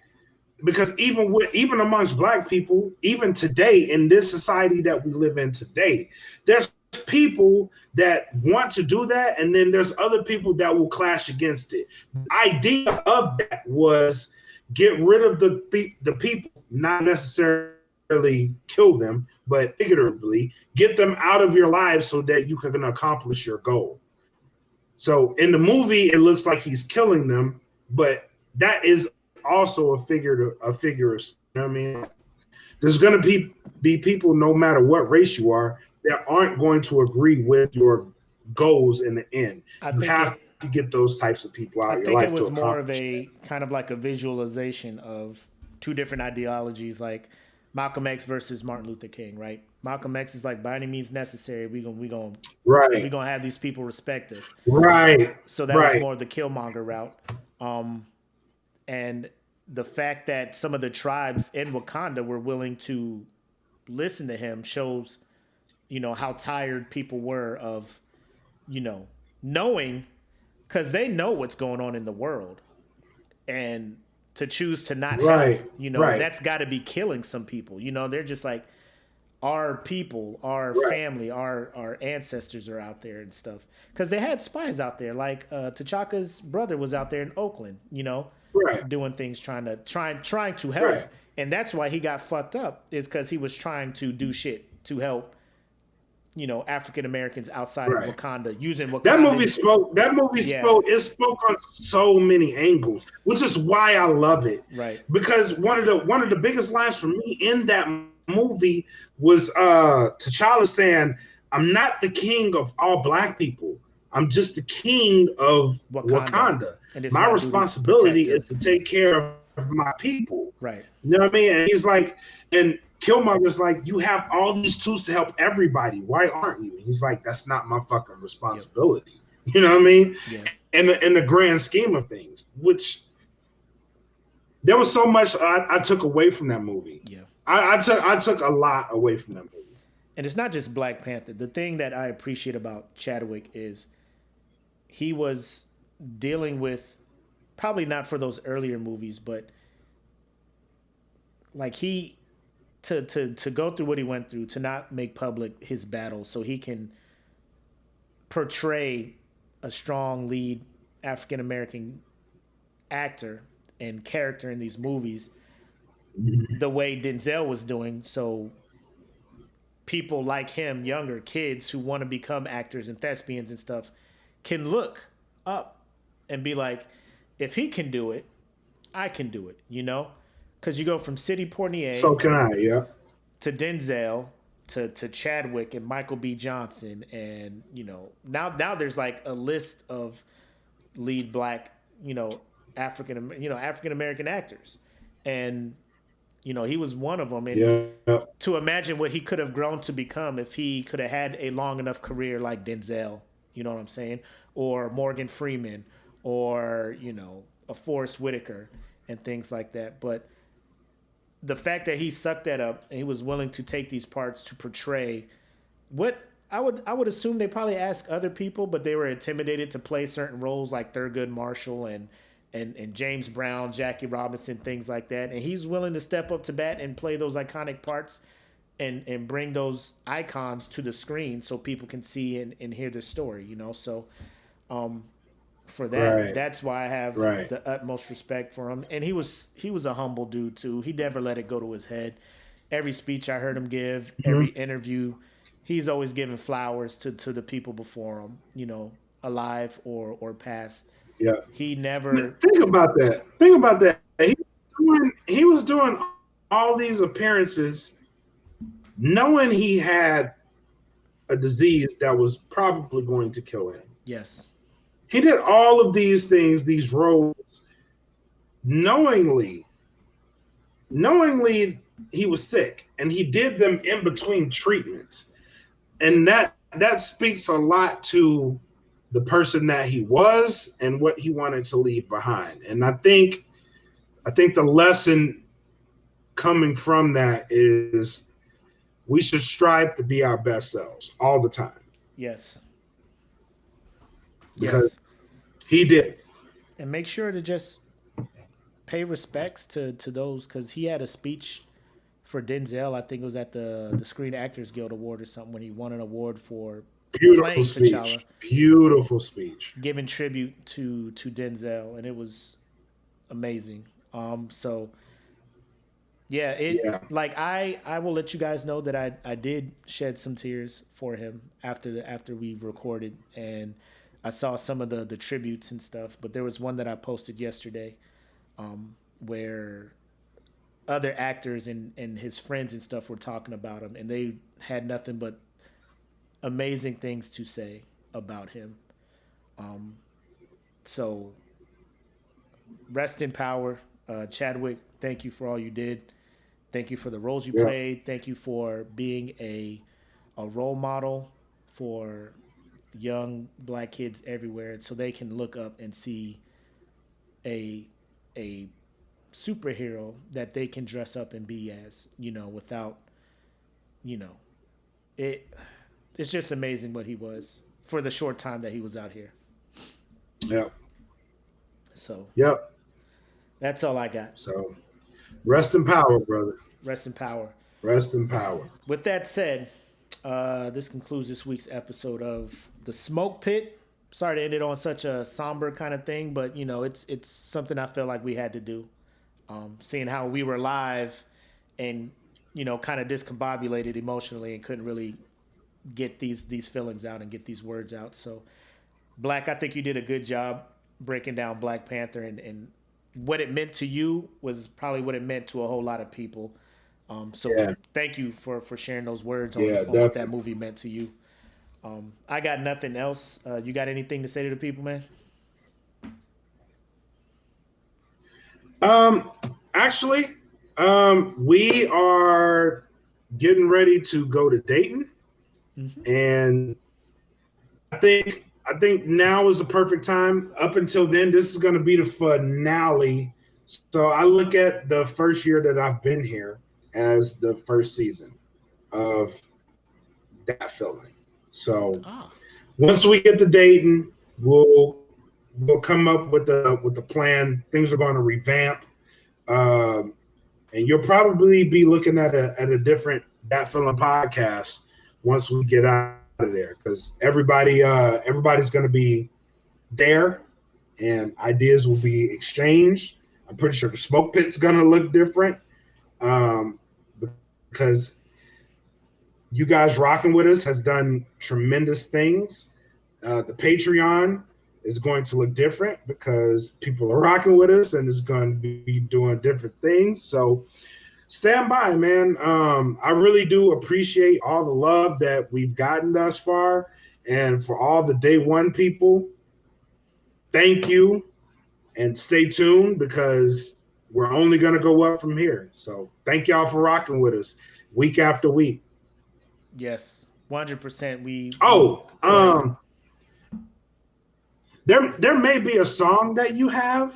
because even amongst black people, even today in this society that we live in today, there's people that want to do that, and then there's other people that will clash against it. The idea of that was get rid of the people, not necessarily kill them, but figuratively get them out of your lives so that you can accomplish your goal. So in the movie, it looks like he's killing them, but that is also a figure of, you know what I mean? There's going to be people, no matter what race you are, that aren't going to agree with your goals in the end. You have to get those types of people out of your life. I think it was more of a kind of like a visualization of two different ideologies, like Malcolm X versus Martin Luther King, right? Malcolm X is like, by any means necessary, we gonna have these people respect us, right? So that was more the Killmonger route, and the fact that some of the tribes in Wakanda were willing to listen to him shows, how tired people were of, knowing, because they know what's going on in the world, and to choose to not help, that's got to be killing some people. They're just like, our people, our family, our ancestors are out there and stuff, because they had spies out there. Like T'Chaka's brother was out there in Oakland, doing things, trying to help, and that's why he got fucked up, is because he was trying to do shit to help, African Americans outside of Wakanda, using Wakanda. That movie spoke. It spoke on so many angles, which is why I love it. Right. Because one of the biggest lines for me in that movie was T'Challa saying, "I'm not the king of all black people. I'm just the king of Wakanda. My responsibility is to take care of my people." Right. You know what I mean? And he's like, and Killmonger's like, you have all these tools to help everybody. Why aren't you? And he's like, that's not my fucking responsibility. Yep. You know what I mean? Yeah. In the grand scheme of things, which there was so much I took away from that movie. Yeah. I took a lot away from that movie. And it's not just Black Panther. The thing that I appreciate about Chadwick is he was dealing with, probably not for those earlier movies, but like to go through what he went through, to not make public his battle so he can portray a strong lead African American actor and character in these movies the way Denzel was doing, so people like him, younger kids who want to become actors and thespians and stuff, can look up and be like, if he can do it, I can do it, Because you go from Sidney Poitier, so can I, to Denzel, to Chadwick and Michael B. Johnson, and now there's like a list of lead Black, African American actors, and he was one of them. And to imagine what he could have grown to become if he could have had a long enough career like Denzel, you know what I'm saying, or Morgan Freeman, or a Forrest Whitaker and things like that, but the fact that he sucked that up and he was willing to take these parts to portray what I would assume they probably asked other people, but they were intimidated to play certain roles like Thurgood Marshall and James Brown, Jackie Robinson, things like that. And he's willing to step up to bat and play those iconic parts and bring those icons to the screen so people can see and hear the story, So for that, that's why I have the utmost respect for him. And he was a humble dude too. He never let it go to his head. Every speech I heard him give, every interview, he's always giving flowers to the people before him, you know, alive or past. Yeah. He never think about that. He was doing all these appearances knowing he had a disease that was probably going to kill him. Yes. He did all of these things, these roles, knowingly he was sick, and he did them in between treatments. And that speaks a lot to the person that he was and what he wanted to leave behind. And I think the lesson coming from that is we should strive to be our best selves all the time. Yes. Because he did. And make sure to just pay respects to those, because he had a speech for Denzel. I think it was at the Screen Actors Guild Award or something, when he won an award for playing T'Challa. Beautiful speech. Giving tribute to Denzel, and it was amazing. So yeah, like I will let you guys know that I did shed some tears for him after we recorded, and I saw some of the tributes and stuff, but there was one that I posted yesterday where other actors and his friends and stuff were talking about him, and they had nothing but amazing things to say about him. So rest in power. Chadwick, thank you for all you did. Thank you for the roles you played. Thank you for being a role model for young black kids everywhere, so they can look up and see a superhero that they can dress up and be as, you know, without, you know, it's just amazing what he was for the short time that he was out here. Yep. So. Yep. That's all I got. So, rest in power, brother. Rest in power. Rest in power. With that said, this concludes this week's episode of The Smoke Pit. Sorry to end it on such a somber kind of thing, but, you know, it's something I feel like we had to do. Seeing how we were live and, you know, kind of discombobulated emotionally and couldn't really get these feelings out and get these words out. So, Black, I think you did a good job breaking down Black Panther, and what it meant to you was probably what it meant to a whole lot of people. Thank you for sharing those words on what that movie meant to you. I got nothing else. You got anything to say to the people, man? Actually, we are getting ready to go to Dayton, and I think now is the perfect time. Up until then, this is going to be the finale. So I look at the first year that I've been here as the first season of that filming. So once we get to Dayton, we'll come up with the plan. Things are going to revamp, and you'll probably be looking at a different That Film podcast once we get out of there, because everybody's going to be there, and ideas will be exchanged. I'm pretty sure the smoke pit's going to look different, because you guys rocking with us has done tremendous things. The Patreon is going to look different because people are rocking with us and is going to be doing different things. So stand by, man. I really do appreciate all the love that we've gotten thus far. And for all the day one people, thank you. And stay tuned, because we're only going to go up from here. So thank y'all for rocking with us week after week. Yes, 100%. There may be a song that you have.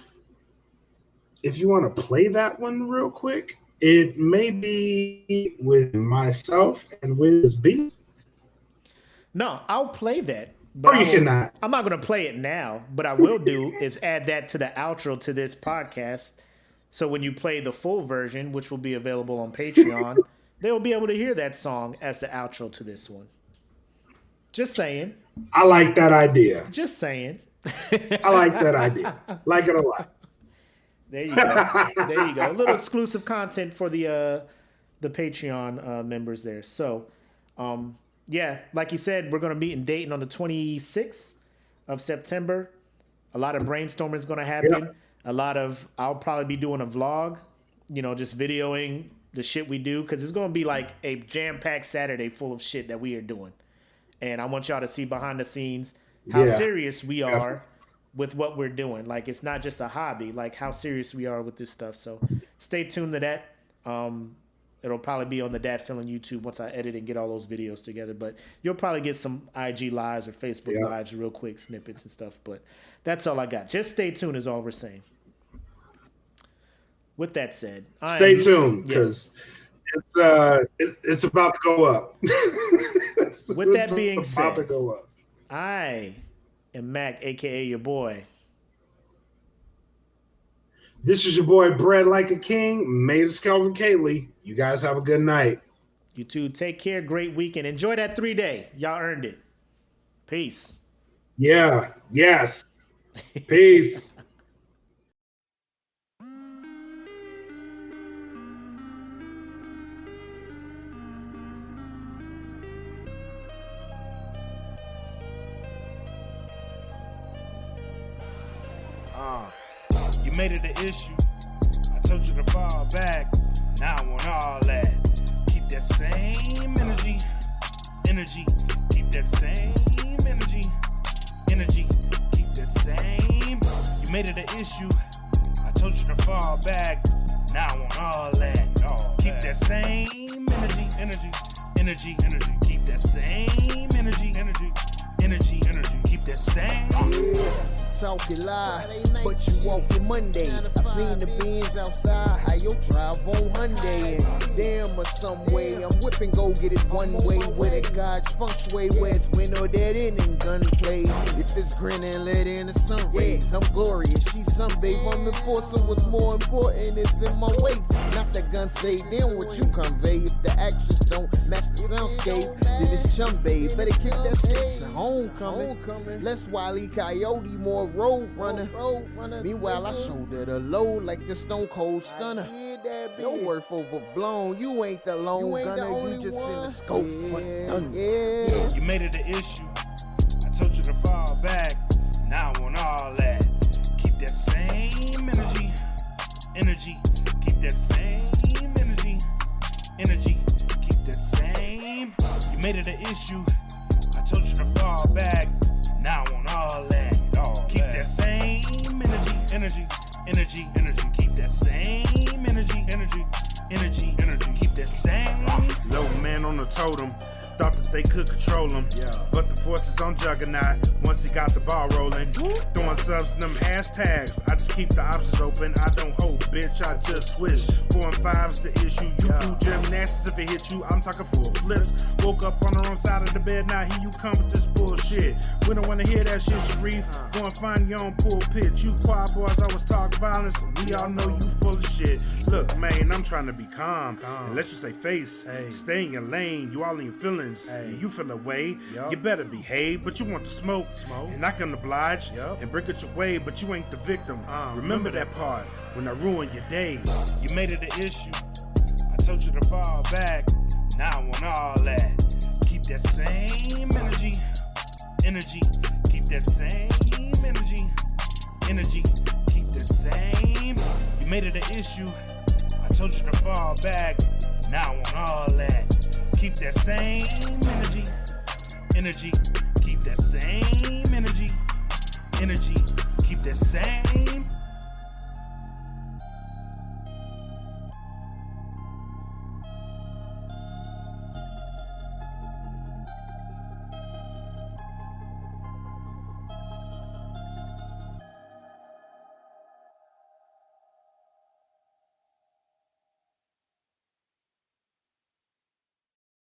If you want to play that one real quick, it may be with myself and Wiz Beats. No, I'll play that. But you cannot. I'm not going to play it now. But I will do is add that to the outro to this podcast. So when you play the full version, which will be available on Patreon, they'll be able to hear that song as the outro to this one. Just saying. I like that idea. Just saying. I like that idea. Like it a lot. There you go. There you go. A little exclusive content for the Patreon members there. So, yeah, like you said, we're going to meet in Dayton on the 26th of September. A lot of brainstorming is going to happen. Yeah. I'll probably be doing a vlog, just videoing the shit we do, because it's going to be like a jam-packed Saturday full of shit that we are doing. And I want y'all to see behind the scenes how serious we are with what we're doing. Like, it's not just a hobby, like how serious we are with this stuff. So stay tuned to that. It'll probably be on the Dat Feeling YouTube once I edit and get all those videos together. But you'll probably get some IG lives or Facebook lives, real quick snippets and stuff. But that's all I got. Just stay tuned is all we're saying. With that said, stay tuned, because it's about to go up. With that being said, I am Makk, a.k.a. your boy. This is your boy, Bread Like a King. Made us Calvin Kaylee. You guys have a good night. You too. Take care. Great weekend. Enjoy that 3-day. Y'all earned it. Peace. Yeah. Yes. Peace. You made it an issue. I told you to fall back. Now I want all that. Keep that same energy. Keep that same energy. Keep that same. You made it an issue. I told you to fall back. Now I want all that. Keep that same energy. Keep that same energy. Keep that same. Talking live, but you walking Monday. I seen the beans outside, how you drive on Hyundai. And damn, or some way, I'm whipping, go get it one way. With a God's feng shui, where it's window dead end and gunplay. If it's grinning, let in the sun rays. I'm glorious, she's sunbabe. I'm enforcer, what's more important is in my waist. Not the gun say, then what you convey. If the actions don't match the soundscape, then it's chum babe. Better kick that shit to homecoming. Less Wile Coyote, more road runner. Meanwhile, I shoulder the load like the Stone Cold Stunner. Your worth overblown. You ain't the lone gunner. You just in the scope for thunder. You made it an issue. I told you to fall back. Now I want all that. Keep that same energy. Keep that same energy. Keep that same. You made it an issue. I told you to fall back. Now I want all that. Keep that same energy. Keep that same energy. Keep that same. Low man on the totem. Thought that they could control him, but the forces on Juggernaut once he got the ball rolling. Throwing subs to them hashtags. I just keep the options open. I don't hold, bitch. I just switch. 4 and 5's the issue. You do gymnastics if it hit you. I'm talking full flips. Woke up on the wrong side of the bed. Now here you come with this bullshit. We don't want to hear that shit, Sharif. Go and find your own pulpit. You quad boys always talk violence. We all know you full of shit. Look, man, I'm trying to be calm. And let you say face. Stay in your lane. You all in your feelings. You feel away. You better behave, but you want to smoke. And I can oblige and break it your way, but you ain't the victim. Remember that part when I ruined your day. You made it an issue. I told you to fall back. Now I want all that. Keep that same energy. Keep that same energy. Keep that same. You made it an issue. I told you to fall back. Now I want all that. Keep that same energy. Keep that same energy. Keep that same.